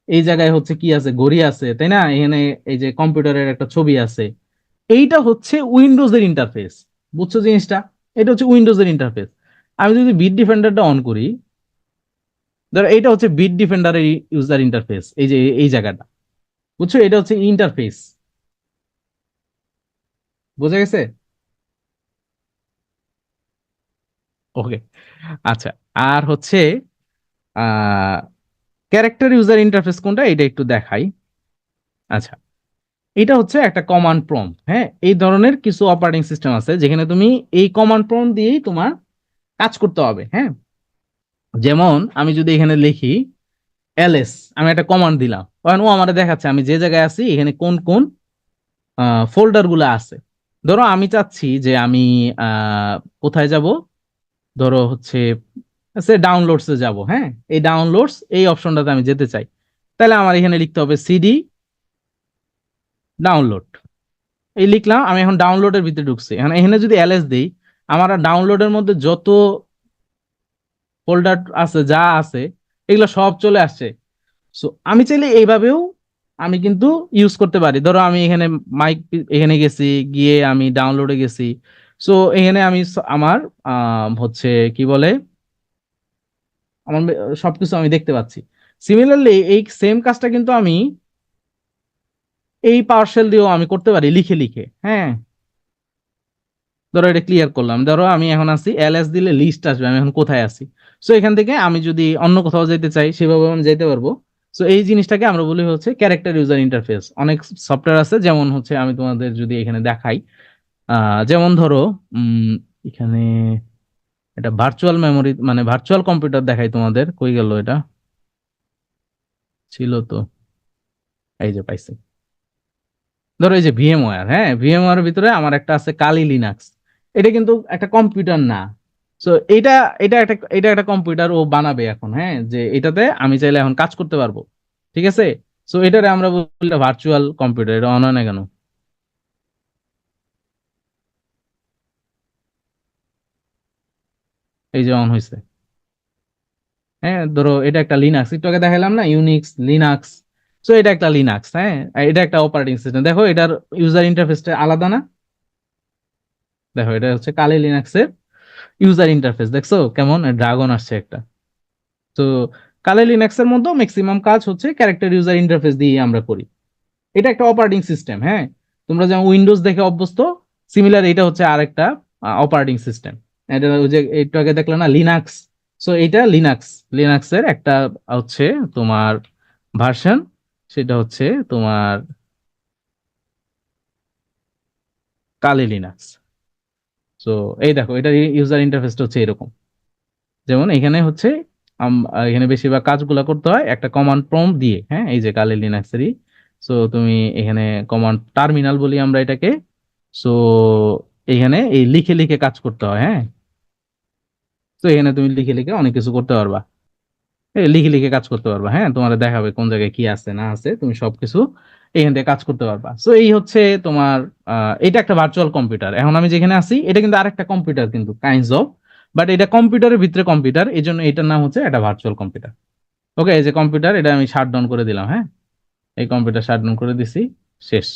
এই জায়গায় হচ্ছে কি আছে, ঘড়ি আছে, তাই না? এখানে এই যে কম্পিউটারের একটা ছবি আছে। এইটা হচ্ছে উইন্ডোজ এর ইন্টারফেস। বুঝছো জিনিসটা? এটা হচ্ছে উইন্ডোজ এর ইন্টারফেস। আমি যদি বিট ডিফেন্ডারটা অন করি, ধরো এইটা হচ্ছে বিট ডিফেন্ডারের ইউজার ইন্টারফেস। এই যে এই জায়গাটা, বুঝছো, এটা হচ্ছে ইন্টারফেস। বোঝা গেছে? ওকে। আচ্ছা, আর হচ্ছে আহ ক্যারেক্টার ইউজার ইন্টারফেস কোনটা, এটা একটু দেখাই। আচ্ছা, এটা হচ্ছে একটা কমান্ড প্রম্পট। হ্যাঁ, এই ধরনের কিছু অপারেটিং সিস্টেম আছে যেখানে তুমি এই কমান্ড প্রম্পট দিয়েই তোমার কাজ করতে হবে। হ্যাঁ, যেমন আমি যদি এখানে লিখি এলএস, আমি একটা কমান্ড দিলাম, কারণ ও আমার দেখাচ্ছে আমি যে জায়গায় আছি এখানে কোন কোন ফোল্ডার গুলো আছে। ধরো আমি চাচ্ছি যে আমি আহ, কোথায় যাব, ধরো হচ্ছে সে ডাউনলোডস এ যাব। হ্যাঁ, এই ডাউনলোডস এই অপশনটাতে আমি যেতে চাই। তাহলে আমার এখানে লিখতে হবে সিডি ডাউনলোড। এই লিখলাম, আমি এখন ডাউনলোডের ভিতরে ঢুকছি। এখন এখানে যদি এলএস দেই, আমার ডাউনলোডের মধ্যে যত ফোল্ডার আছে, যা আছে, এগুলো সব চলে আসছে। সো আমি চাইলে এইভাবেও আমি কিন্তু ইউজ করতে পারি। ধরো আমি এখানে মাইক, এখানে গেছি, গিয়ে আমি ডাউনলোডে গেছি। সো এখানে আমি আমার হচ্ছে কি বলে, আমার সবকিছু আমি দেখতে পাচ্ছি। সিমিলারলি এই সেম কাজটা কিন্তু আমি এই পাওয়ারশেল দিয়েও আমি করতে পারি, লিখে লিখে। হ্যাঁ, ধরো এটা ক্লিয়ার করলাম, ধরো আমি এখন আছি, এলএস দিলে লিস্ট আসবে আমি এখন কোথায় আছি। সো এখান থেকে আমি যদি অন্য কোথাও যেতে চাই সেভাবে আমি যেতে পারবো। সো এই জিনিসটাকে আমরা বলি হচ্ছে ক্যারেক্টার ইউজার ইন্টারফেস। অনেক সফটওয়্যার আছে, যেমন হচ্ছে আমি তোমাদের যদি এখানে দেখাই, যেমন ধরো উম এখানে এটা ভার্চুয়াল মেমোরি মানে ভার্চুয়াল কম্পিউটার দেখাই তোমাদের, কই গেল এটা, ছিল তো, এই যে পাইছি। ধরো এই যে ভিএমওয়্যার, হ্যাঁ, ভিএমওয়্যার ভিতরে আমার একটা আছে কালি লিনাক্স। এটা কিন্তু একটা কম্পিউটার না। সো এটা এটা একটা কম্পিউটার ও বানাবে এখন। হ্যাঁ, যে এটাতে আমি চাইলে এখন কাজ করতে পারবো। ঠিক আছে? সো এটারে আমরা বলি ভার্চুয়াল কম্পিউটার। এটা অন হয় না কেন? এই যে অন হয়েছে। হ্যাঁ, ধরো এটা একটা লিনাক্স, একটু আগে দেখালাম না, ইউনিক্স লিনাক্স। সো এটা একটা লিনাক্স। হ্যাঁ, আর এটা একটা অপারেটিং সিস্টেম। দেখো এটার ইউজার ইন্টারফেসটা আলাদা না? দেখো এটা হচ্ছে কালি লিনাক্সের ইউজার ইন্টারফেস। দেখছো কেমন ড্রাগন আসছে একটা। তো কালি লিনাক্সের মধ্যে ম্যাক্সিমাম কাজ হচ্ছে ক্যারেক্টার ইউজার ইন্টারফেস দিয়ে আমরা করি। এটা একটা অপারেটিং সিস্টেম। হ্যাঁ, তোমরা যেমন উইন্ডোজ দেখে অভ্যস্ত, সিমিলার এটা হচ্ছে আরেকটা অপারেটিং সিস্টেম। এটা ওই যে একটু আগে দেখলে না লিনাক্স। সো এটা লিনাক্স, লিনাক্সের একটা হচ্ছে তোমার ভার্সন, সেটা হচ্ছে তোমার কালি লিনাক্স। সো এই দেখো এটার ইউজার ইন্টারফেসটা হচ্ছে এরকম। যেমন এখানে হচ্ছে এখানে বেশিরভাগ কাজগুলো করতে হয় একটা কমান্ড প্রম্পট দিয়ে। হ্যাঁ, এই যে কালি লিনাক্সেরই। সো তুমি এখানে কমান্ড টার্মিনাল বলি আমরা এটাকে। সো এখানে এই লিখে লিখে কাজ করতে হয়। হ্যাঁ, তো এখানে তুমি লিখে লিখে অনেক কিছু করতে পারবা। এই লিখে লিখে কাজ করতে পারবা। হ্যাঁ, তোমার দেখাবে কোন জায়গায় কি আছে না আছে, তুমি সবকিছু এখান থেকে কাজ করতে পারবা। সো এই হচ্ছে তোমার এটা একটা ভার্চুয়াল কম্পিউটার। এখন আমি যেখানে আছি এটা কিন্তু আরেকটা কম্পিউটার কিন্তু কাইন্ডস অফ, বাট এটা কম্পিউটারের ভিতরে কম্পিউটার, এই জন্য এটার নাম হচ্ছে একটা ভার্চুয়াল কম্পিউটার। ওকে, এই যে কম্পিউটার, এটা আমি শাট ডাউন করে দিলাম। হ্যাঁ, এই কম্পিউটার শাট ডাউন করে দিছি, শেষ।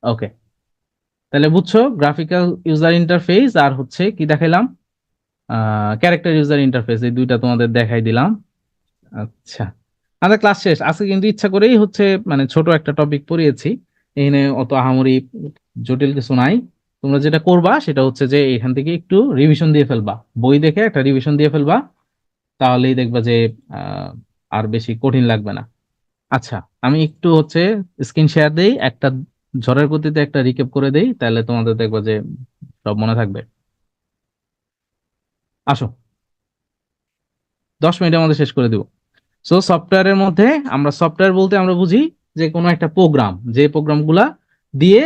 ওকে, তাহলে বুঝছো গ্রাফিক্যাল ইউজার ইন্টারফেস আর হচ্ছে কি দেখাইলাম, ক্যারেক্টার ইউজার ইন্টারফেস, এই দুইটা তোমাদের দেখাই দিলাম। আচ্ছা, আমাদের ক্লাস শেষ আজকে, কিন্তু ইচ্ছা করেই হচ্ছে মানে ছোট একটা টপিক পড়িয়েছি। এখানে অত আহামরি জটিল কিছু নাই। তোমরা যেটা করবা সেটা হচ্ছে যে এখান থেকে একটু রিভিশন দিয়ে ফেলবা, বই দেখে একটা রিভিশন দিয়ে ফেলবা। তাহলেই দেখবা যে আর বেশি কঠিন লাগবে না। আচ্ছা, আমি একটু হচ্ছে স্ক্রিন শেয়ার দেই, একটা ঝড়ের গতিতে একটা রিক্যাপ করে দেই, তাহলে তোমাদের দেখবা যে সব মনে থাকবে। আসো, 10 মিনিটের মধ্যে শেষ করে দিব। সো সফটওয়্যারের মধ্যে আমরা সফটওয়্যার বলতে আমরা বুঝি যে কোনো একটা প্রোগ্রাম, যে প্রোগ্রামগুলা দিয়ে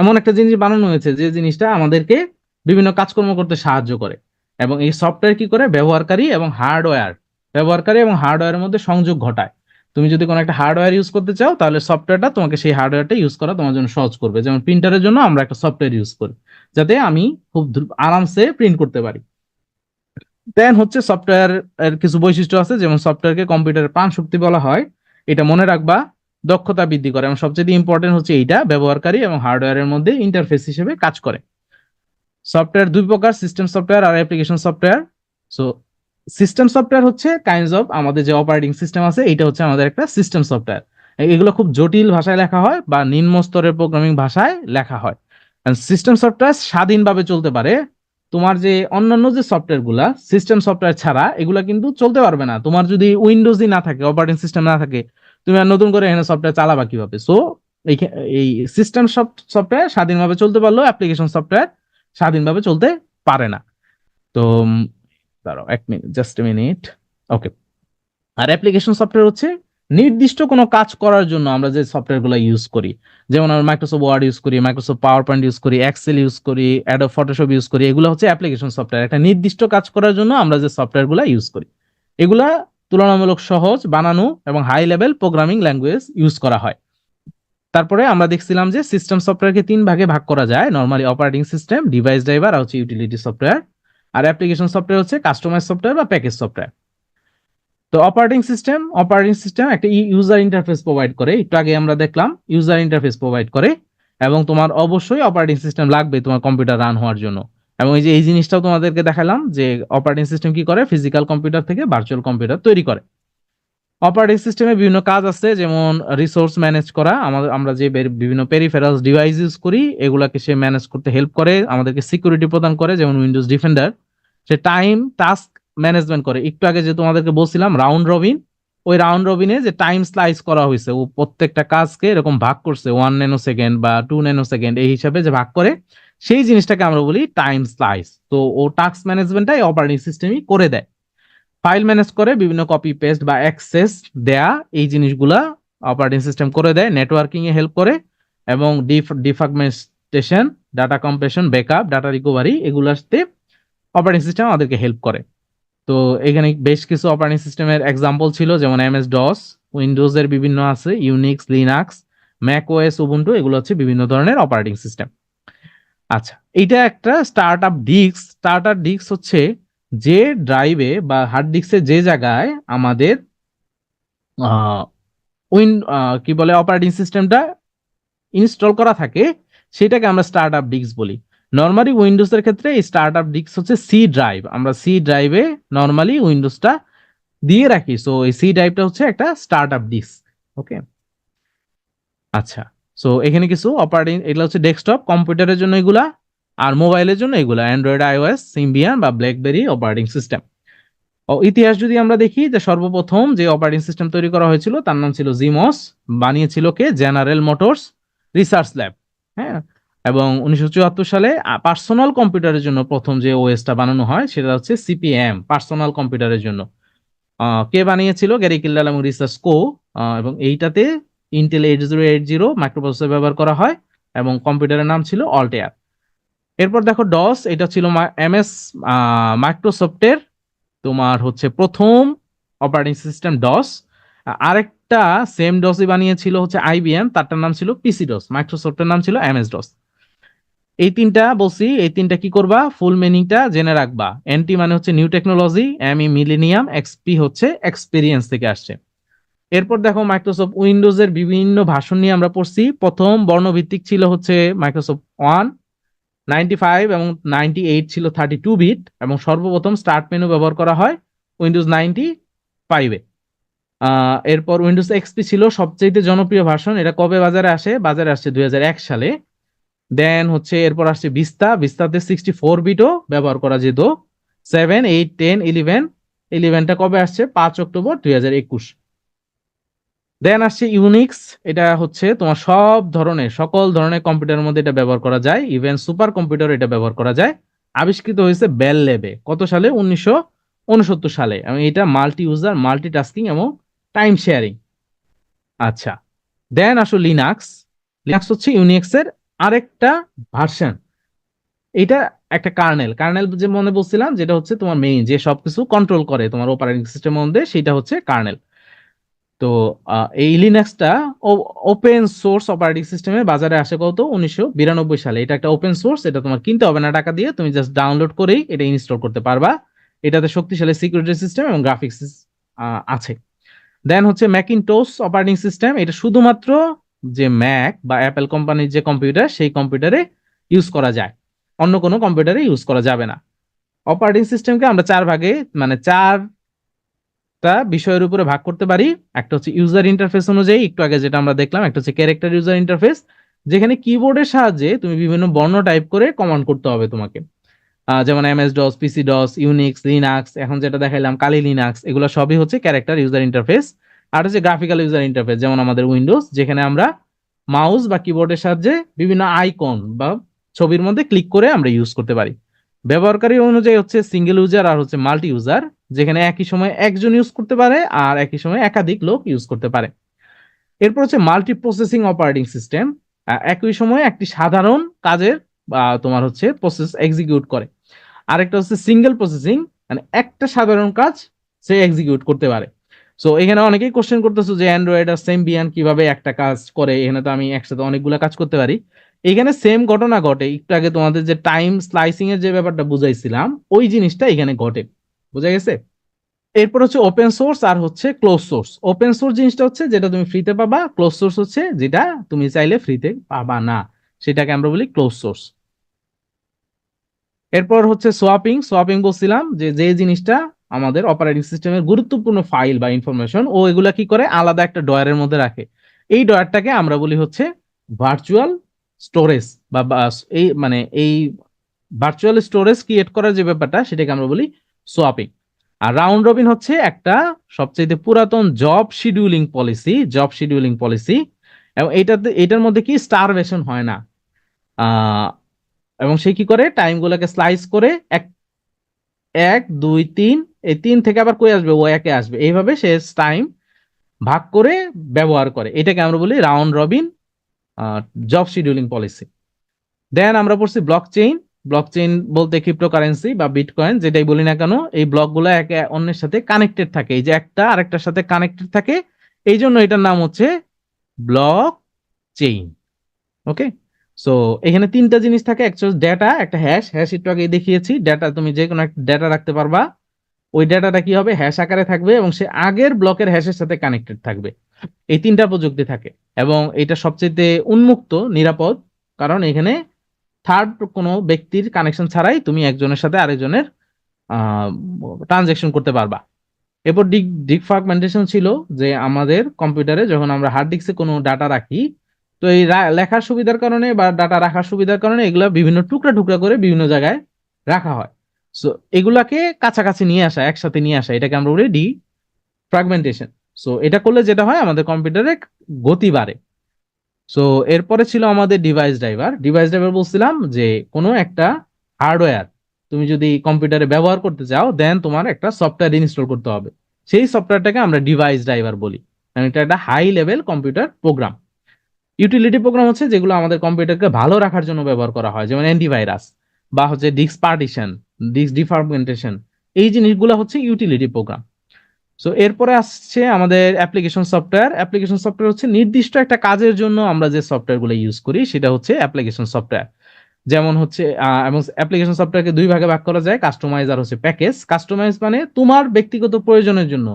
এমন একটা জিনিস বানানো হয়েছে যে জিনিসটা আমাদেরকে বিভিন্ন কাজকর্ম করতে সাহায্য করে। এবং এই সফটওয়্যার কি করে, ব্যবহারকারী এবং হার্ডওয়্যারের মধ্যে সংযোগ ঘটায়। তুমি যদি কোনো একটা হার্ডওয়্যার ইউজ করতে চাও, তাহলে সফটওয়্যারটা তোমাকে সেই হার্ডওয়্যারটা ইউজ করা তোমার জন্য সহজ করবে। যেমন প্রিন্টারের জন্য আমরা একটা সফটওয়্যার ইউজ করি, যাতে আমি খুব আরামসে প্রিন্ট করতে পারি। দেন হচ্ছে সফটওয়্যার এর কিছু বৈশিষ্ট্য আছে, যেমন সফটওয়্যারকে কম্পিউটারের প্রাণ শক্তি বলা হয়। এটা মনে রাখবা, দক্ষতা বৃদ্ধি করে, এবং সবচেয়ে ইম্পর্টেন্ট হচ্ছে এইটা ব্যবহারকারী এবং হার্ডওয়্যারের মধ্যে ইন্টারফেস হিসেবে কাজ করে। সফটওয়্যার দুই প্রকার, সিস্টেম সফটওয়্যার আর application software. So system software হচ্ছে কাইন্ডস অফ আমাদের যে অপারেটিং সিস্টেম আছে, এটা হচ্ছে আমাদের একটা সিস্টেম সফটওয়্যার। এগুলো খুব জটিল ভাষায় লেখা হয় বা নিম্ন স্তরের প্রোগ্রামিং ভাষায় লেখা হয়। সিস্টেম সফটওয়্যার স্বাধীনভাবে চলতে পারে। তোমার যে অন্যান্য যে সফটওয়্যার গুলা সিস্টেম সফটওয়্যার ছাড়া এগুলা কিন্তু চলতে পারবে না। তোমার যদি উইন্ডোজই না থাকে, অপারেটিং সিস্টেম না থাকে, তুমি আর নতুন করে এখানে সফটওয়্যার চালাবা কিভাবে? সো এই এই সিস্টেম সফটওয়্যার স্বাধীনভাবে চলতে পারলেও অ্যাপ্লিকেশন সফটওয়্যার স্বাধীনভাবে চলতে পারে না। তো দাঁড়াও 1 মিনিট, জাস্ট মিনিট। ওকে। আর অ্যাপ্লিকেশন সফটওয়্যার হচ্ছে নির্দিষ্ট কোনো কাজ করার জন্য আমরা যে সফটওয়্যার গুলো ইউজ করি। যেমন আমরা মাইক্রোসফট ওয়ার্ড ইউজ করি, মাইক্রোসফট পাওয়ার পয়েন্ট ইউজ করি, এক্সেল ইউজ করি, অ্যাডোব ফটোশপ ইউজ করি, এগুলো হচ্ছে অ্যাপ্লিকেশন সফটওয়্যার। একটা নির্দিষ্ট কাজ করার জন্য আমরা যে সফটওয়্যার গুলো ইউজ করি, এগুলা তুলনামূলক সহজ, বানানো এবং high level programming language use করা হয়। তারপরে আমরা দেখছিলাম যে সিস্টেম সফটওয়্যারকে 3 ভাগে ভাগ করা যায়, normally operating system, device driver আর হচ্ছে ইউটিলিটি সফটওয়্যার। আর অ্যাপ্লিকেশন সফটওয়্যার হচ্ছে কাস্টমাইজ সফটওয়্যার বা প্যাকেজ সফটওয়্যার। তো অপারেটিং সিস্টেম একটা ইউজার ইন্টারফেস প্রোভাইড করে, একটু আগে আমরা দেখলাম ইউজার ইন্টারফেস প্রোভাইড করে। এবং তোমার অবশ্যই অপারেটিং সিস্টেম লাগবে তোমার কম্পিউটার রান হওয়ার জন্য। এবং এই যে এই জিনিসটাও তোমাদেরকে দেখালাম যে অপারেটিং সিস্টেম কি করে, ফিজিক্যাল কম্পিউটার থেকে ভার্চুয়াল কম্পিউটার তৈরি করে। অপারেটিং সিস্টেমে বিভিন্ন কাজ আছে, যেমন রিসোর্স ম্যানেজ করা, আমরা যে বিভিন্ন পেরিফেরালস ডিভাইস ইউজ করি এগুলাকে সে ম্যানেজ করতে হেল্প করে, আমাদেরকে সিকিউরিটি প্রদান করে, যেমন উইন্ডোজ ডিফেন্ডার। সে টাইম টাস্ক ম্যানেজমেন্ট করে। একটু আগে যে তোমাদেরকে বলছিলাম রাউন্ড রবিন, ওই রাউন্ড রবিনে যে টাইম স্লাইস করা হয়েছে, ও প্রত্যেকটা কাজকে এরকম ভাগ করছে 1 ন্যানো সেকেন্ড বা 2 ন্যানো সেকেন্ড এই হিসাবে যে ভাগ করে, সেই জিনিসটাকে আমরা বলি টাইম স্লাইস। তো ও টাস্ক ম্যানেজমেন্টটাই অপারেটিং সিস্টেমই করে দেয়। ফাইল ম্যানেজ করে, বিভিন্ন কপি পেস্ট বা অ্যাক্সেস দেয়া, এই জিনিসগুলা অপারেটিং সিস্টেম করে দেয়। নেটওয়ার্কিং এ হেল্প করে, এবং defragmentation, data compression, backup, data recovery, এগুলাতে অপারেটিং সিস্টেম আমাদেরকে হেল্প করে। তো এখানে বেশ কিছু অপারেটিং সিস্টেমের এক্সাম্পল ছিল, যেমন এমএস ডস, উইন্ডোজ এর বিভিন্ন আছে, Unix, Linux, Mac OS, Ubuntu, এগুলো হচ্ছে বিভিন্ন ধরনের অপারেটিং সিস্টেম। আচ্ছা, এইটা একটা স্টার্টার ডিস্ক হচ্ছে যে ড্রাইভে বা হার্ড ডিস্কে যে জায়গায় আমাদের আহ, কি বলে অপারেটিং সিস্টেমটা ইনস্টল করা থাকে, সেটাকে আমরা স্টার্টআপ ডিস্ক বলি। নর্মালি উইন্ডোজের ক্ষেত্রে এই স্টার্টআপ ডিস্ক হচ্ছে সি ড্রাইভ। আমরা সি ড্রাইভে নর্মালি উইন্ডোজটা দিয়ে রাখি। সো এই সি ড্রাইভটা হচ্ছে একটা স্টার্টআপ ডিস্ক। ওকে। আচ্ছা, সো এখানে কিছু অপারেটিং, এগুলো হচ্ছে ডেস্কটপ কম্পিউটারের জন্য এগুলা, আর মোবাইলের জন্য এগুলা অ্যান্ড্রয়েড, আইওএস, সিম্বিয়ান বা ব্ল্যাকবেরি অপারেটিং সিস্টেম। ও ইতিহাস যদি আমরা দেখি, যে সর্বপ্রথম যে অপারেটিং সিস্টেম তৈরি করা হয়েছিল তার নাম ছিল জিমস। বানিয়েছিল কে? General Motors research lab. হ্যাঁ। এবং 1974 সালে পার্সোনাল কম্পিউটারের জন্য প্রথম যে ওএসটা বানানো হয় সেটা হচ্ছে সিপিএম, পার্সোনাল কম্পিউটারের জন্য। কে বানিয়েছিল? গ্যারি কিল্ডাল এবং রিসার্চ কো। এবং এইটাতে ইন্টেল 8080 মাইক্রোপ্রসেসর ব্যবহার করা হয়, এবং কম্পিউটারের নাম ছিল অল্টেয়ার। এরপর দেখো ডস, এটা ছিল এমএস মাইক্রোসফটের তোমার হচ্ছে প্রথম অপারেটিং সিস্টেম ডস। আরেকটা সেম ডসই বানিয়েছিল হচ্ছে আইবিএম, তারটার নাম ছিল পিসি ডস, মাইক্রোসফটের নাম ছিল এমএস ডস। এই তিনটা বলছি, এই তিনটা কি করবা, ফুল মিনিংটা জেনে রাখবা। এনটি মানে হচ্ছে new technology, ME millennium, XP হচ্ছে এক্সপেরিয়েন্স থেকে আসছে। এরপর দেখো মাইক্রোসফট উইন্ডোজের বিভিন্ন ভার্সন নিয়ে আমরা পড়ছি। প্রথম বর্ণভিত্তিক ছিল হচ্ছে মাইক্রোসফট 195, এবং 98 ছিল 32 বিট, এবং সর্বপ্রথম স্টার্ট মেনু ব্যবহার করা হয় উইন্ডোজ 95-এ। এরপর উইন্ডোজ এক্সপি ছিল সবচেয়ে জনপ্রিয় ভার্সন। এটা কবে বাজারে আসে? বাজারে আসছে 2001 সালে। দেন হচ্ছে এরপর আসছে ভিস্তাতে 64 বিটও ব্যবহার করা যেত। 7, 8, 10, 11 11টা কবে আসছে? 5 অক্টোবর 2021। দেন আসছে ইউনিক্স। এটা হচ্ছে তোমার সকল ধরনের কম্পিউটারের মধ্যে এটা ব্যবহার করা যায়, ইভেন সুপার কম্পিউটার এটা ব্যবহার করা যায়। আবিষ্কৃত হয়েছে বেল ল্যাবে কত সালে? 1969 সালে। এবং এটা মাল্টি ইউজার, মাল্টিটাস্কিং এবং টাইম শেয়ারিং। আচ্ছা, দেন আসো লিনাক্স। লিনাক্স হচ্ছে ইউনিক্স এর আরেকটা ভার্সন। এটা একটা কার্নেল যে মনে বলছিলাম, যেটা হচ্ছে তোমার মেইন যে সবকিছু কন্ট্রোল করে তোমার অপারেটিং সিস্টেমের মধ্যে, সেটা হচ্ছে কার্নেল। তো এই লিনাক্সটা ওপেন সোর্স অপারেটিং সিস্টেমে বাজারে আসে কত? 1992 সালে। এটা একটা ওপেন সোর্স, এটা তোমার কিনতে হবে না টাকা দিয়ে, তুমি জাস্ট ডাউনলোড করেই এটা ইনস্টল করতে পারবা। এটাতে শক্তিশালী সিকিউরিটি সিস্টেম এবং গ্রাফিক্স আছে। দেন হচ্ছে ম্যাকিনটোশ অপারেটিং সিস্টেম। এটা শুধুমাত্র যে ম্যাক বা অ্যাপেল কোম্পানির যে কম্পিউটার, সেই কম্পিউটারে ইউজ করা যায়, অন্য কোনো কম্পিউটারে ইউজ করা যাবে না। অপারেটিং সিস্টেমকে আমরা চার ভাগে, মানে চারটা বিষয়ের উপরে ভাগ করতে পারি। একটা হচ্ছে ইউজার ইন্টারফেস অনুযায়ী, একটু আগে যেটা আমরা দেখলাম। একটা হচ্ছে ক্যারেক্টার ইউজার ইন্টারফেস, যেখানে কিবোর্ডের সাহায্যে তুমি বিভিন্ন বর্ণ টাইপ করে কমান্ড করতে হবে তোমাকে। যেমন এমএস ডস, পিসি ডস, ইউনিক্স, লিনাক্স, এখন যেটা দেখাইলাম কালি লিনাক্স, এগুলো সবই হচ্ছে ক্যারেক্টার ইউজার ইন্টারফেস। আর হচ্ছে গ্রাফিক্যাল ইউজার ইন্টারফেস, যেমন আমাদের উইন্ডোজ, যেখানে আমরা মাউস বা কিবোর্ডের সাহায্যে বিভিন্ন আইকন বা ছবির মধ্যে ক্লিক করে আমরা ইউজ করতে পারি। ব্যবহারকারী অনুযায়ী হচ্ছে সিঙ্গেল ইউজার আর হচ্ছে মাল্টি ইউজার, যেখানে একই সময় একজন ইউজ করতে পারে আর একই সময় একাধিক লোক ইউজ করতে পারে। এরপর হচ্ছে মাল্টি প্রসেসিং অপারেটিং সিস্টেম, একই সময়ে একটি সাধারণ কাজের তোমার হচ্ছে প্রসেস এক্সিকিউট করে। আরেকটা হচ্ছে সিঙ্গেল প্রসেসিং, মানে একটা সাধারণ কাজ সে এক্সিকিউট করতে পারে। সো এখানে অনেকেই কোশ্চেন করতেছো যে অ্যান্ড্রয়েড আর সেম্বিয়ান কিভাবে একটা কাজ করে, এখানে তো আমি একসাথে অনেকগুলো কাজ করতে পারি। এখানে সেম ঘটনা ঘটে। একটু আগে তোমাদের যে টাইম স্লাইসিং এর যে ব্যাপারটা বুঝাইছিলাম, ওই জিনিসটা এখানে ঘটে। বুঝা গেছে? এরপর হচ্ছে ওপেন সোর্স আর হচ্ছে ক্লোজ সোর্স। ওপেন সোর্স জিনিসটা হচ্ছে যেটা তুমি ফ্রিতে পাবা, ক্লোজ সোর্স হচ্ছে যেটা তুমি চাইলে ফ্রিতে পাবা না, সেটাকে আমরা বলি ক্লোজ সোর্স। এরপর হচ্ছে সোয়াপিং। সোয়াপিং বলছিলাম যে যে জিনিসটা আমাদের অপারেটিং সিস্টেমের গুরুত্বপূর্ণ ফাইল বা ইনফরমেশন ও এগুলা কি করে আলাদা একটা ড্রয়ারের মধ্যে রাখে, এই ড্রয়ারটাকে আমরা বলি হচ্ছে ভার্চুয়াল স্টোরেজ। এই মানে এই ভার্চুয়াল স্টোরেজ ক্রিয়েট করার যে ব্যাপারটা, সেটাকে আমরা বলি সোয়াপিং। আর রাউন্ড রবিন হচ্ছে একটা সবচেয়ে পুরাতন জব শিডিউলিং পলিসি। এবং এটার মধ্যে কি স্টারভেশন হয় না। আহ এবং সে কি করে টাইম গুলাকে স্লাইস করে এক এক দুই তিন, এই তিন থেকে আবার কই আসবে? ও একে আসবে, এইভাবে সে টাইম ভাগ করে ব্যবহার করে। এটাকে আমরা বলি round robin job scheduling policy. Then আমরা পড়ছি ব্লক চেইন। ব্লক চেইন বলতে ক্রিপ্টোকারেন্সি বা বিটকয়েন যেটাই বলি না কেন, এই ব্লকগুলো একে অন্যের সাথে কানেক্টেড থাকে, এই যে একটা আরেকটার সাথে কানেক্টেড থাকে, এই জন্য এটার নাম হচ্ছে ব্লক চেইন। ওকে। সো এখানে তিনটা জিনিস থাকে, একটা ডেটা, একটা হ্যাশ। হ্যাশ একটু আগে দেখিয়েছি, ডেটা তুমি যে কোনো একটা ডেটা রাখতে পারবা, ওই ডেটাটা কি হবে? হ্যাশ আকারে থাকবে এবং সে আগের ব্লকের হ্যাশের সাথে কানেক্টেড থাকবে। এই তিনটা প্রযুক্তি থাকে এবং এটা সবচেয়ে উন্মুক্ত, নিরাপদ, কারণ এখানে থার্ড কোনো ব্যক্তির কানেকশন ছাড়াই তুমি একজনের সাথে আরেকজনের ট্রানজেকশন করতে পারবা। এরপর ডিফ্রাগমেন্টেশন ছিল, যে আমাদের কম্পিউটারে যখন আমরা হার্ড ডিস্কে কোনো ডাটা রাখি, তো এই লেখার সুবিধার কারণে বা ডাটা রাখার সুবিধার কারণে এগুলা বিভিন্ন টুকরা টুকরা করে বিভিন্ন জায়গায় রাখা হয়। সো এগুলাকে কাছাকাছি নিয়ে আসা, একসাথে নিয়ে আসা, এটাকে আমরা বলি ডিফ্রাগমেন্টেশন। সো এটা করলে যেটা হয়, আমাদের কম্পিউটারে গতি বাড়ে। সো এরপরে ছিল আমাদের ডিভাইস ড্রাইভার। ডিভাইস ড্রাইভার বলছিলাম যে কোনো একটা হার্ডওয়্যার তুমি যদি কম্পিউটারে ব্যবহার করতে চাও, দেন তোমার একটা সফটওয়্যার ইনস্টল করতে হবে। সেই সফটওয়্যারটাকে আমরা ডিভাইস ড্রাইভার বলি। কারণ এটা একটা high level computer program. Utility program হচ্ছে যেগুলো আমাদের কম্পিউটারকে ভালো রাখার জন্য ব্যবহার করা হয়, যেমন অ্যান্টিভাইরাস বা হচ্ছে ডিস্ক পার্টিশন, ডিস্ক ডিফ্রাগমেন্টেশন। এই জিনিসগুলো হচ্ছে ইউটিলিটি প্রোগ্রাম। সো এরপরে আসছে আমাদের অ্যাপ্লিকেশন সফটওয়্যার। অ্যাপ্লিকেশন সফটওয়্যার হচ্ছে নির্দিষ্ট একটা কাজের জন্য আমরা যে সফটওয়্যারগুলো ইউজ করি, সেটা হচ্ছে অ্যাপ্লিকেশন সফটওয়্যার। যেমন হচ্ছে এবং অ্যাপ্লিকেশন সফটওয়্যারকে দুই ভাগে ভাগ করা যায়, কাস্টমাইজ আর হচ্ছে প্যাকেজ। কাস্টমাইজ মানে তোমার ব্যক্তিগত প্রয়োজনের জন্য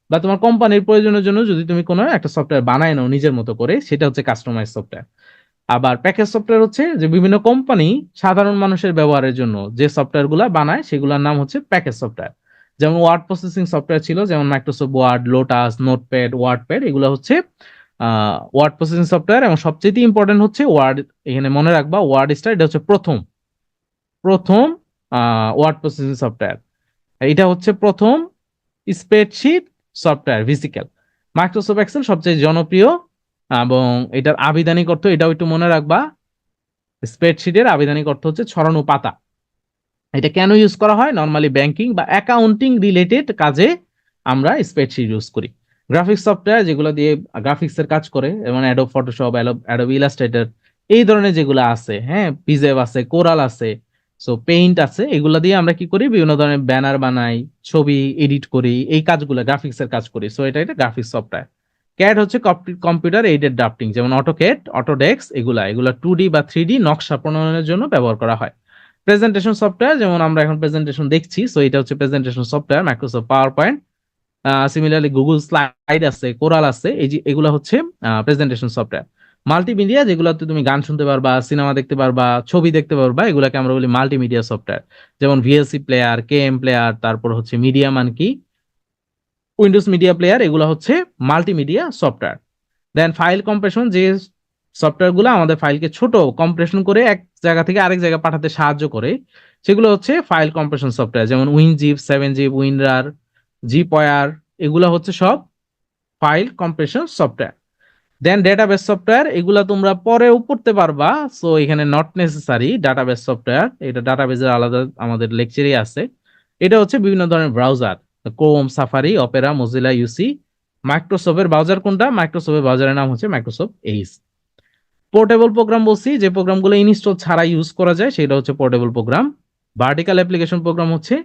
বা তোমার কোম্পানির প্রয়োজনের জন্য যদি তুমি কোনো একটা সফটওয়্যার বানায় নাও নিজের মতো করে, সেটা হচ্ছে কাস্টমাইজ সফটওয়্যার। আবার প্যাকেজ সফটওয়্যার হচ্ছে যে বিভিন্ন কোম্পানি সাধারণ মানুষের ব্যবহারের জন্য যে সফটওয়্যারগুলো বানায়, সেগুলোর নাম হচ্ছে প্যাকেজ সফটওয়্যার। যেমন ওয়ার্ড প্রসেসিং সফটওয়্যার ছিল, যেমন Microsoft Word, Lotus, Notepad, WordPad, এগুলো হচ্ছে ওয়ার্ড প্রসেসিং সফটওয়্যার। এবং সবচেয়ে ইম্পর্টেন্ট হচ্ছে ওয়ার্ড, এখানে মনে রাখবা ওয়ার্ড স্টার, এটা হচ্ছে প্রথম প্রথম ওয়ার্ড প্রসেসিং সফটওয়্যার। এটা হচ্ছে প্রথম স্প্রেডশিট সফটওয়্যার ভিসিক্যাল। মাইক্রোসফট এক্সেল সবচেয়ে জনপ্রিয় এবং এটার আবিধানিক অর্থ এটাও একটু মনে রাখবা, স্প্রেডশিটের আবিধানিক অর্থ হচ্ছে ছড়ানো পাতা। এটা কেন ইউজ করা হয়? নর্মালি ব্যাংকিং বা অ্যাকাউন্টিং রিলেটেড কাজে আমরা স্প্রেডশিট ইউজ করি। গ্রাফিক্স সফটওয়্যার যেগুলো দিয়ে গ্রাফিক্সের কাজ করে, যেমন অ্যাডোব ফটোশপ, অ্যাডোব ইলাস্ট্রেটর, এই ধরনের যেগুলো আছে, হ্যাঁ, পিজেভ আছে, কোরাল আছে, সো পেইন্ট আছে, এগুলো দিয়ে আমরা কি করি? বিভিন্ন ধরনের ব্যানার বানাই, ছবি এডিট করি, এই কাজগুলো গ্রাফিক্সের কাজ করি। সো এটা গ্রাফিক্স সফটওয়্যার। ক্যাড হচ্ছে কম্পিউটার এইডেড ড্রাফটিং, যেমন অটোক্যাড, অটোডেস্ক, এগুলা 2D বা 3D নকশা প্রণয়নের জন্য ব্যবহার করা হয়। প্রেজেন্টেশন সফটওয়্যার, যেমন আমরা এখন প্রেজেন্টেশন দেখছি, সো এটা হচ্ছে presentation software, Microsoft power point. Similarly Google slide আছে, কোরাল আছে, এই যে এগুলো হচ্ছে প্রেজেন্টেশন সফটওয়্যার। মাল্টিমিডিয়া, যেগুলোতে তুমি গান শুনতে পারবা, সিনেমা দেখতে পারবা, ছবি দেখতে পারবা, এগুলোকে আমরা বলি মাল্টিমিডিয়া সফটওয়্যার, যেমন ভিএলসি প্লেয়ার, কেএম প্লেয়ার, তারপর হচ্ছে মিডিয়া মান কি, উইন্ডোজ মিডিয়া প্লেয়ার, এগুলো হচ্ছে multimedia software. Then file compression, যে সফটওয়্যার গুলো আমাদের ফাইলকে ছোট কম্প্রেশন করে এক জায়গা থেকে আরেক জায়গায় পাঠাতে সাহায্য করে, সেগুলো হচ্ছে ফাইল কম্প্রেশন সফটওয়্যার, যেমন উইনজিপ, 7zip, উইনরার, জিপওয়্যার, এগুলো হচ্ছে সব ফাইল কম্প্রেশন সফটওয়্যার। দেন ডেটাবেস সফটওয়্যার, এগুলা তোমরা পরেও পড়তে পারবা, সো এখানে নট নেসেসারি। ডাটাবেস সফটওয়্যার, এটা ডাটাবেসের আলাদা আমাদের লেকচারই আছে। এটা হচ্ছে বিভিন্ন ধরনের browser, Chrome, Safari, Opera, Mozilla, UC. মাইক্রোসফটের ব্রাউজার কোনটা? মাইক্রোসফটের ব্রাউজারের নাম হচ্ছে মাইক্রোসফট এইস। পোর্টেবল প্রোগ্রাম বলছি, যে প্রোগ্রামগুলো ইনস্টল ছাড়া ইউজ করা যায়, সেটা হচ্ছে portable program. Vertical application program হচ্ছে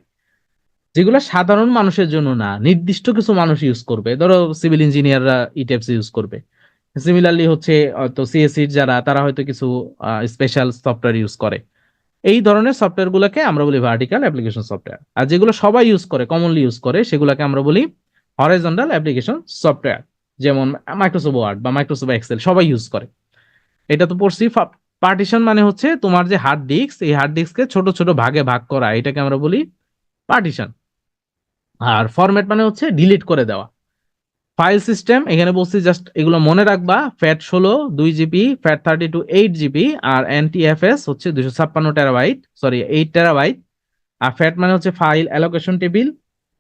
যেগুলো সাধারণ মানুষের জন্য না, নির্দিষ্ট কিছু মানুষ ইউজ করবে, ধরো সিভিল ইঞ্জিনিয়াররা ই টাইপস ইউজ করবে। সিমিলারলি হচ্ছে তো সিএসসি যারা, তারা হয়তো কিছু স্পেশাল সফটওয়্যার ইউজ করে। এই ধরনের সফটওয়্যার গুলোকে আমরা বলি ভার্টিক্যাল অ্যাপ্লিকেশন সফটওয়্যার। আর যেগুলো সবাই ইউজ করে, কমনলি ইউজ করে, সেগুলোকে আমরা বলি হরাইজন্টাল অ্যাপ্লিকেশন সফটওয়্যার, যেমন মাইক্রোসফট ওয়ার্ড বা মাইক্রোসফট এক্সেল সবাই ইউজ করে। এটা তো পড়ছি। পার্টিশন মানে হচ্ছে তোমার যে হার্ড ডিস্ক, এই হার্ড ডিস্ককে ছোট ছোট ভাগে ভাগ করা, এটাকে আমরা বলি পার্টিশন। আর ফরম্যাট মানে হচ্ছে ডিলিট করে দেওয়া। ফাইল সিস্টেম, এখানে বলছি জাস্ট এগুলো মনে রাখবা। ফ্যাট 16 2 GB, ফ্যাট 32 8 GB, আর এনটিএফএস হচ্ছে 256 টেরাবাইট, সরি 8 টেরাবাইট। আর ফ্যাট মানে হচ্ছে ফাইল অ্যালোকেশন টেবিল,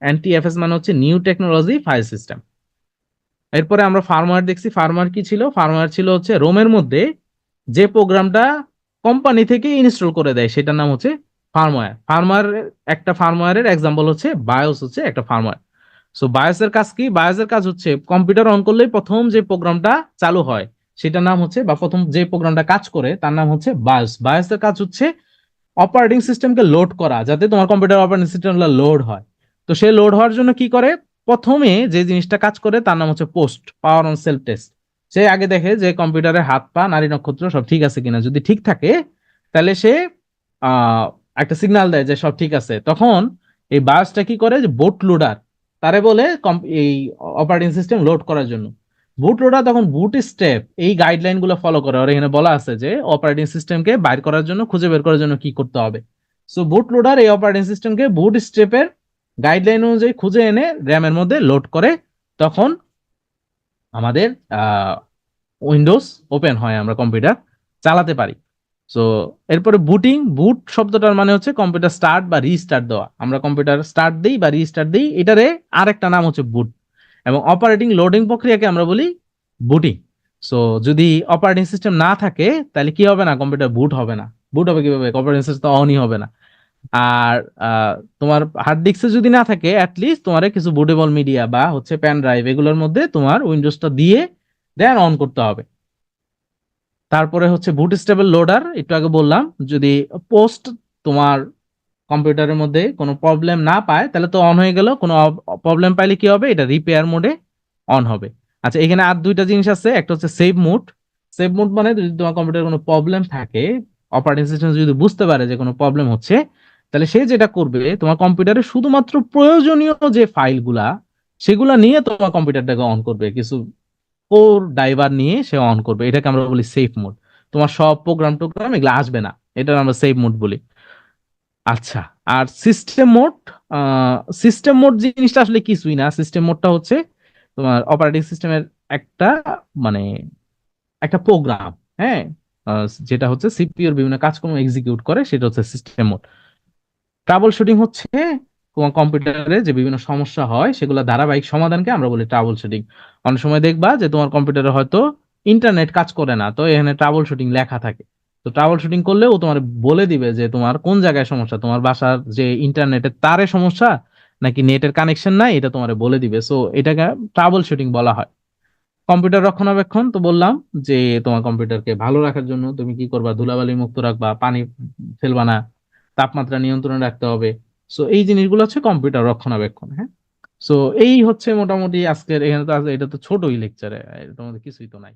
এনটিএফএস মানে হচ্ছে নিউ টেকনোলজি ফাইল সিস্টেম। এরপরে আমরা ফার্মওয়্যার দেখছি। ফার্মওয়্যার কি ছিল? ফার্মওয়্যার ছিল হচ্ছে রোমের মধ্যে যে প্রোগ্রামটা কোম্পানি থেকে ইনস্টল করে দেয়, সেটার নাম হচ্ছে ফার্মওয়্যার। একটা ফার্মওয়্যারের এক্সাম্পল হচ্ছে বায়োস, হচ্ছে একটা ফার্মওয়্যার। সো বায়োসের কাজ কি? বায়োসের কাজ হচ্ছে কম্পিউটার অন করলেই প্রথম যে প্রোগ্রামটা চালু হয় সেটার নাম হচ্ছে, বা প্রথম যে প্রোগ্রামটা কাজ করে তার নাম হচ্ছে বায়োস। বায়োসের কাজ হচ্ছে অপারেটিং সিস্টেমকে লোড করা, যাতে তোমার কম্পিউটার অপারেটিং সিস্টেমটা লোড হয়। তো সে লোড হওয়ার জন্য কি করে? প্রথমে যে জিনিসটা কাজ করে তার নাম হচ্ছে POST, power on self test. সে আগে দেখে যে কম্পিউটারের হাত পা নাড়ি নক্ষত্র সব ঠিক আছে কিনা। যদি ঠিক থাকে তাহলে সে একটা সিগন্যাল দেয় যে সব ঠিক আছে। তখন এই বায়োসটা কি করে? যে বুট লোডার, তারে বলে এই অপারেটিং সিস্টেম লোড করার জন্য। বুট লোডার তখন বুট স্টেপ এই গাইডলাইন গুলো ফলো করে। আর এখানে বলা আছে যে অপারেটিং সিস্টেমকে বাইর করার জন্য, খুঁজে বের করার জন্য কি করতে হবে। সো বুট লোডার এই অপারেটিং সিস্টেমকে বুট স্টেপের গাইডলাইন অনুযায়ী খুঁজে এনে র্যামের মধ্যে লোড করে, তখন আমাদের উইন্ডোজ ওপেন হয়, আমরা কম্পিউটার চালাতে পারি। সো এরপরে বুট শব্দটার মানে হচ্ছে কম্পিউটার স্টার্ট বা রিস্টার্ট দেওয়া। আমরা কম্পিউটার স্টার্ট দিই বা রিস্টার্ট দিই, এটারে আরেকটা নাম হচ্ছে বুট। এবং অপারেটিং লোডিং প্রক্রিয়াকে আমরা বলি বুটিং। সো যদি অপারেটিং সিস্টেম না থাকে তাহলে কি হবে না? কম্পিউটার বুট হবে না। বুট হবে কিভাবে? অপারেটিং সিস্টেম তো অনই হবে না। আর তোমার হার্ড ডিস্কে যদি না থাকে, অ্যাটলিস্ট তোমার কিছু বুটেবল মিডিয়া বা হচ্ছে পেন ড্রাইভ, এগুলোর মধ্যে তোমার উইন্ডোজটা দিয়ে দেন অন করতে হবে। তারপরে হচ্ছে বুট স্টেবল লোডার, একটু আগে বললাম, যদি পোস্ট তোমার কম্পিউটারের মধ্যে কোনো প্রবলেম না পায় তাহলে তো অন হয়ে গেল। কোনো প্রবলেম পাইলে কি হবে? এটা রিপেয়ার মোডে অন হবে। আচ্ছা, এখানে আর দুইটা জিনিস আছে। একটা হচ্ছে সেভ মোড। সেভ মোড মানে যদি তোমার কম্পিউটারে কোনো প্রবলেম থাকে, অপারেটিং সিস্টেম যদি বুঝতে পারে যে কোনো প্রবলেম হচ্ছে, তাহলে সে যেটা করবে, তোমার কম্পিউটারে শুধুমাত্র প্রয়োজনীয় যে ফাইলগুলা, সেগুলা নিয়ে তোমার কম্পিউটারটাকে অন করবে। কিছু কোর ড্রাইভার নিয়ে সে অন করবে। এটাকে আমরা বলি সেফ মোড। তোমার সব টোগ্রাম এগুলো আসবে না, এটা আমরা সেফ মোড বলি। আচ্ছা, আর সিস্টেম মোড জিনিসটা আসলে কিছুই না। সিস্টেম মোডটা হচ্ছে তোমার অপারেটিং সিস্টেমের একটা, মানে একটা প্রোগ্রাম, হ্যাঁ, যেটা হচ্ছে সিপিইউর বিভিন্ন কাজকর্ম এক্সিকিউট করে, সেটা হচ্ছে সিস্টেম মোড। ট্রাবল শুটিং হচ্ছে তোমার কম্পিউটারে যে বিভিন্ন সমস্যা হয় সেগুলো ধারাবাহিক সমাধানকে আমরা বলি ট্রাবল শুটিং। অনেক সময় দেখবা যে তোমার কম্পিউটারে হয়তো ইন্টারনেট কাজ করে না, তো এখানে ট্রাবল শুটিং লেখা থাকে। তো ট্রাবল শুটিং করলে ও তোমার বলে দিবে যে তোমার কোন জায়গায় সমস্যা, তোমার বাসার যে ইন্টারনেটের তারে সমস্যা নাকি নেটের কানেকশন নাই, এটা তোমার বলে দিবে। সো এটাকে ট্রাবল শুটিং বলা হয়। কম্পিউটার রক্ষণাবেক্ষণ তো বললাম যে তোমার কম্পিউটারকে ভালো রাখার জন্য তুমি কি করবা, ধুলাবালি মুক্ত রাখবা, পানি ফেলবা না, তাপমাত্রা নিয়ন্ত্রণে রাখতে হবে। সো এই জিনিসগুলো হচ্ছে কম্পিউটার রক্ষণাবেক্ষণ। হ্যাঁ, সো এই হচ্ছে মোটামুটি আজকের, এখানে তো এটা তো ছোটই লেকচারে, তোমাদের কিছুই তো নাই।